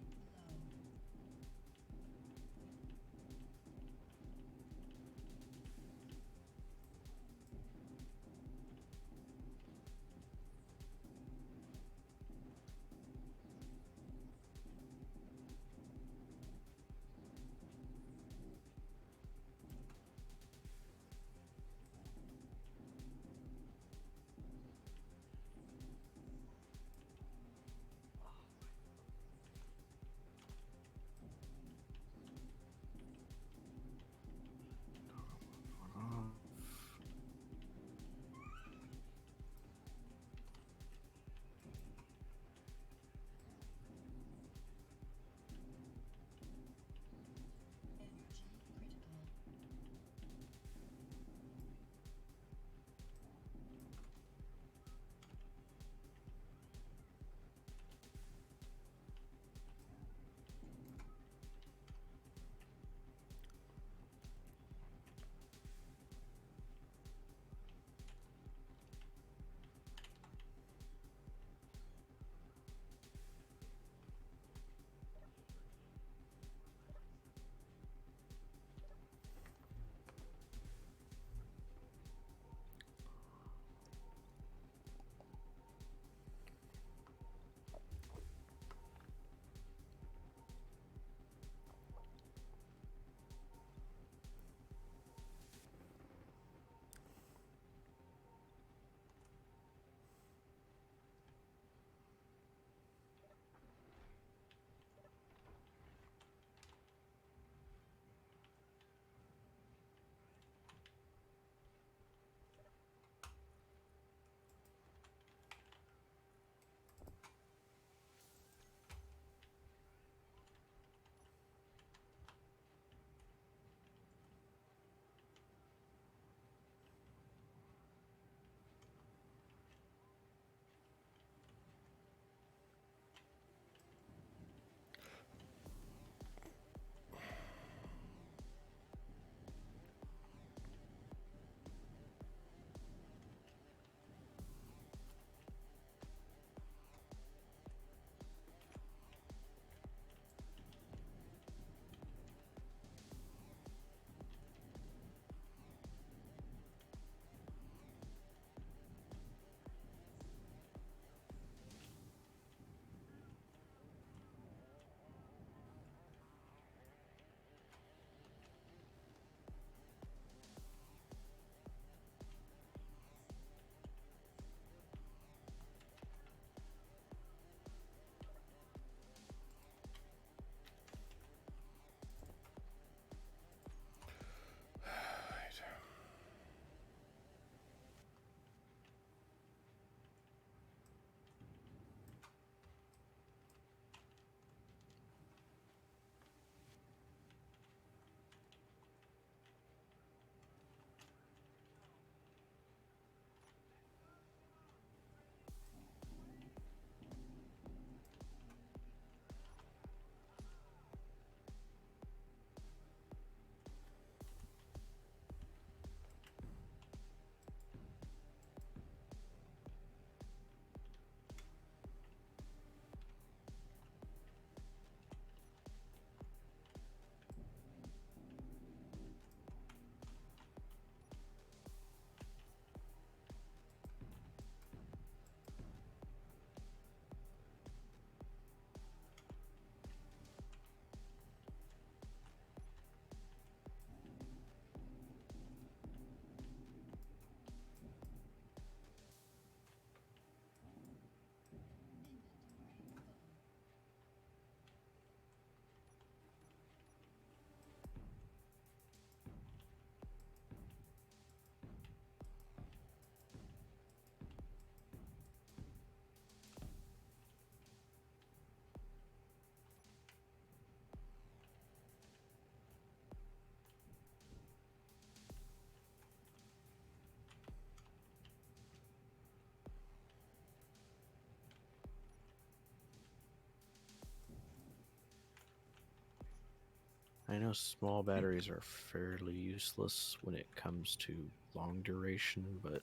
I know small batteries are fairly useless when it comes to long duration, but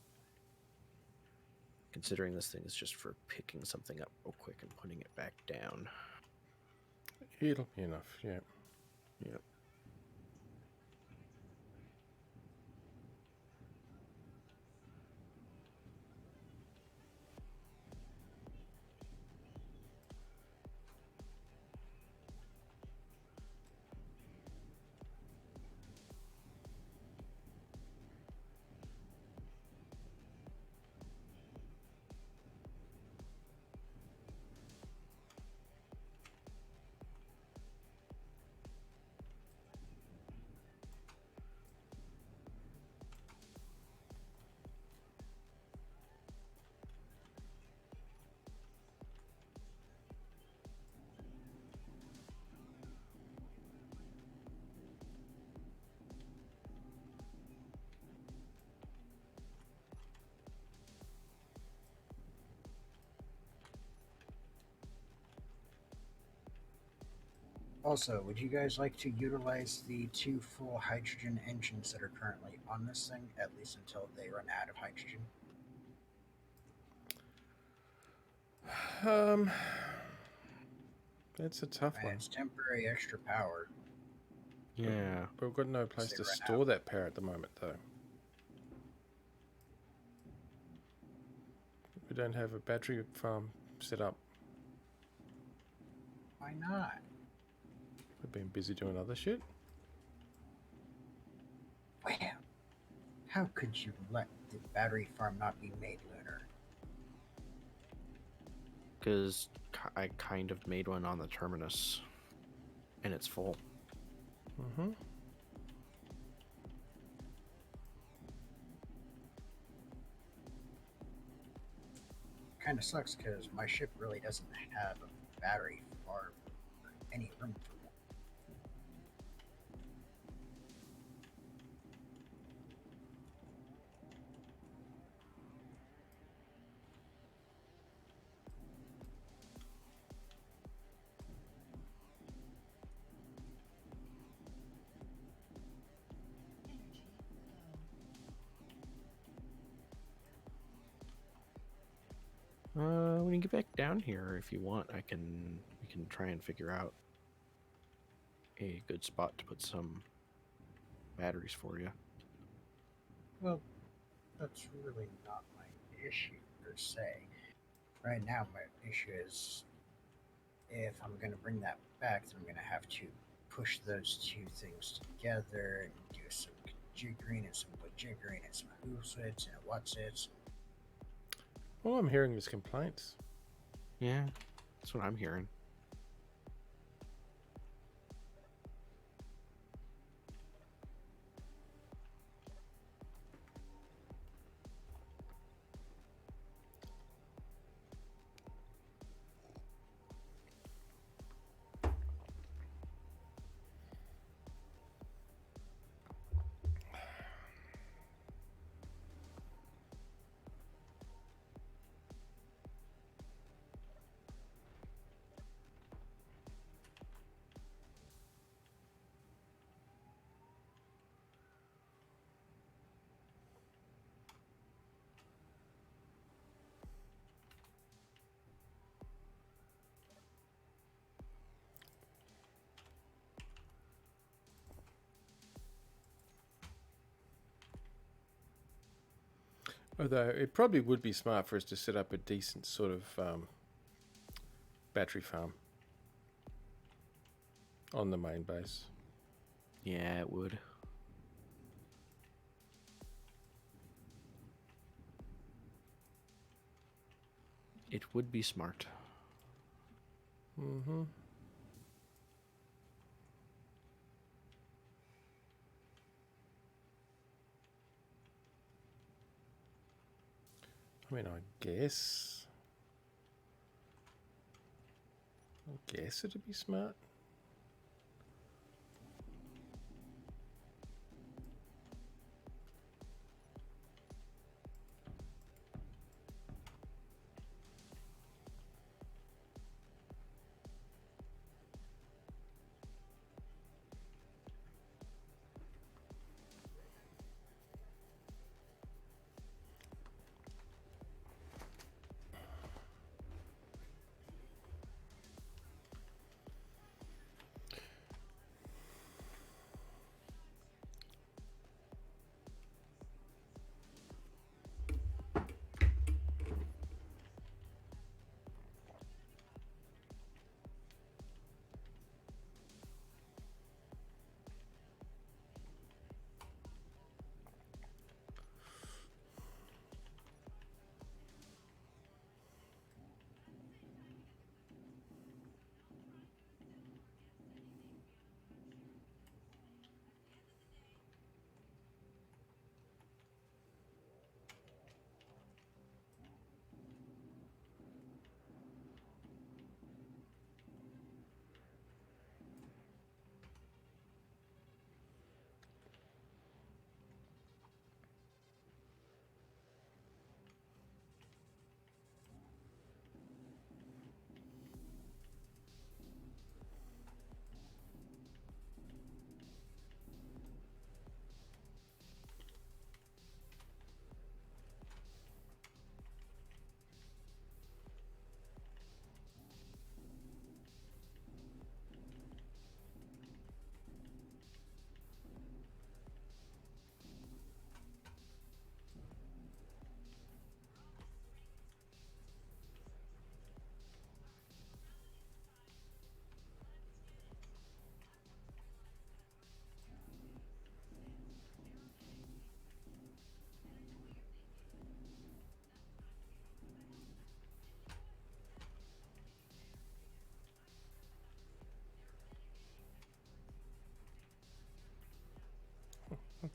considering this thing is just for picking something up real quick and putting it back down. It'll be enough, yeah. Yep. Also, would you guys like to utilize the 2 full hydrogen engines that are currently on this thing, at least until they run out of hydrogen? That's a tough And one. it's temporary extra power. Yeah. We've got no place they to run store that power at the moment, though. We don't have a battery farm set up. Why not? We've been busy doing other shit. Well, how could you let the battery farm not be made lunar? Because I kind of made one on the terminus, and it's full. Mm-hmm. Kind of sucks because my ship really doesn't have a battery or any room for one. Energy low. When you get back down here, if you want, we can try and figure out a good spot to put some batteries for you. Well, that's really not my issue per se. Right now, my issue is if I'm going to bring that back, then I'm going to have to push those two things together and do some jiggering and some jiggering and some who's its and what's its. All I'm hearing is complaints. Yeah, that's what I'm hearing. Although it probably would be smart for us to set up a decent sort of battery farm on the main base. Yeah, it would. It would be smart. Mm-hmm. I mean, I guess it'd be smart.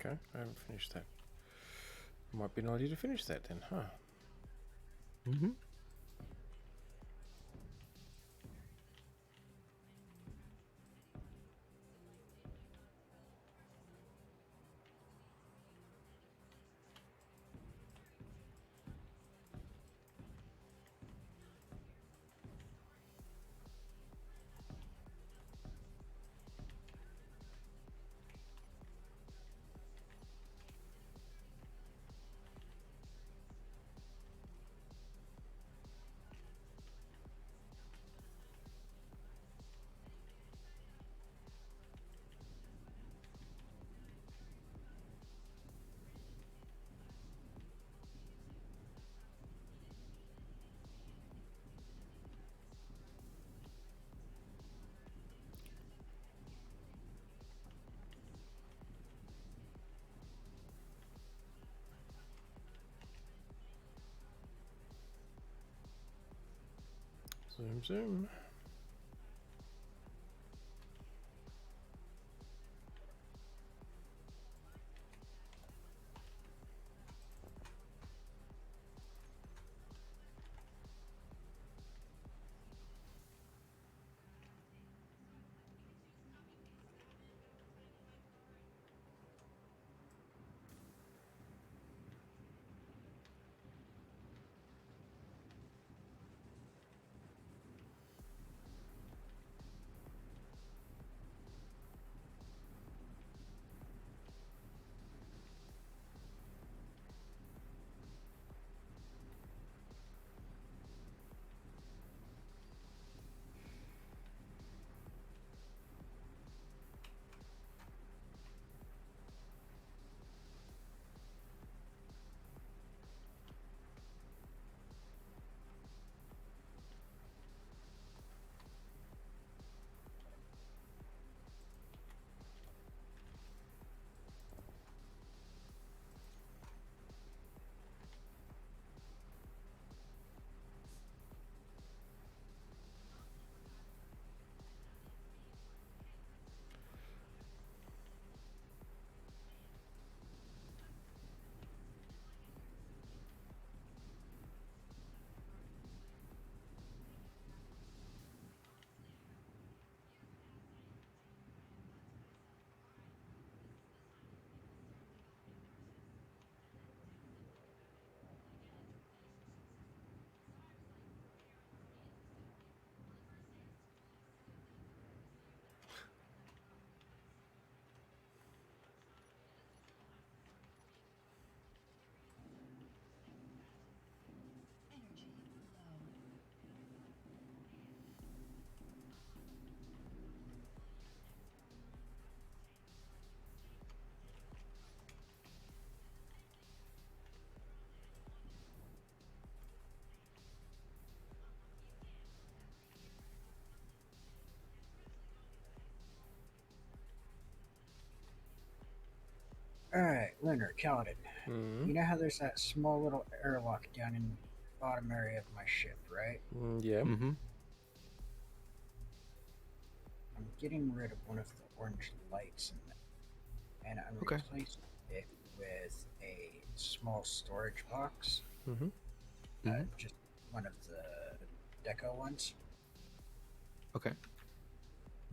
Okay, I haven't finished that. Might be an idea to finish that then, huh? Mm-hmm. Zoom, zoom. Energy low. All right, Leonard, Kaladin. Mm. You know how there's that small little airlock down in the bottom area of my ship, right? Yeah. Mm-hmm. I'm getting rid of one of the orange lights in there, and I'm Okay. replacing it with a small storage box. Mm-hmm. Mhm. Just one of the deco ones. Okay.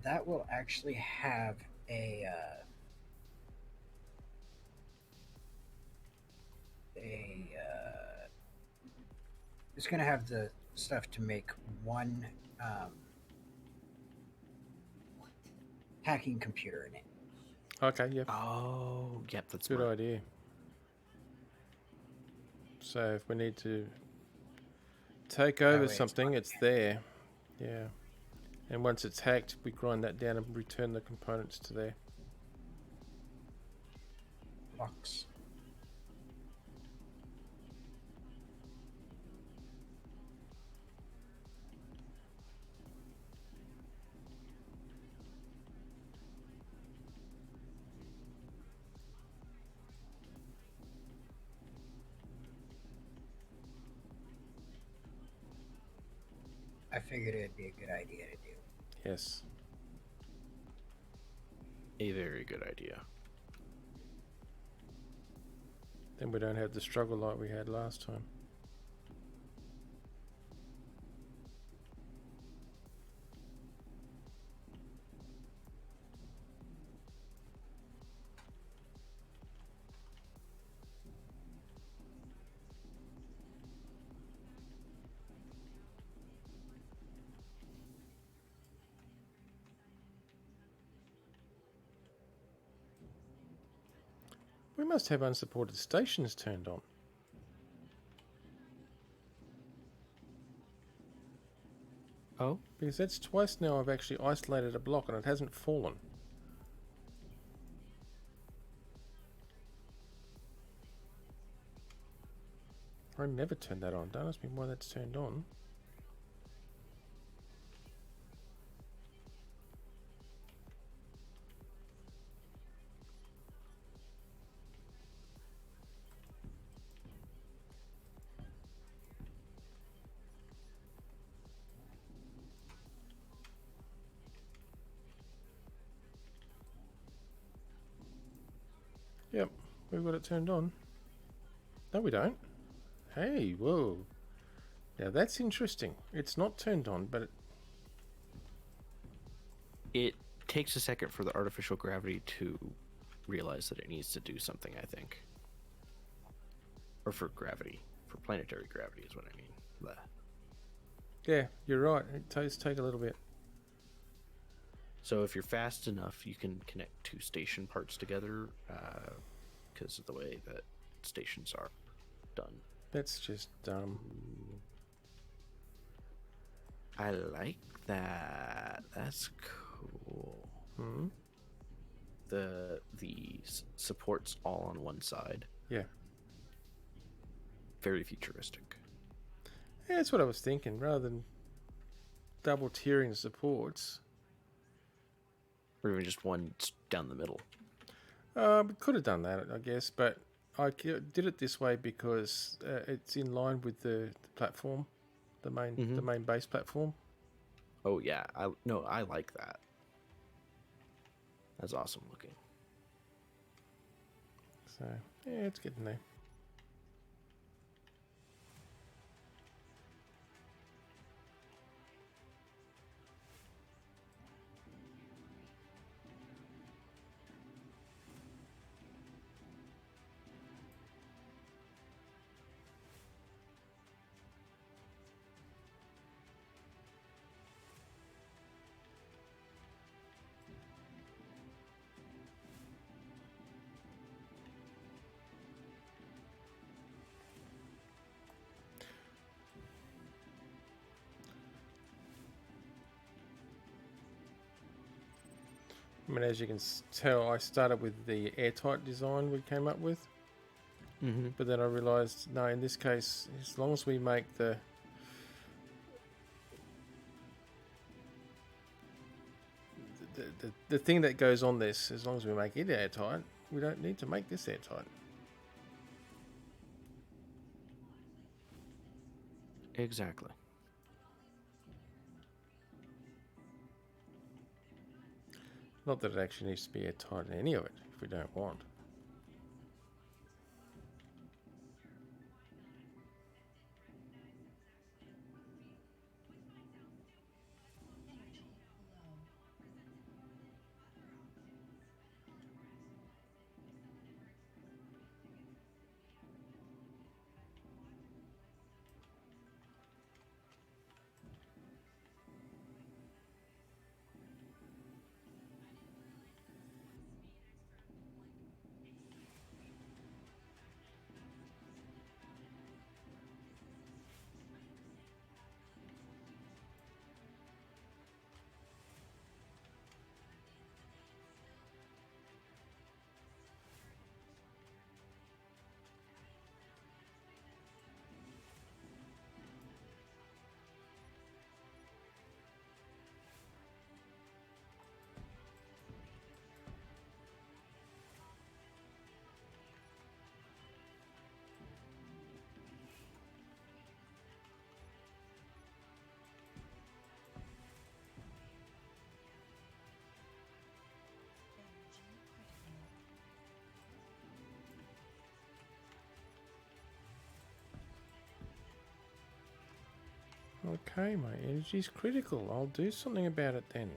That will actually have a it's going to have the stuff to make one um, hacking computer in it. Okay, yep. Oh, yep, that's Good smart. idea. So if we need to take over way it's something, it's there. Yeah. And once it's hacked, we grind that down and return the components to there. Box. I figured it'd be a good idea to do. Yes. A very good idea. Then we don't have the struggle like we had last time. We must have unsupported stations turned on. Oh, Because that's twice now I've actually isolated a block and it hasn't fallen. I never turned that on. Don't ask me why that's turned on. Yep, we've got it turned on. No, we don't. Hey, whoa. Now that's interesting. It's not turned on, but it takes a second for the artificial gravity to realize that it needs to do something, I think. Or for gravity. For planetary gravity is what I mean. yeah, you're right. It does take a little bit. So if you're fast enough, you can connect two station parts together because of the way that stations are done. That's just dumb. I like that. That's cool. Hmm? The supports all on one side. Yeah. Very futuristic. Yeah, that's what I was thinking. Rather than double tiering supports, Or even just one down the middle. we could have done that, I guess. But I did it this way because it's in line with the platform, the main base platform. Oh yeah, I like that. That's awesome looking. So yeah, it's getting there. I mean, as you can tell, I started with the airtight design we came up with, Mm-hmm. but then I realised, no, in this case, as long as we make the thing that goes on this, as long as we make it airtight, we don't need to make this airtight. Exactly. Not that it actually needs to be airtight in any of it, if we don't want. Energy low. Okay, my energy's critical. I'll do something about it then.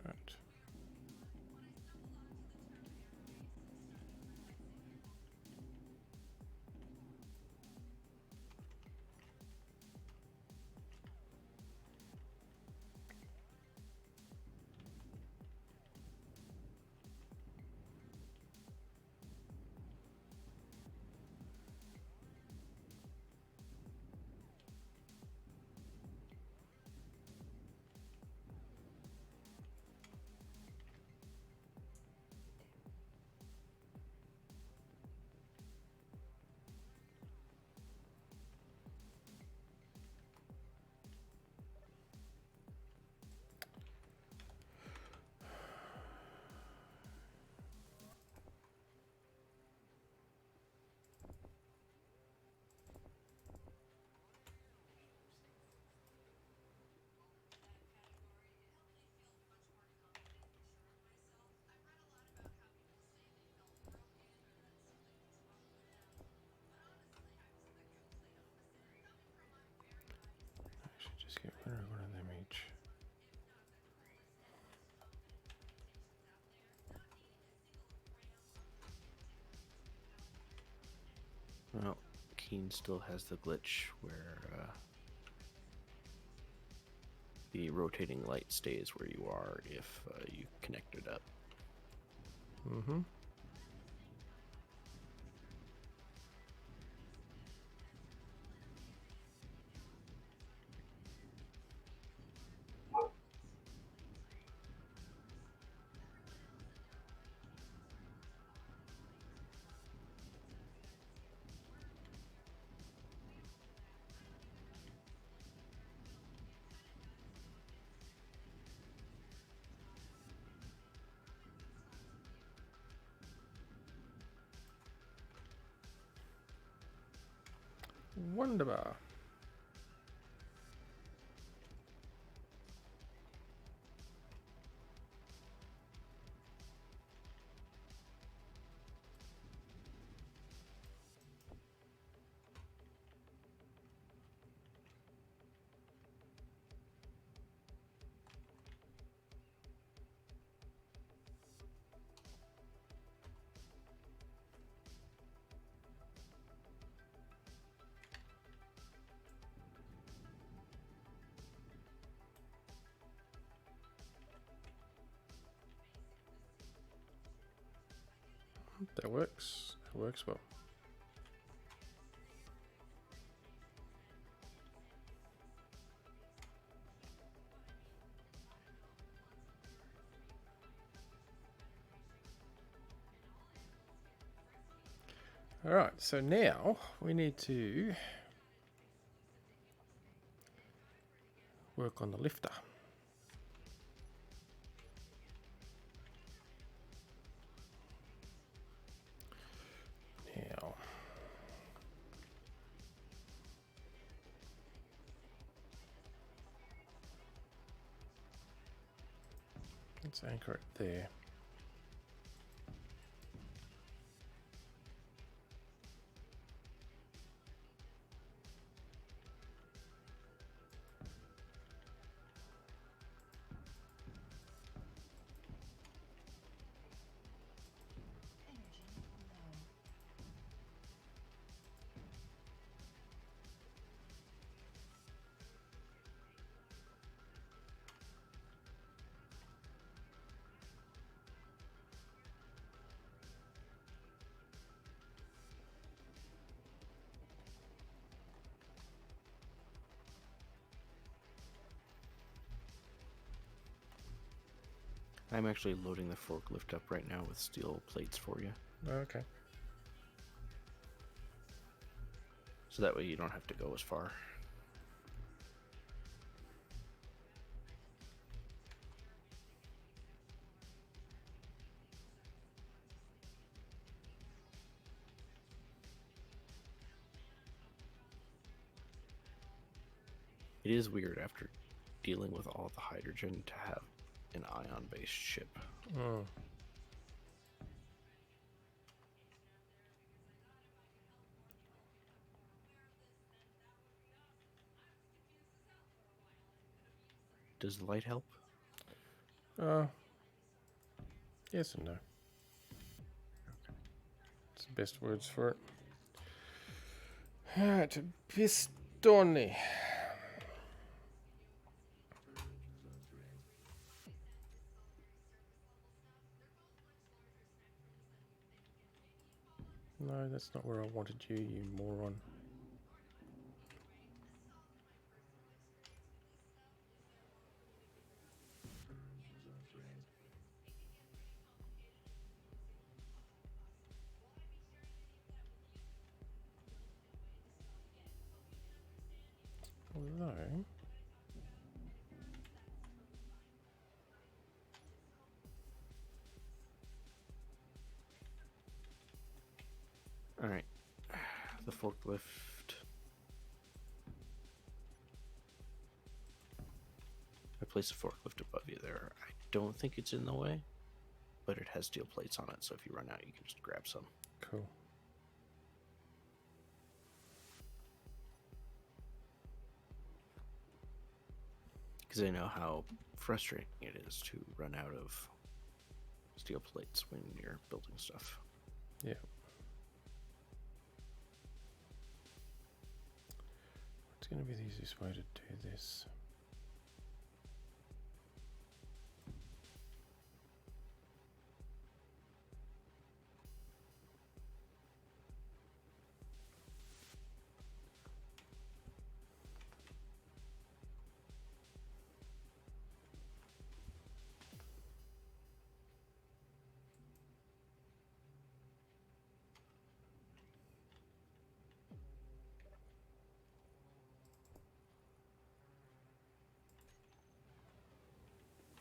Right. I should just get rid of one of them each. Well, Keen still has the glitch where the rotating light stays where you are if you connect it up. Mm-hmm. Wunderbar. That works. That works well. All right, so now we need to work on the lifter. Now, let's anchor it there. Energy low. I'm actually loading the forklift up right now with steel plates for you. Okay. So that way you don't have to go as far. It is weird after dealing with all the hydrogen to have an ion-based ship. Mm. Does the light help? Yes and no. It's the best words for it. Alright, pistone. No, that's not where I wanted you, you moron. Although, Alright. The forklift. I place a forklift above you there. I don't think it's in the way, but it has steel plates on it, so if you run out, you can just grab some. cool. Because I know how frustrating it is to run out of steel plates when you're building stuff. Yeah. What's going to be the easiest way to do this?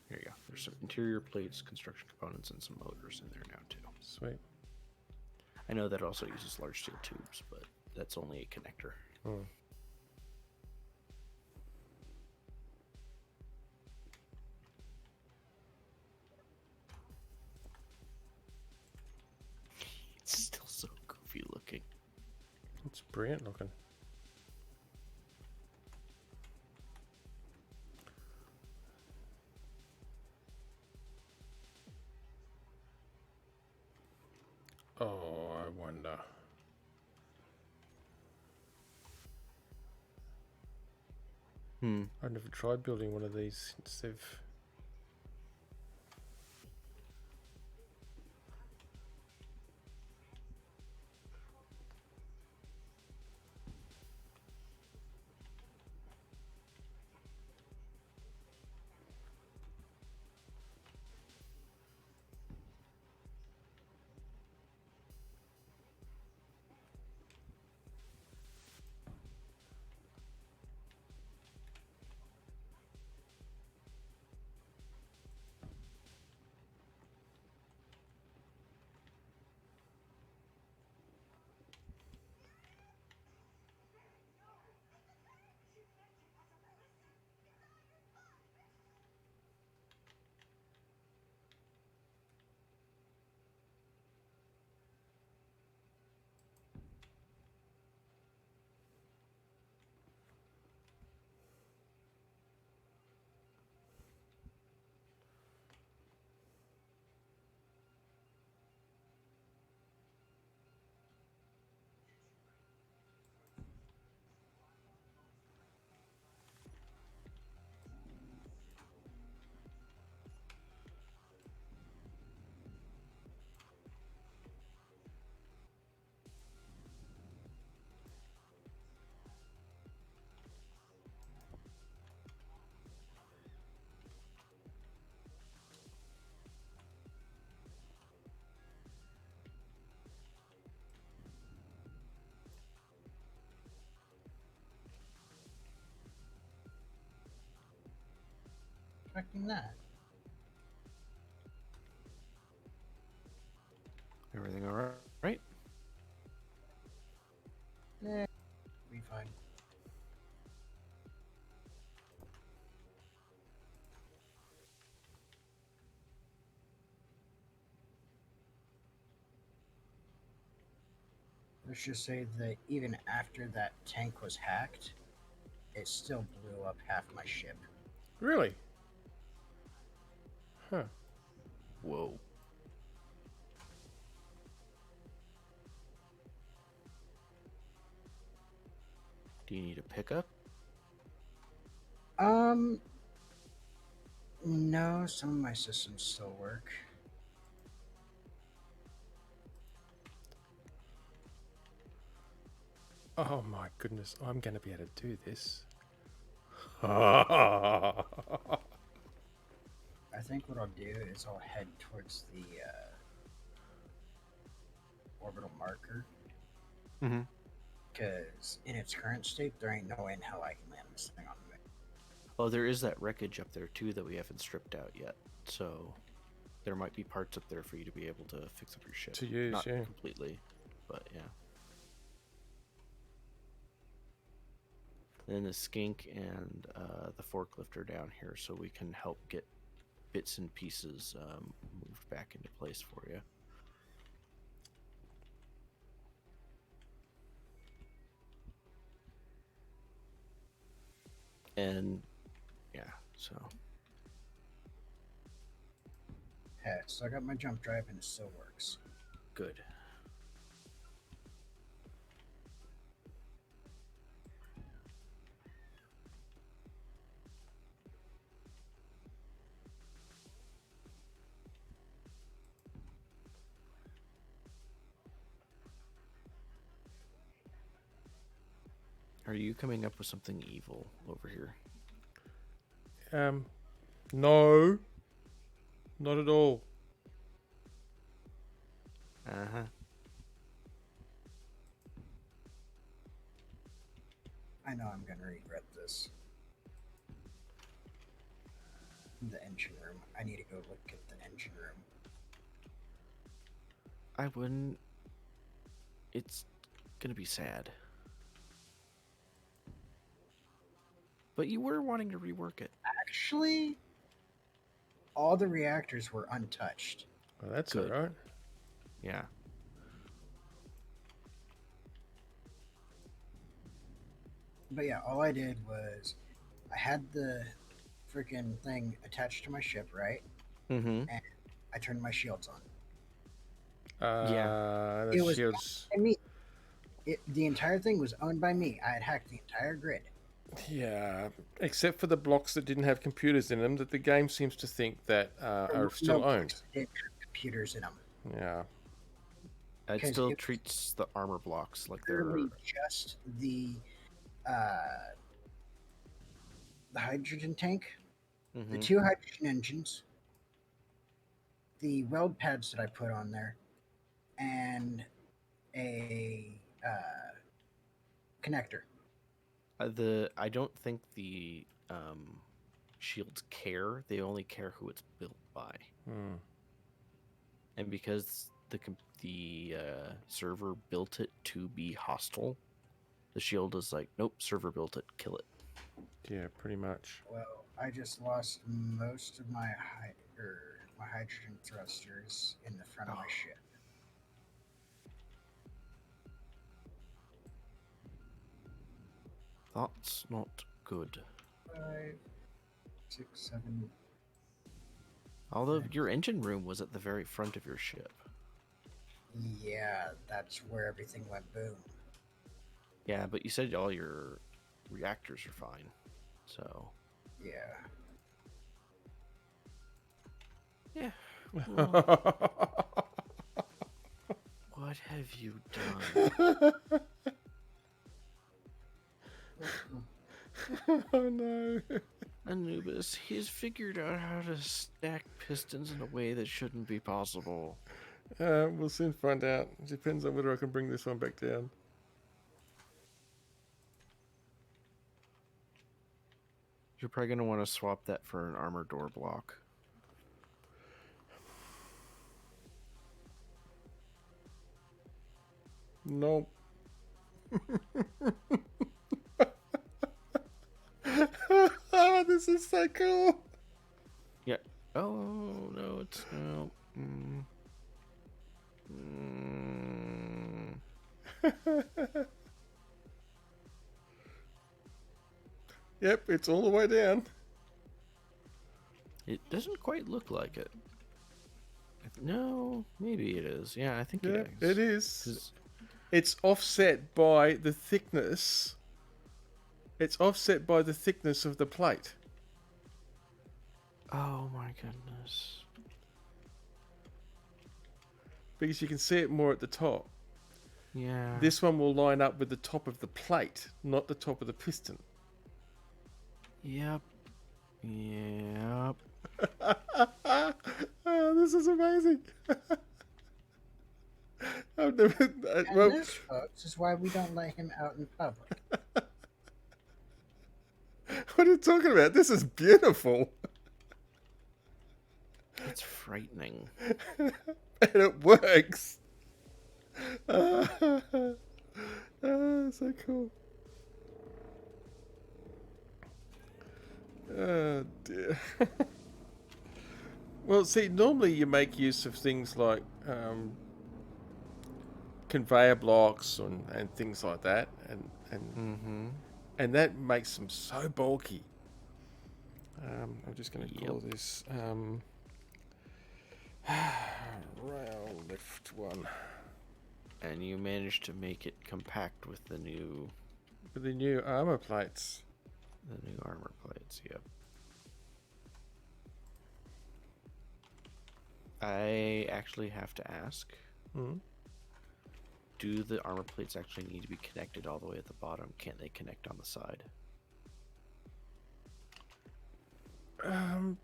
There you go. There's some interior plates, construction components, and some motors in there now, too. Sweet. I know that also uses large steel tubes, but that's only a connector. Mm. It's still so goofy looking. It's brilliant looking. Oh, I wonder. I've never tried building one of these since they've... expecting that. Everything all right? Be fine. Let's just say that even after that tank was hacked, it still blew up half my ship. Really? Huh. Whoa. Do you need a pickup? No, some of my systems still work. Oh my goodness, I'm going to be able to do this. Oh, I think what I'll do is I'll head towards the orbital marker, Mm-hmm. because in its current state, there ain't no way in hell I can land this thing on me. Oh, there is that wreckage up there too that we haven't stripped out yet. So there might be parts up there for you to be able to fix up your ship. To use, Not yeah. completely, but yeah. Then the skink and the forklift are down here, so we can help get bits and pieces moved back into place for you. And yeah, so Yeah, so I got my jump drive and it still works. good. Are you coming up with something evil over here? no, not at all. Uh-huh. I know I'm gonna regret this. The engine room. I need to go look at the engine room. I wouldn't. It's gonna be sad. But you were wanting to rework it. Actually, all the reactors were untouched. Well, that's Good. all right. Yeah. But yeah, all I did was I had the freaking thing attached to my ship, right? Mm-hmm. I turned my shields on. The It was shields. And me, the entire thing was owned by me. I had hacked the entire grid. Yeah, except for the blocks that didn't have computers in them, that the game seems to think that are still No, owned. it didn't have computers in them. Yeah. It 'Cause still it was treats the armor blocks like they're. Literally just the hydrogen tank, the Mhm. 2 hydrogen engines, the weld pads that I put on there, and a connector. I don't think the shields care. They only care who it's built by. Hmm. And because the server built it to be hostile, the shield is like, nope, server built it, kill it. Yeah, pretty much. Well, I just lost most of my hydrogen thrusters in the front of my Oh. ship. That's not good. 5, 6, 7. Although your engine room was at the very front of your ship. Yeah, that's where everything went boom. Yeah, but you said all your reactors are fine. So Yeah. yeah. Well, what have you done? Oh no. Anubis, he's figured out how to stack pistons in a way that shouldn't be possible. We'll soon find out. Depends on whether I can bring this one back down. You're probably going to want to swap that for an armor door block. Nope. This is so cool. Yeah. Oh, no, it's no. Yep, it's all the way down. It doesn't quite look like it. No, maybe it is. Yeah, I think Yeah, it is. it is. 'Cause- It's offset by the thickness. It's offset by the thickness of the plate. Oh my goodness. Because you can see it more at the top. Yeah. This one will line up with the top of the plate, not the top of the piston. Yep. Yep. Oh, this is amazing. I've never. And Well, this, folks, is why we don't let him out in public. what are you talking about? This is beautiful. It's frightening. And it works. So cool. Oh dear. Well, see, normally you make use of things like conveyor blocks and things like that, Mm-hmm. and that makes them so bulky. I'm just going to call this rail lift one. And you managed to make it compact with the new With the new armor plates. armor plates. Yep. I actually have to ask, Hmm. do the armor plates actually need to be connected all the way at the bottom? Can't they connect on the side?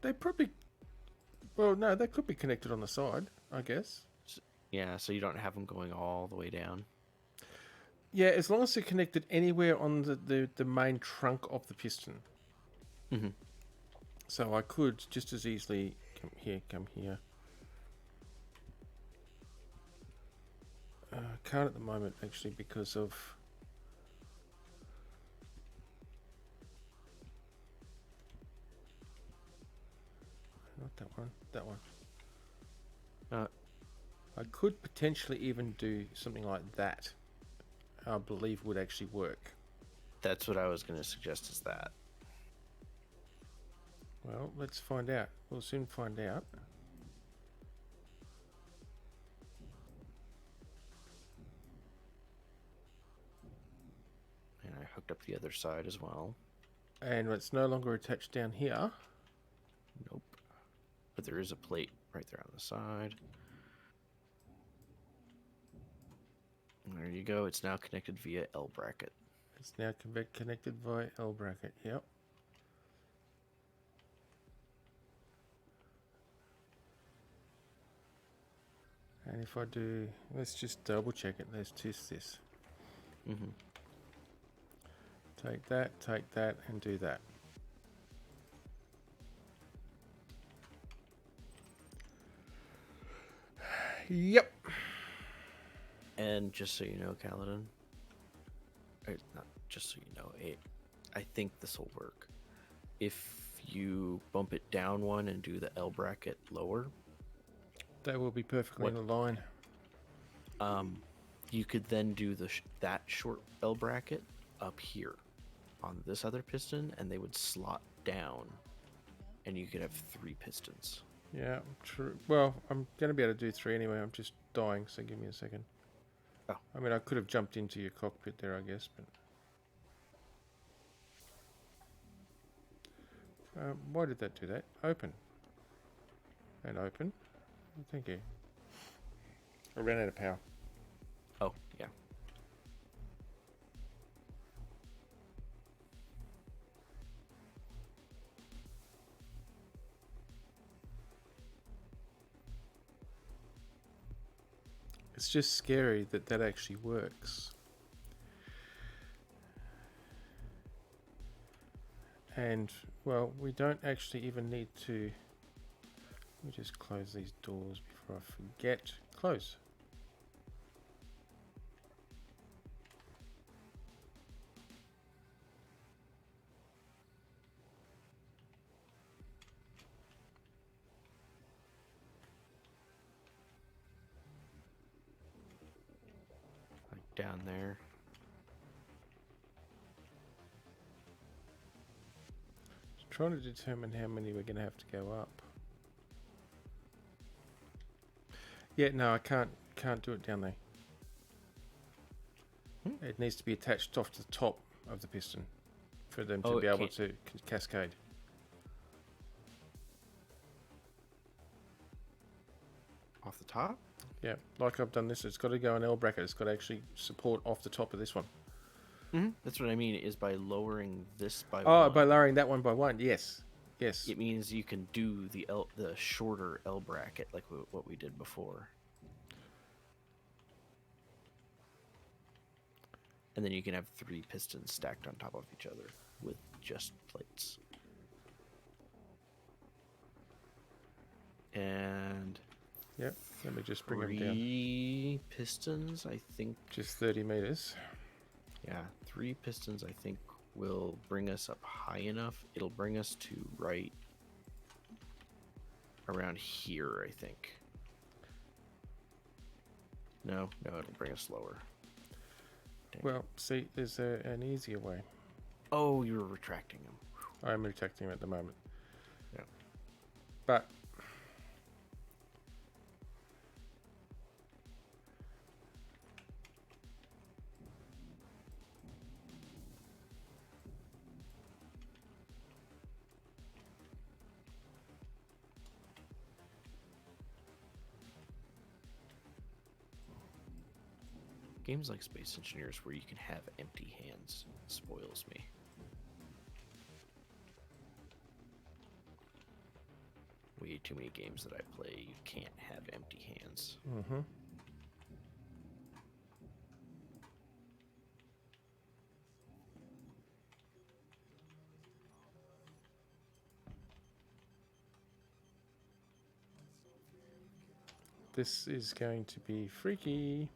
They probably. Well, no, they could be connected on the side, I guess. Yeah, so you don't have them going all the way down. Yeah, as long as they're connected anywhere on the main trunk of the piston. Mm-hmm. So I could just as easily come here. Can't at the moment actually because of. Not that one. That one. I could potentially even do something like that. I believe would actually work. That's what I was going to suggest. Is that? Well, let's find out. We'll soon find out. And I hooked up the other side as well. And it's no longer attached down here. Nope. But there is a plate right there on the side. There you go. It's now connected via L bracket. It's now connected via L bracket. Yep. And if I do, let's just double check it. Let's test this. Mm-hmm. Take that, and do that. Yep. And just so you know, Kaladin, or not just so you know, I think this will work. If you bump it down one and do the L bracket lower, They will be perfectly What- in a line. you could then do that short L bracket up here on this other piston, and they would slot down, and you could have 3 pistons. Yeah, true. Well, I'm going to be able to do 3 anyway. I'm just dying, so give me a second. Oh. I mean, I could have jumped into your cockpit there, I guess, but... why did that do that? Open. And open. Thank you. I ran out of power. Oh, yeah. It's just scary that that actually works. And, well, we don't actually even need to... Let me just close these doors before I forget. Close. Like down there. Just trying to determine how many we're going to have to go up. Yeah, no, I can't do it down there. It needs to be attached off to the top of the piston for them to Oh, be it able can't- to cascade. Off the top? Yeah, like I've done this, it's got to go an L bracket. It's got to actually support off the top of this one. Mm-hmm. That's what I mean, is by lowering this by Oh, one, by lowering that one by one. Yes. Yes. it means you can do the shorter L bracket like what we did before. And then you can have 3 pistons stacked on top of each other with just plates. And Yep. Let me just bring them down. 3 pistons, I think. Just 30 meters. Yeah, 3 pistons, I think, will bring us up high enough. It'll bring us to right around here, I think. No, it'll bring us lower. Dang. Well, see, there's an easier way. Oh, you were retracting them. I'm retracting them at the moment. Yeah. But Games like Space Engineers where you can have empty hands spoils me. Way too many games that I play, you can't have empty hands. mm-hmm. This is going to be freaky.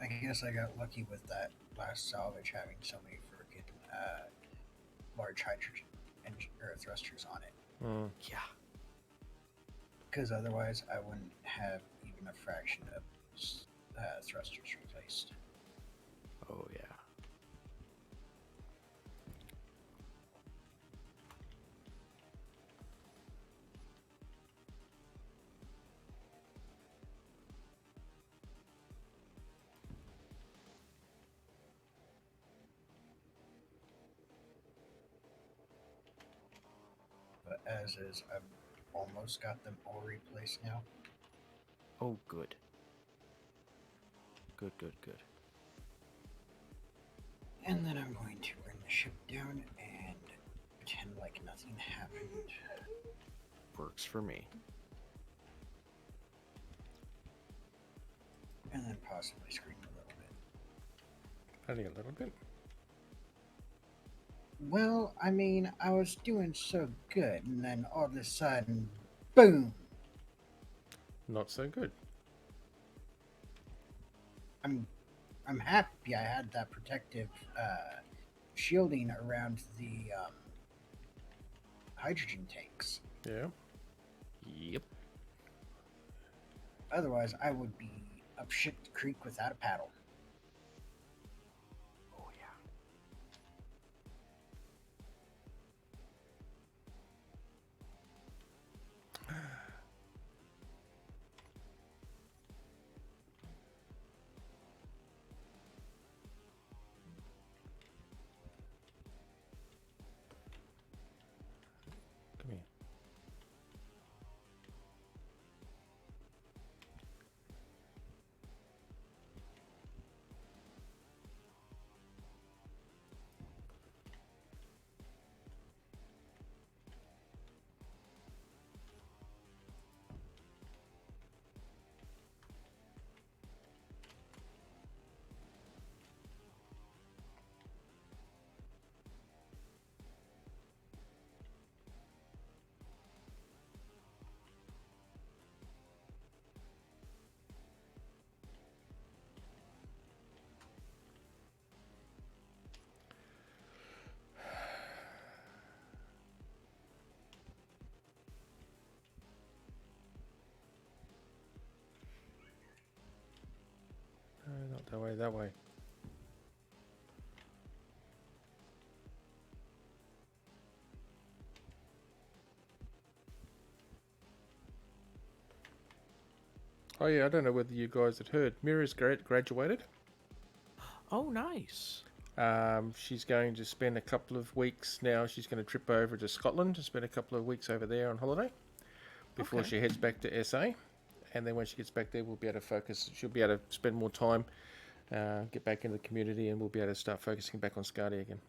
I guess I got lucky with that last salvage having so many freaking large hydrogen or thrusters on it. Mm. Yeah. Because otherwise, I wouldn't have even a fraction of thrusters replaced. Oh, yeah. But as is, I've almost got them all replaced now. Oh, good. Good, good, good. And then I'm going to bring the ship down and pretend like nothing happened. Works for me. And then possibly scream a little bit. Only a little bit. Well, I mean, I was doing so good, and then all of a sudden, boom! Not so good. I'm happy I had that protective shielding around the hydrogen tanks. Yeah. Yep. Otherwise, I would be up shit creek without a paddle. Oh, yeah. Not that way, that way. Oh yeah, I don't know whether you guys had heard. Mira's graduated. Oh, nice. She's going to spend a couple of weeks now. She's going to trip over to Scotland to spend a couple of weeks over there on holiday before Okay. she heads back to SA. And then when she gets back there, we'll be able to focus. She'll be able to spend more time, get back into the community, and we'll be able to start focusing back on Scardia again.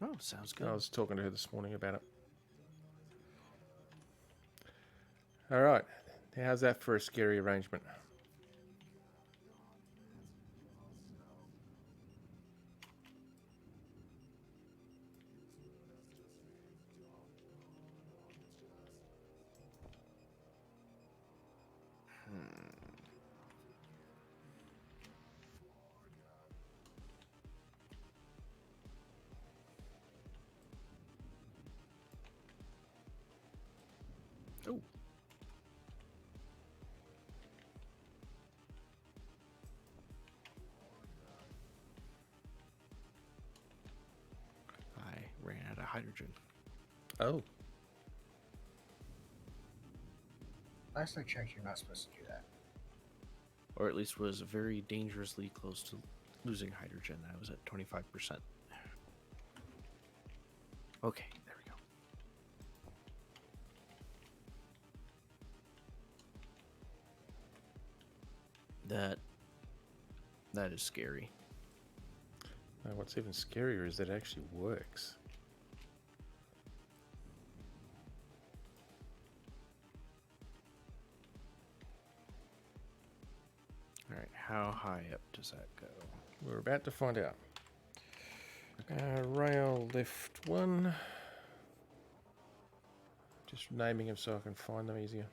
Oh, sounds good. I was talking to her this morning about it. All right. How's that for a scary arrangement? Oh. I ran out of hydrogen. Oh. Last I checked, you're not supposed to do that. Or at least was very dangerously close to losing hydrogen. I was at 25%. Okay, there we go. That is scary. What's even scarier is that it actually works. All right, how high up does that go? We're about to find out. Rail lift 1. Just naming them so I can find them easier.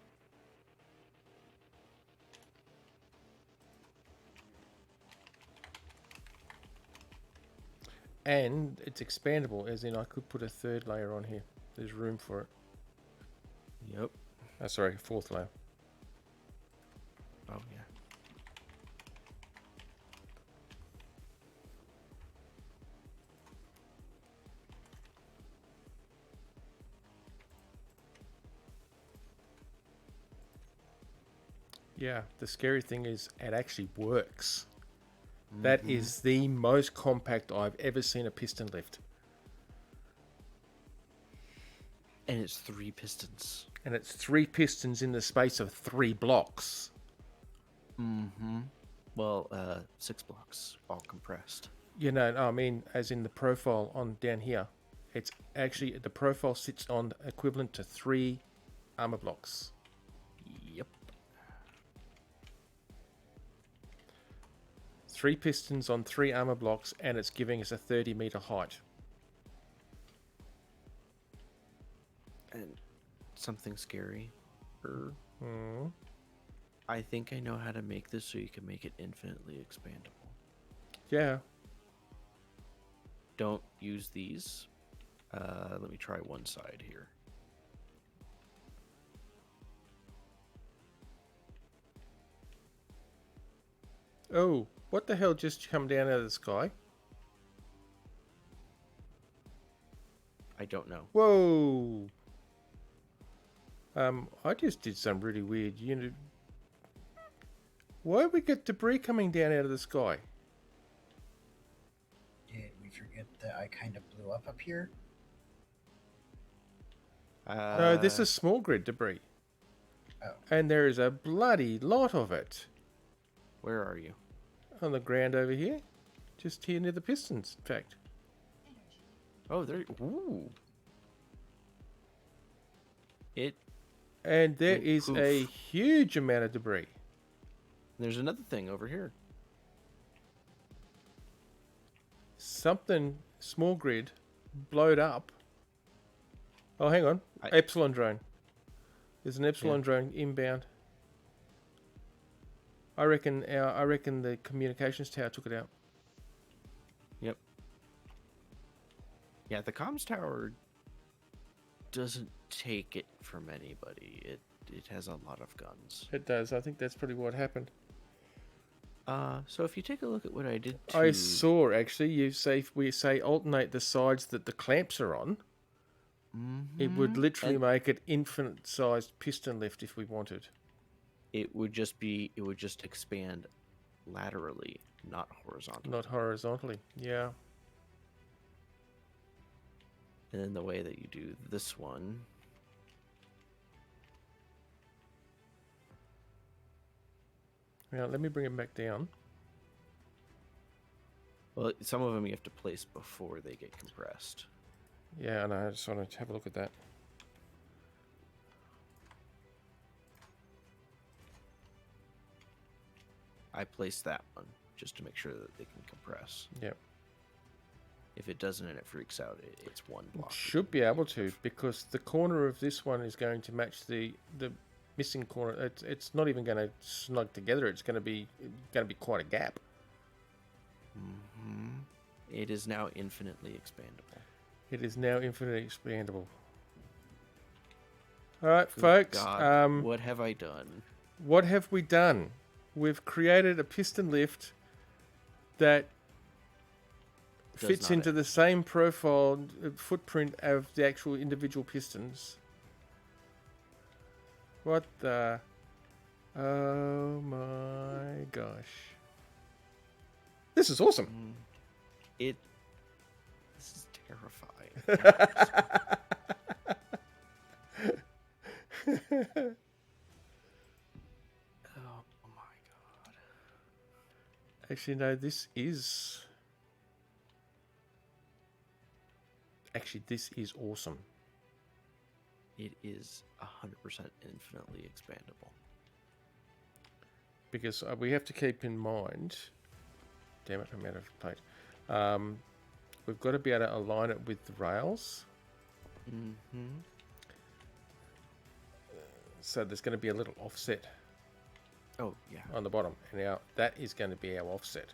And it's expandable, as in I could put a third layer on here. There's room for it. Yep. Sorry, fourth layer. Oh, yeah. Yeah, the scary thing is it actually works. That is the most compact I've ever seen a piston lift. And it's 3 pistons. And it's 3 pistons in the space of 3 blocks. Mm-hmm. Well, 6 blocks, all compressed. You know, I mean, as in the profile on down here, it's actually, the profile sits on equivalent to 3 armor blocks. Yep. 3 pistons on 3 armor blocks, and it's giving us a 30-meter height. And something scary. I think I know how to make this so you can make it infinitely expandable. Yeah. Don't use these. Let me try one side here. Oh, what the hell just come down out of the sky? I don't know. Whoa. I just did some really weird, why did we get debris coming down out of the sky? Did we forget that I kind of blew up here? No, this is small grid debris. Oh. And there is a bloody lot of it Where are you? on the ground over here. Just here near the pistons, in fact. Energy. Oh, there. Ooh. It. And there Went is a poof. huge amount of debris. There's another thing over here. Something, small grid, blowed up. Oh, hang on. Epsilon drone. There's an Epsilon drone inbound. I reckon the communications tower took it out. Yep. Yeah, the comms tower doesn't take it from anybody. It has a lot of guns. It does. I think that's probably what happened. So if you take a look at what I did to... I saw actually. You say if we say alternate the sides that the clamps are on, it would literally And- make it infinite sized piston lift if we wanted. it would just expand laterally, not horizontally. Not horizontally. Yeah. And then the way that you do this one, Now let me bring it back down. well, some of them you have to place before they get compressed. Yeah, I know. I just want to have a look at that. I place that one just to make sure that they can compress. Yep. If it doesn't and it freaks out, it's one block. Should be able to, because the corner of this one is going to match the missing corner. It's not even going to snug together. It's going to be quite a gap. It is now infinitely expandable. It is now infinitely expandable. All right, Good folks. God, what have I done? What have we done? We've created a piston lift that Does fits not into end. the same profile footprint of the actual individual pistons. What the? Oh my gosh. This is awesome. This is terrifying. Oh my god. Actually, no, this is... Actually, this is awesome. It is 100% infinitely expandable. Because we have to keep in mind... Damn it, I'm out of plate. We've got to be able to align it with the rails. Mm-hmm. So there's going to be a little offset Oh, yeah. on the bottom. And now that is going to be our offset.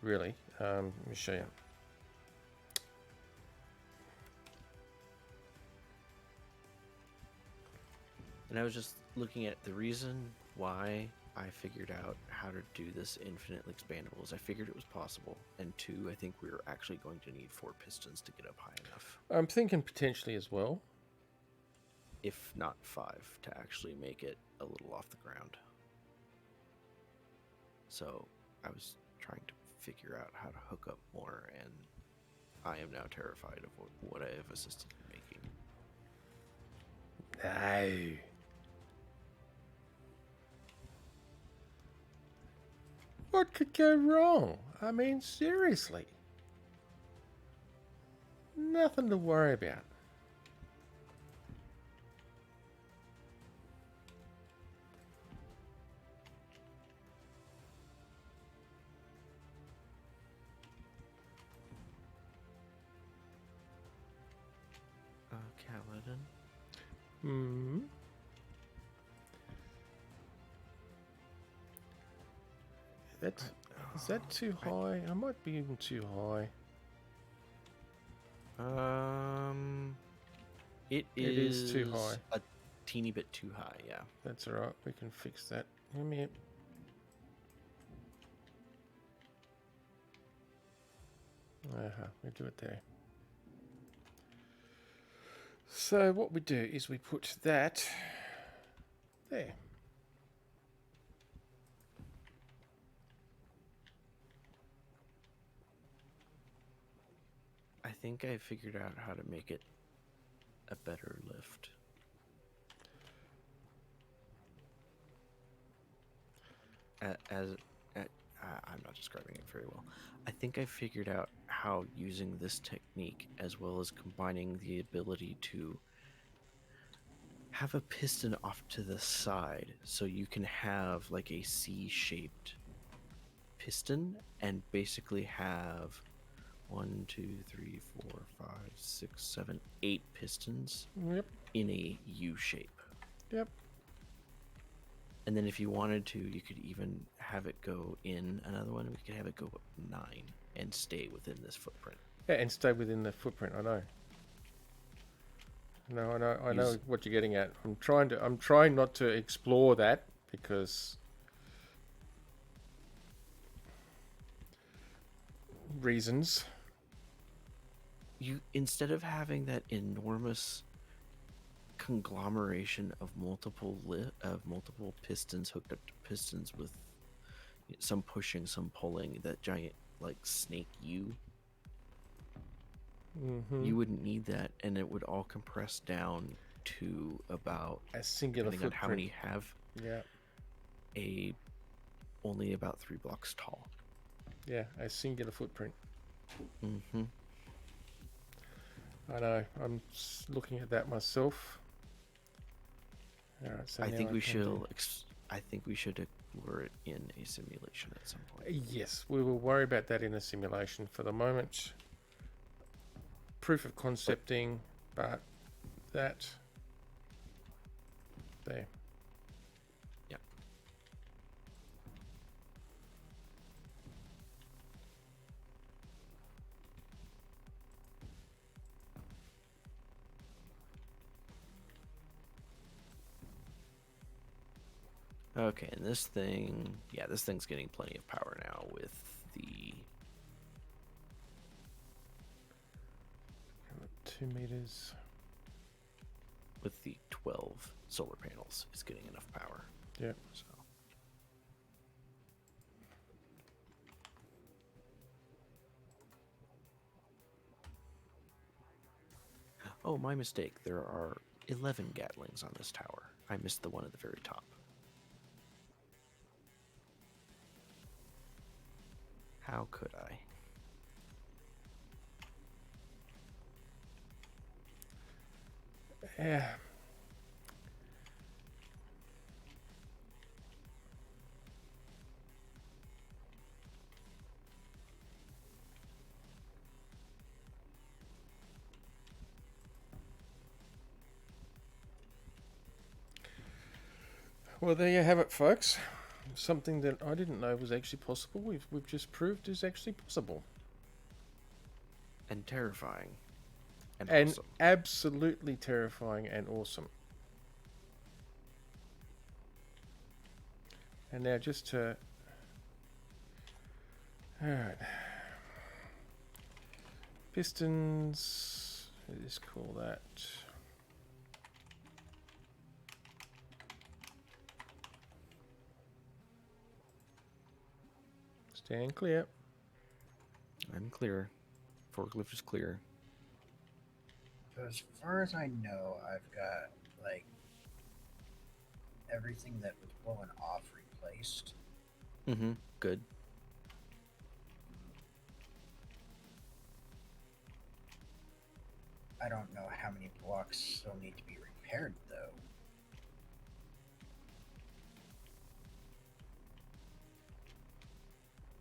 Really. Let me show you. And I was just looking at the reason why I figured out how to do this infinitely expandable is I figured it was possible. And two, I think we were actually going to need 4 pistons to get up high enough, I'm thinking potentially as well. if not 5, to actually make it a little off the ground. So I was trying to figure out how to hook up more, and I am now terrified of what I have assisted in making. No. What could go wrong? I mean, seriously. Nothing to worry about. Kaladin. Hmm. That's... Is that too high? I might be even too high. It It is too high. A teeny bit too high, yeah. That's alright, we can fix that. Give me it. We do it there. So what we do is we put that there. I think I figured out how to make it a better lift. I'm not describing it very well. I think I figured out how using this technique, as well as combining the ability to have a piston off to the side, so you can have like a C-shaped piston and basically have 1, 2, 3, 4, 5, 6, 7, 8 pistons Yep, in a U shape. yep. And then if you wanted to, you could even have it go in another one. We could have it go up 9 and stay within this footprint. Yeah, and stay within the footprint, I know. No, I know Use- what you're getting at. I'm trying not to explore that because reasons. You, instead of having that enormous conglomeration of multiple pistons hooked up to pistons with some pushing, some pulling, that giant like snake U, you wouldn't need that, and it would all compress down to about, A singular depending on how footprint. many have, Yeah, a only about 3 blocks tall. yeah, a singular footprint. Mm-hmm. I know. I'm looking at that myself. All right, so I now think we can should. do- I think we should explore it in a simulation at some point. Yes, we will worry about that in a simulation for the moment. Proof of concepting, but that there. Yep. Okay, and this thing, yeah, this thing's getting plenty of power now with the 2 meters. 12 solar panels. It's getting enough power. Yeah. So. Oh, my mistake. There are 11 Gatlings on this tower. I missed the one at the very top. How could I? Yeah. Well, there you have it, folks. Something that I didn't know was actually possible. We've just proved is actually possible. And terrifying. And And awesome. absolutely terrifying and awesome. And now just to... Alright. Pistons... Let's call that... Stand clear. I'm clear. Forklift is clear. So as far as I know, I've got like everything that was blowing off replaced. Mm-hmm. Good. I don't know how many blocks still need to be repaired though.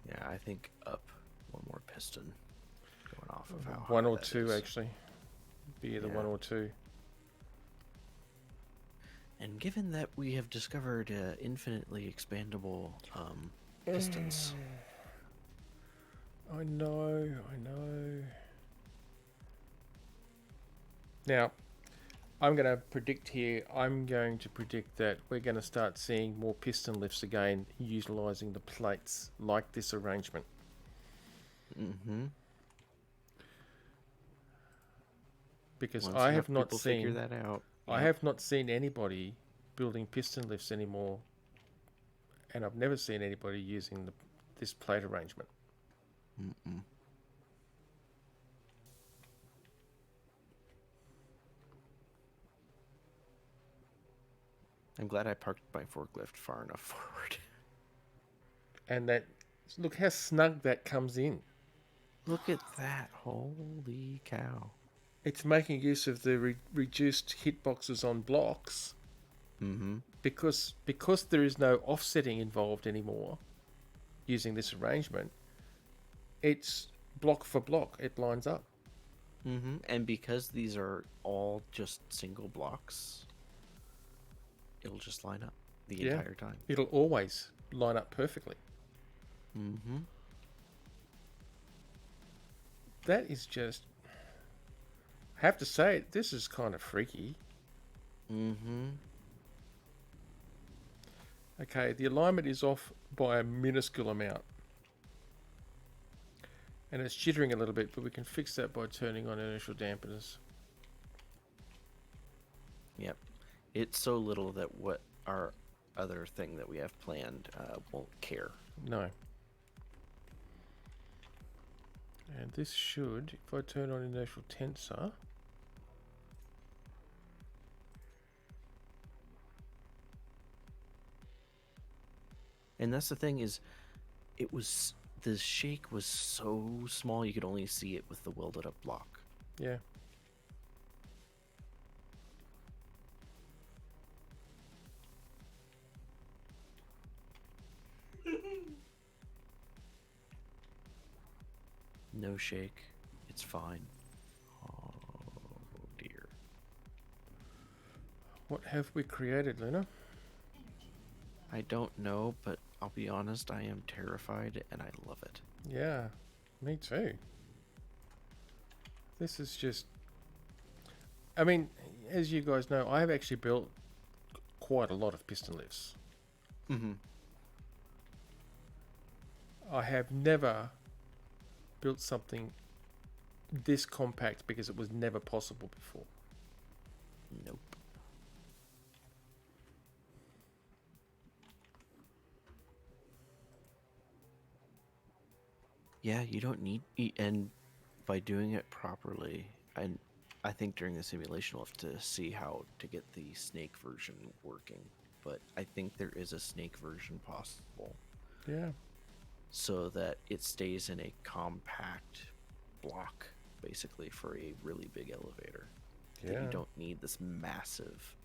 Yeah, I think up one more piston going off of how One high or that two, is. actually. Be either Yeah. one or two. And given that we have discovered infinitely expandable pistons, I know, I know. Now, I'm going to predict here, I'm going to predict that we're going to start seeing more piston lifts again, utilising the plates like this arrangement. mm-hmm. Because Once I enough have not people figure seen, that out. I have not seen anybody building piston lifts anymore, and I've never seen anybody using this plate arrangement. Mm-mm. I'm glad I parked my forklift far enough forward. And that, look how snug that comes in. Look at that. Holy cow. It's making use of the reduced hitboxes on blocks Mm-hmm. because there is no offsetting involved anymore using this arrangement. It's block for block. It lines up. Mm-hmm. And because these are all just single blocks, it'll just line up the Yeah. entire time. It'll always line up perfectly. Mm-hmm. That is just... I have to say, this is kind of freaky. Mm-hmm. Okay, the alignment is off by a minuscule amount. And it's jittering a little bit, but we can fix that by turning on inertial dampeners. Yep. It's so little that what our other thing that we have planned won't care. No. And this should, if I turn on inertial tensor, And that's the thing is, the shake was so small you could only see it with the welded up block. yeah. No shake. It's fine. Oh dear. What have we created, Luna? I don't know, but I'll be honest, I am terrified and I love it. Yeah, me too. This is just... I mean, as you guys know, I have actually built quite a lot of piston lifts. Mm-hmm. I have never built something this compact because it was never possible before. Nope. Yeah, you don't need, and by doing it properly, and I think during the simulation we'll have to see how to get the snake version working, but I think there is a snake version possible, Yeah. so that it stays in a compact block, basically, for a really big elevator. That Yeah. you don't need this massive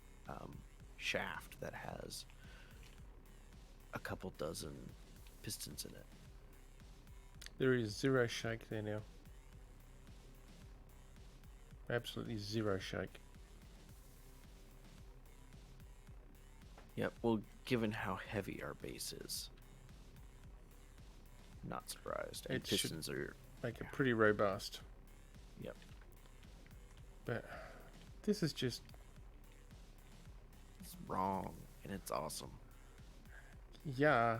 shaft that has a couple dozen pistons in it. There is zero shake there now. Absolutely zero shake. Yep, well, given how heavy our base is, not surprised. And It should- pistons are, Make it pretty robust. yep. But this is just... It's wrong, and it's awesome. Yeah.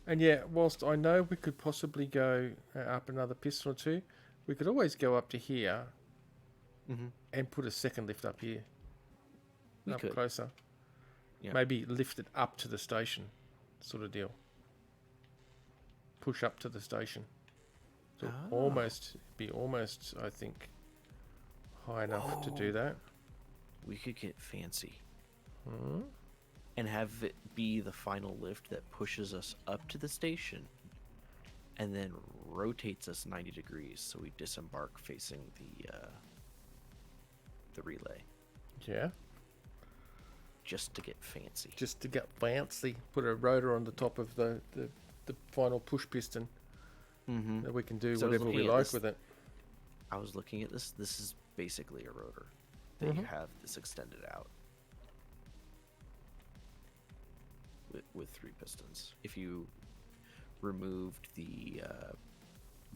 And yeah, whilst I know we could possibly go up another piston or two, we could always go up to here Mm-hmm. and put a second lift up here. We up could. closer. Yeah. Maybe lift it up to the station, sort of deal. Push up to the station. So Oh. almost, I think, high enough to do that. We could get fancy Hmm? and have it be the final lift that pushes us up to the station and then rotates us 90 degrees so we disembark facing the relay, Yeah. just to get fancy. Just to get fancy, put a rotor on the top of the final push piston. Mm-hmm. That we can do So I was whatever we looking at like this- with it. I was looking at this. This is basically a rotor that you Mhm. have this extended out with 3 pistons. If you removed the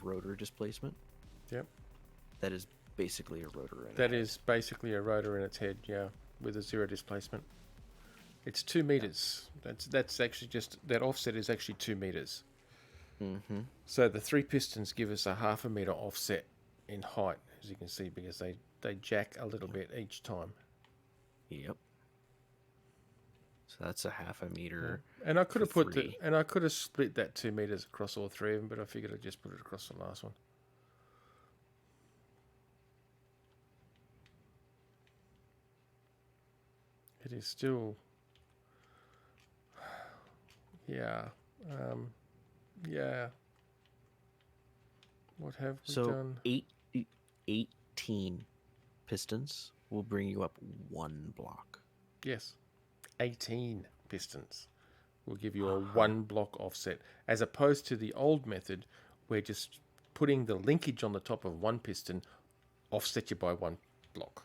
rotor displacement, Yep. that is basically a rotor. In That is basically a rotor in its head, yeah, with a zero displacement. It's 2 meters. That's actually just, that offset is actually 2 meters. Mm-hmm. So the 3 pistons give us a 0.5 meter offset in height, as you can see, because they jack a little bit each time. Yep. So that's a 0.5 meter. And I could have for put 3. and I could have split that 2 meters across all 3 of them, but I figured I'd just put it across the last one. It is still, yeah, yeah. What have we So done? 18 pistons will bring you up 1 block. Yes, 18 pistons will give you a 1 block offset, as opposed to the old method where just putting the linkage on the top of 1 piston offset you by 1 block.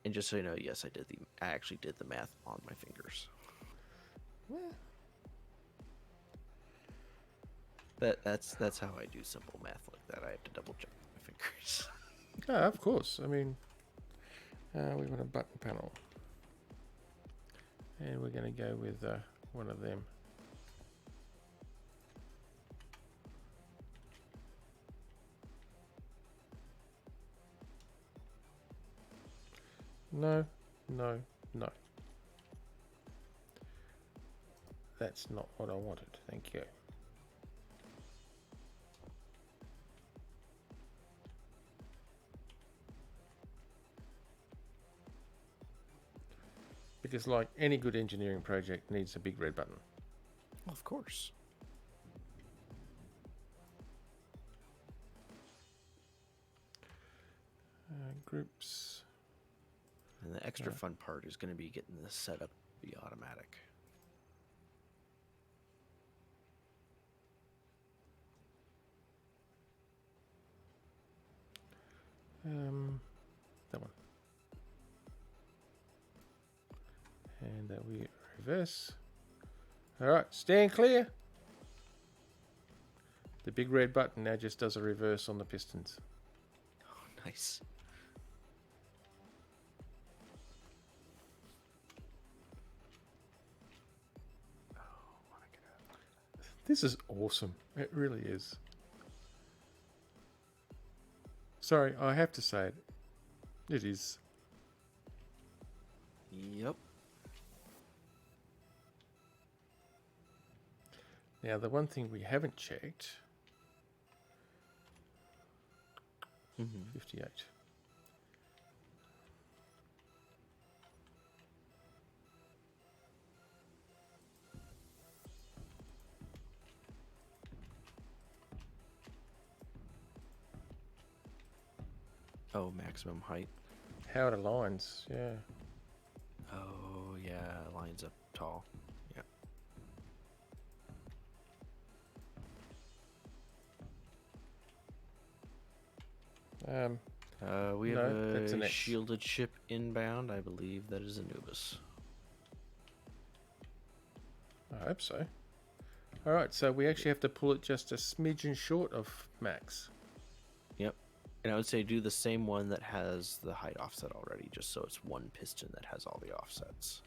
And just so you know, yes, I actually did the math on my fingers. That's how I do simple math like that. I have to double check my fingers. Yeah, of course. I mean, we want a button panel. And we're going to go with one of them. No, no, no. That's not what I wanted. Thank you. Because like any good engineering project needs a big red button. Of course. Groups. And the extra Yeah. fun part is going to be getting this set up to be automatic. That one. And that we reverse. All right, stand clear. The big red button now just does a reverse on the pistons. Oh, nice. This is awesome. It really is. Sorry, I have to say it. It is. Yep. Now, the one thing we haven't checked, Mm-hmm. 58. Oh, maximum height. How it aligns, yeah. Oh, yeah, lines up tall. Yeah. We have No, that's an a X. shielded ship inbound. I believe that is Anubis. I hope so. All right, so we actually have to pull it just a smidgen short of max. Yep. And I would say do the same one that has the height offset already, just so it's one piston that has all the offsets.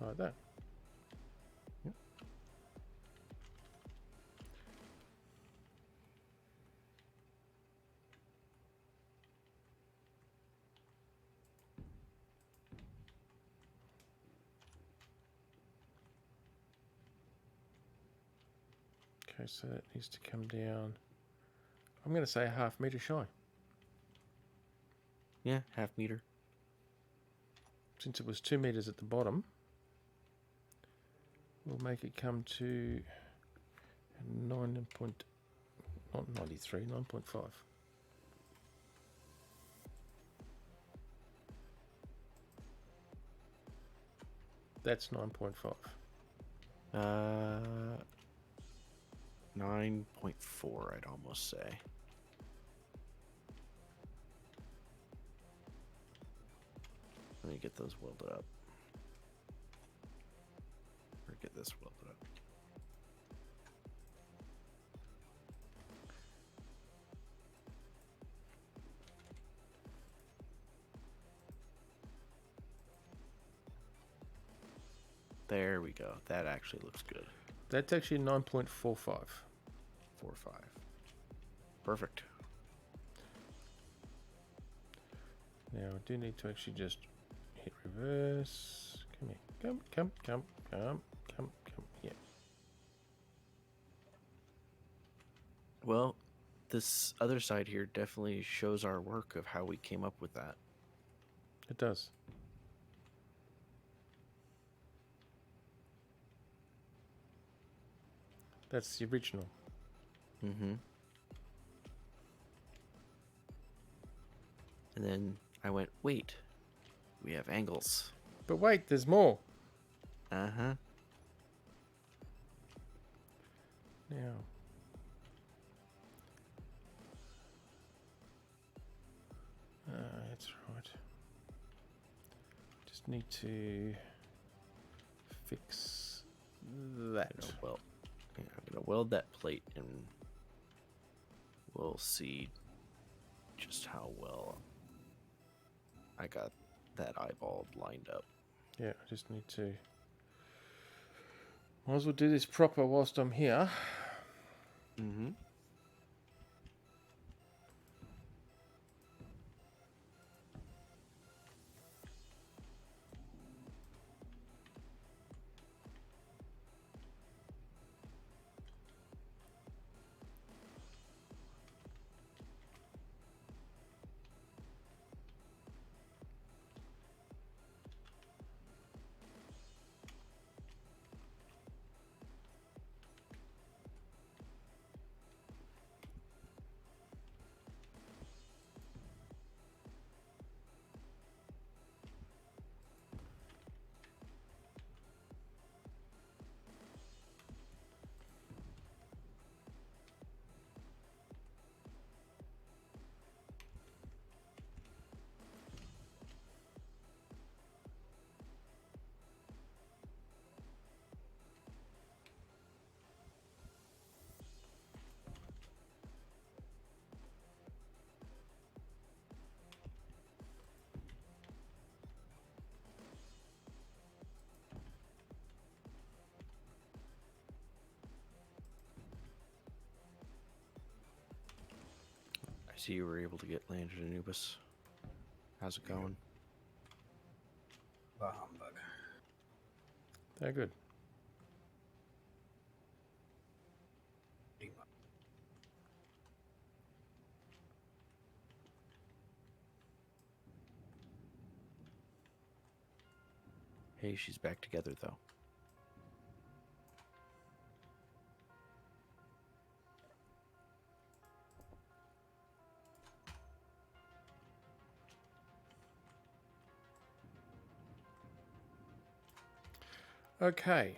Like that. Yep. Okay, so that needs to come down. I'm going to say a ½ meter shy. Yeah, half meter. Since it was 2 meters at the bottom, we'll make it come to 9 point, not 93, 9.5. That's 9.5. 9.4, I'd almost say. Let me get those welded up. Or get this welded up. There we go. That actually looks good. That's actually 9.45. 4.5. Perfect. Now I do need to actually just hit reverse. Come here. Come. Yeah. Well, this other side here definitely shows our work of how we came up with that. It does. That's the original. Mm-hmm. And then I went, wait, we have angles. But wait, there's more. Uh-huh. Now. That's right. Just need to fix that. I'm gonna weld that plate and we'll see just how well I got that eyeball lined up. Yeah, I just need to. Might as well do this proper whilst I'm here. Mm-hmm. See, you were able to get land in Anubis. How's it going? Bah humbug. They're good. Hey, she's back together though. Okay.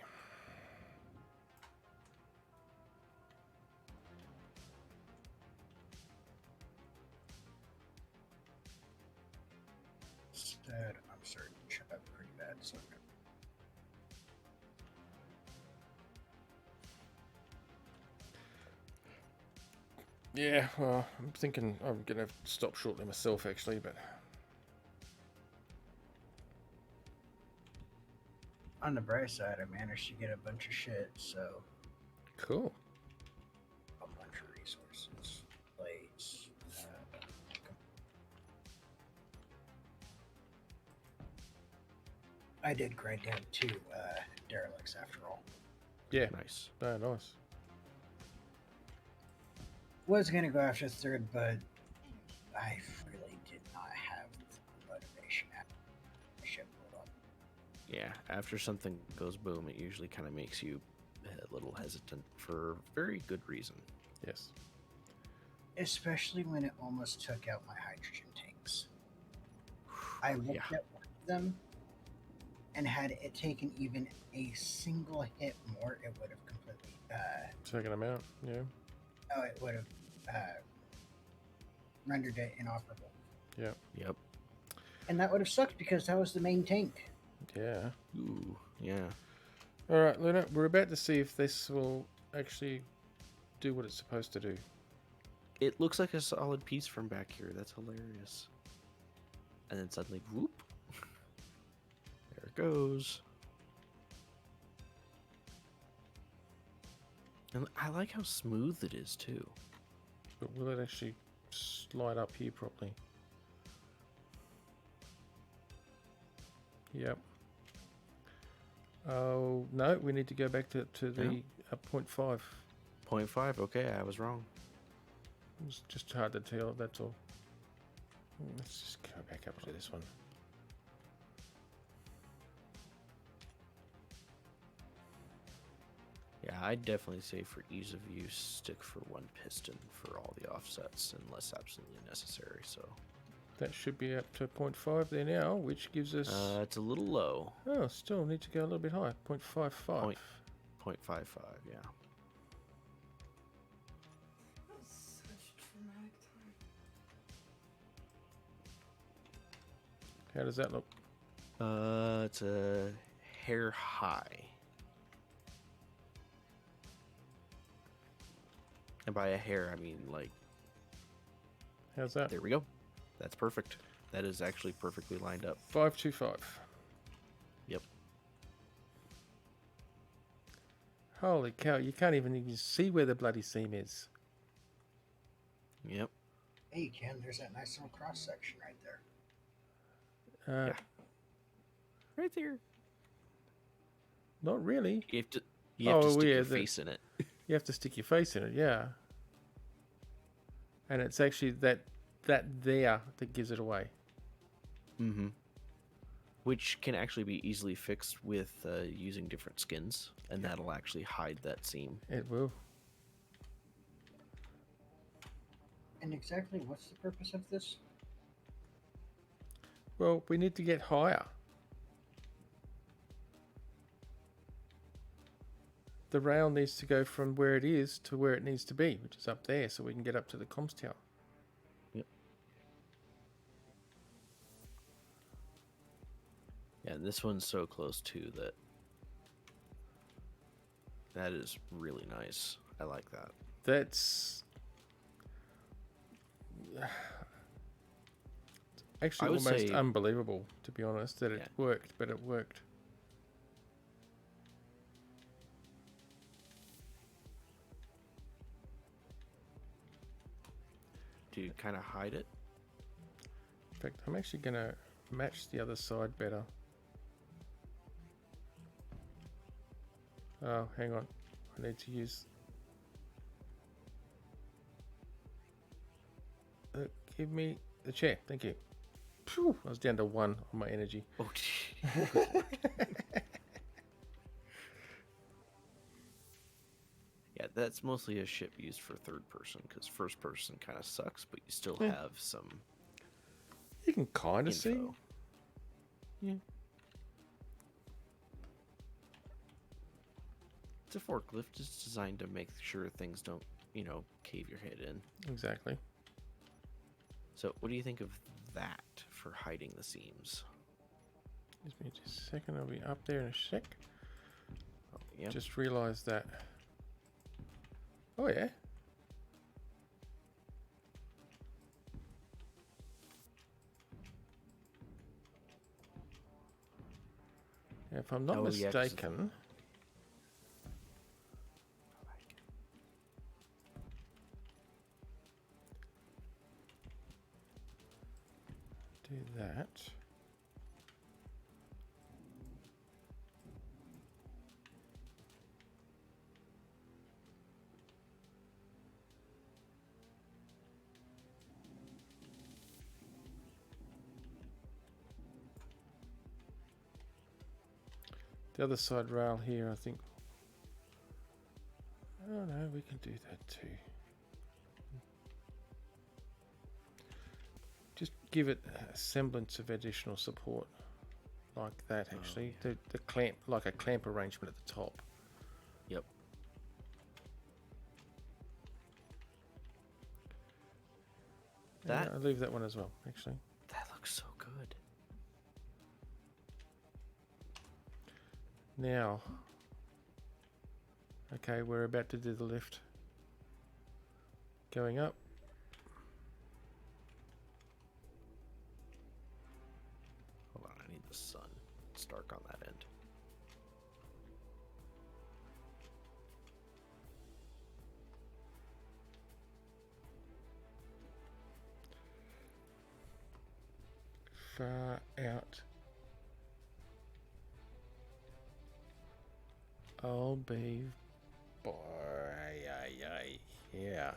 Instead, I'm starting to chip up pretty bad, so I'm gonna... Yeah, well, I'm thinking I'm going to stop shortly myself, actually, but On the bright side, I managed to get a bunch of shit, so cool. a bunch of resources, plates. I did grind down 2 derelicts after all. Yeah, Nice. no, nice. Was gonna go after 3rd, but I really did not have the motivation after the ship blew up. Yeah, after something goes boom, it usually kind of makes you a little hesitant for very good reason. Yes. Especially when it almost took out my hydrogen tanks. I looked Yeah. at one of them, and had it taken even a single hit more, it would have completely. Taking them out, yeah. It would have rendered it inoperable. Yep. And that would have sucked because that was the main tank. Yeah. Ooh, yeah. All right, Luna, we're about to see if this will actually do what it's supposed to do. It looks like a solid piece from back here. That's hilarious. And then suddenly, whoop. There it goes. And I like how smooth it is, too. But will it actually slide up here properly? Yep. Oh, no, we need to go back to the Yeah. 0.5. 0.5, okay, I was wrong. It's just hard to tell, that's all. Let's just go back up to this one. Yeah, I'd definitely say for ease of use, stick for 1 piston for all the offsets unless absolutely necessary. So That should be up to 0.5 there now, which gives us... it's a little low. oh, still need to go a little bit higher. 0.55. 0.55, yeah. That was such traumatic time. How does that look? It's a hair high. And by a hair, I mean like, How's that? there we go. That's perfect. That is actually perfectly lined up. 525. Yep. Holy cow, you can't even see where the bloody seam is. Yep. Hey, Ken, there's that nice little cross section right there. Uh, Yeah. Right there. Not really. You have to Oh, stick yeah, your the- face in it. You have to stick your face in it, yeah. And it's actually that there that gives it away. Mm-hmm. Which can actually be easily fixed with using different skins, and that'll actually hide that seam. It will. And exactly what's the purpose of this? Well, we need to get higher. The rail needs to go from where it is to where it needs to be, which is up there, so we can get up to the comms tower. Yep. Yeah, and this one's so close too that is really nice. I like that. That's actually I would almost say- unbelievable, to be honest, that it Yeah. worked, but it worked. to kind of hide it. In fact, I'm actually going to match the other side better. Oh, hang on. I need to use... give me the chair. Thank you. Phew, I was down to 1 on my energy. Oh, yeah, that's mostly a ship used for third person because first person kind of sucks, but you still Yeah. have some You can kind of see. info. Yeah. It's a forklift. It's designed to make sure things don't, cave your head in. Exactly. So, what do you think of that for hiding the seams? Give me just a second. I'll be up there in a sec. Oh, yeah. Just realised that. Oh yeah. If I'm not Oh, yeah, 'cause mistaken, do that. The other side rail here, I think. Oh no, we can do that too. Just give it a semblance of additional support, like that. Actually, yeah. the clamp, like a clamp arrangement at the top. Yep. Yeah, That I'll leave that one as well. Actually, that looks so good. now, okay, we're about to do the lift. Going up. Hold on, I need the sun. It's dark on that end. Far out. I'll be boy. Yeah.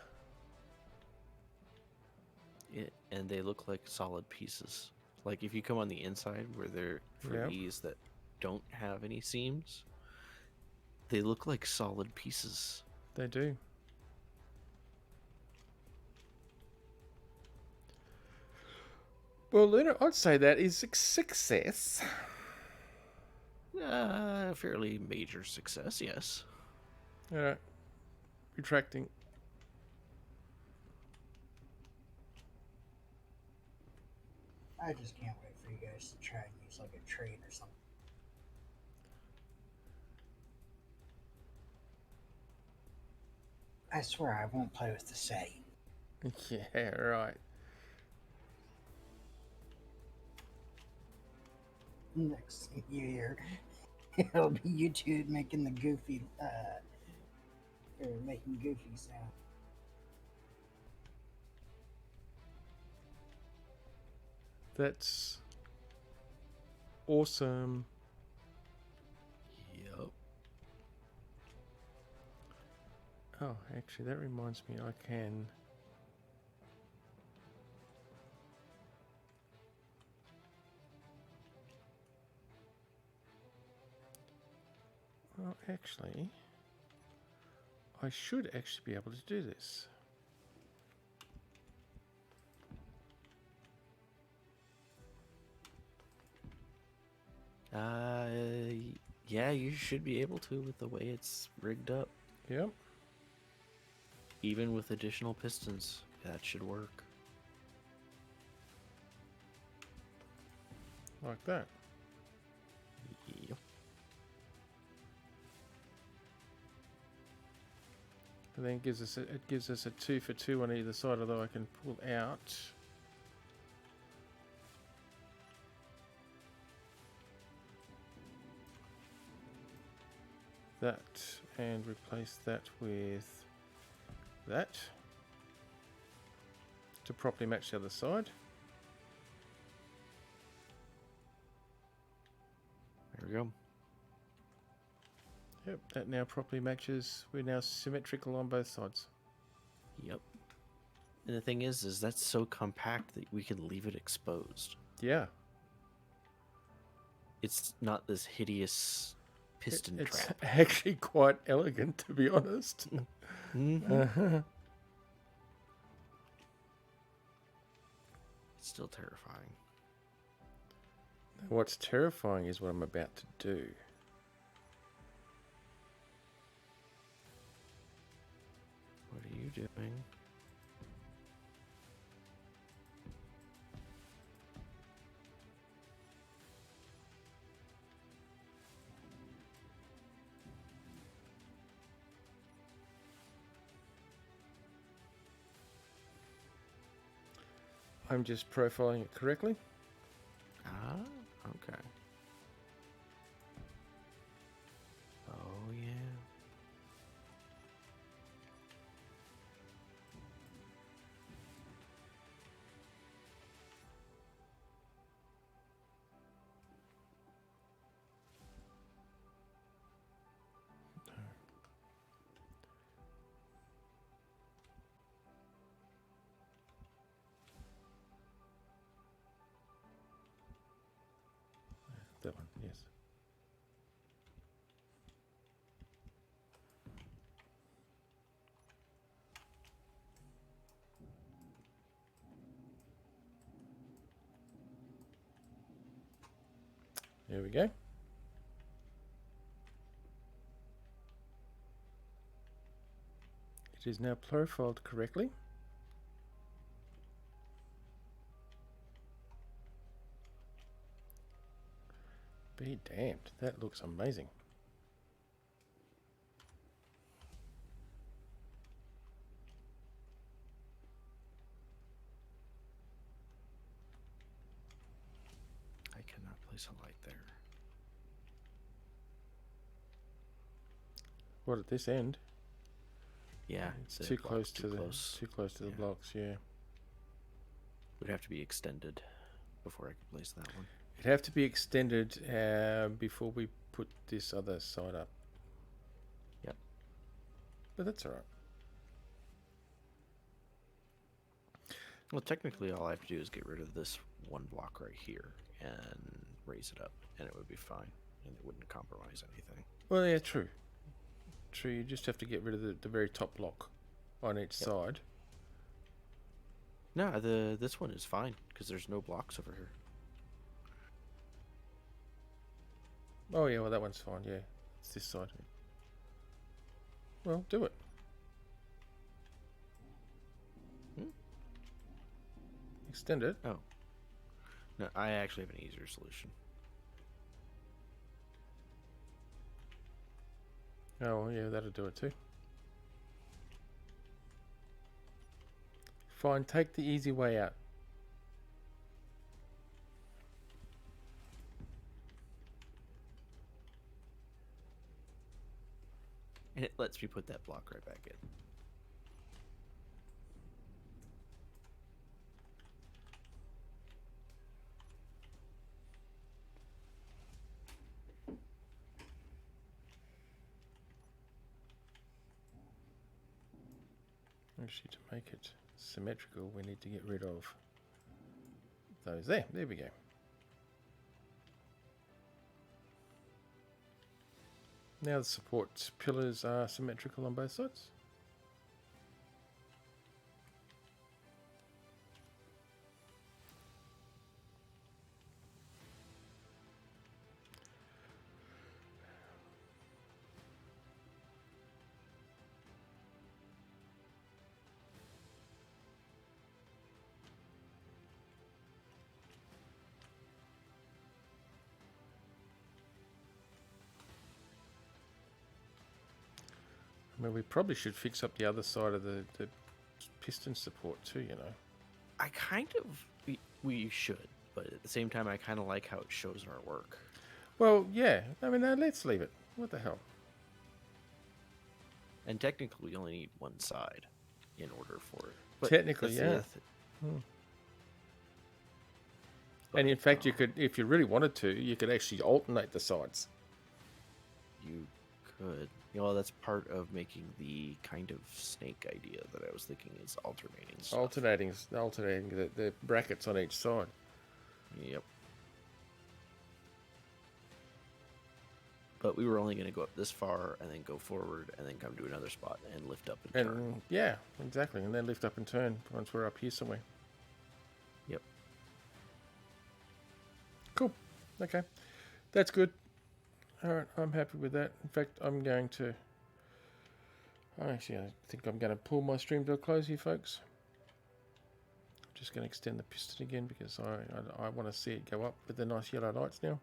And they look like solid pieces. Like if you come on the inside where they're for Yep. these that don't have any seams, they look like solid pieces. They do. Well, Luna, I'd say that is a success. Fairly major success, yes. All right. Retracting. I just can't wait for you guys to try and use like a train or something. I swear I won't play with the setting. Yeah, right. Next thing you hear, it'll be you two making the goofy, or making goofy sound. That's awesome. Yep. Oh, actually, that reminds me, I can. Well, actually, I should actually be able to do this. Yeah, you should be able to with the way it's rigged up. Yep. Even with additional pistons, that should work. Like that. Yep. And then it gives us a 2 for 2 on either side, although I can pull out. That and replace that with that. to properly match the other side. There we go. Yep, that now properly matches. We're now symmetrical on both sides. Yep. And the thing is that's so compact that we can leave it exposed. Yeah. It's not this hideous piston It's trap. actually quite elegant, to be honest. Mhm. It's still terrifying. What's terrifying is what I'm about to do. What are you doing? I'm just profiling it correctly. Ah, okay. Oh, yeah. That one, yes. There we go. It is now profiled correctly. Be damned, that looks amazing. I cannot place a light there. What, at this end? Yeah, It's the too block's close too to the close. too close to the Yeah. blocks, yeah. Would have to be extended before I could place that one. It'd have to be extended before we put this other side up. Yep. But that's alright. Well, technically, all I have to do is get rid of this one block right here and raise it up, and it would be fine, and it wouldn't compromise anything. Well, yeah, true. True, you just have to get rid of the very top block on each side. No, this one is fine because there's no blocks over here. Oh, yeah, well, that one's fine, yeah. It's this side. Well, do it. Extend it. Oh. No, I actually have an easier solution. Oh, well, yeah, that'll do it too. Fine, take the easy way out. And it lets me put that block right back in. Actually, to make it symmetrical, we need to get rid of those there. There we go. Now the support pillars are symmetrical on both sides. I mean, we probably should fix up the other side of the piston support too, you know. I kind of we should, but at the same time, I kind of like how it shows our work. Well, yeah. I mean, let's leave it. What the hell? And technically, we only need one side in order for it. But Technically, that's the yeah. other And in But, fact, you could, if you really wanted to, you could actually alternate the sides. You could. You know, that's part of making the kind of snake idea that I was thinking is alternating stuff. Alternating the brackets on each side. Yep. But we were only going to go up this far and then go forward and then come to another spot and lift up and turn. And yeah, exactly. And then lift up and turn once we're up here somewhere. Yep. Cool. Okay. That's good. All right. I'm happy with that. In fact, I think I'm going to pull my stream to a close here, folks. I'm just going to extend the piston again because I want to see it go up with the nice yellow lights now.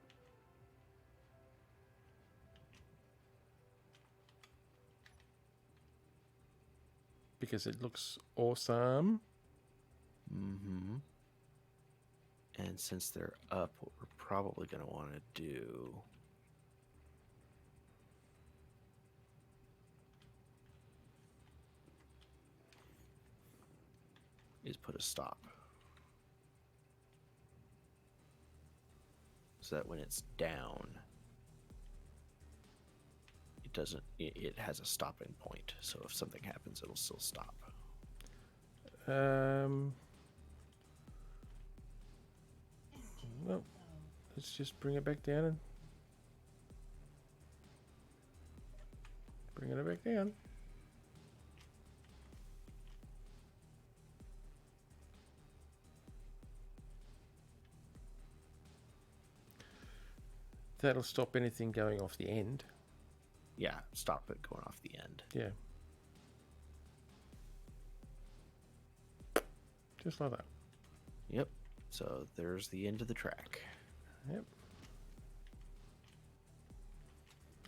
Because it looks awesome. Mm-hmm. And since they're up, what we're probably going to want to do is put a stop. So that when it's down, it has a stopping point. So if something happens, it'll still stop. Well, let's just bring it back down and bringing it back down. That'll stop anything going off the end. Yeah, stop it going off the end. Yeah. Just like that. Yep. So there's the end of the track. Yep.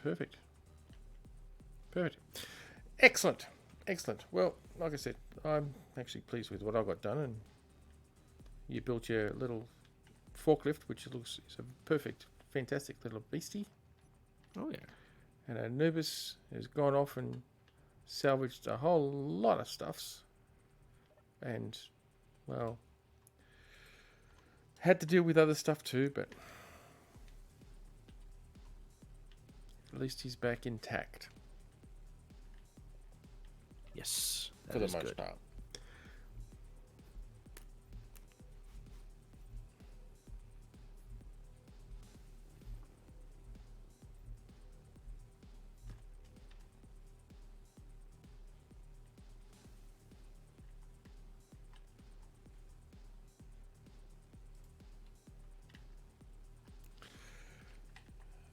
Perfect. Perfect. Excellent. Excellent. Well, like I said, I'm actually pleased with what I got done, and you built your little forklift, which looks is a perfect, fantastic little beastie. Oh yeah. And Anubis has gone off and salvaged a whole lot of stuffs. And, well, had to deal with other stuff too, but at least he's back intact Yes. for That the is most good. part.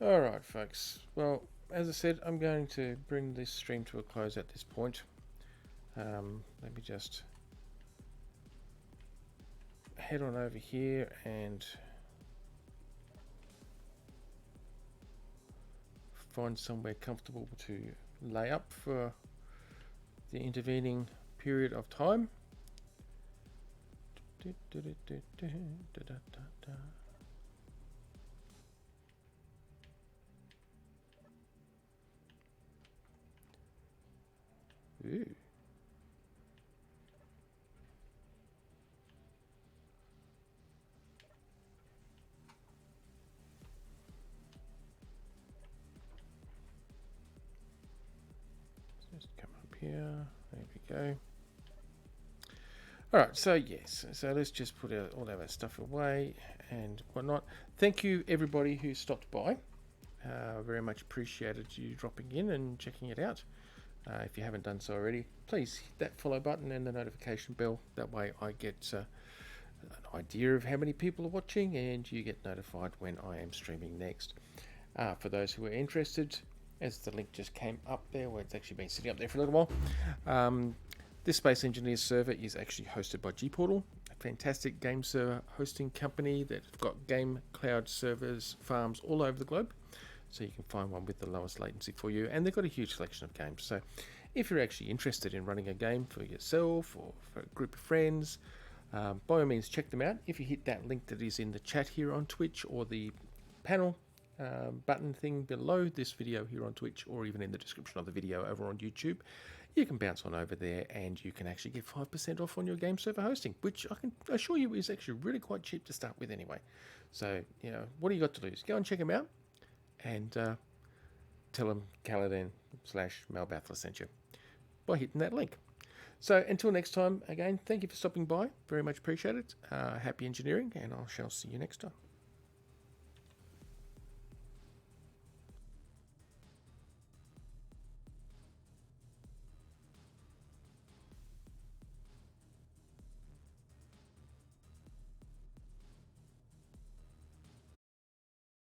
Alright, folks. Well, as I said, I'm going to bring this stream to a close at this point. Let me just head on over here and find somewhere comfortable to lay up for the intervening period of time. Ooh. Just come up here. There we go. All right, so yes, so let's just put all of our stuff away and whatnot. Thank you, everybody who stopped by. Very much appreciated you dropping in and checking it out. If you haven't done so already, please hit that follow button and the notification bell. That way I get an idea of how many people are watching and you get notified when I am streaming next. For those who are interested, as the link just came up there, where it's actually been sitting up there for a little while, this Space Engineers server is actually hosted by gPortal, a fantastic game server hosting company that's got game cloud servers farms all over the globe. So you can find one with the lowest latency for you, and they've got a huge selection of games. So if you're actually interested in running a game for yourself or for a group of friends, by all means check them out. If you hit that link that is in the chat here on Twitch, or the panel button thing below this video here on Twitch, or even in the description of the video over on YouTube, you can bounce on over there and you can actually get 5% off on your game server hosting, which I can assure you is actually really quite cheap to start with anyway. So, you know, what do you got to lose? Go and check them out and tell them Caladan/Malbathla sent you by hitting that link. So until next time, again, thank you for stopping by. Very much appreciate it. Happy engineering, and I shall see you next time.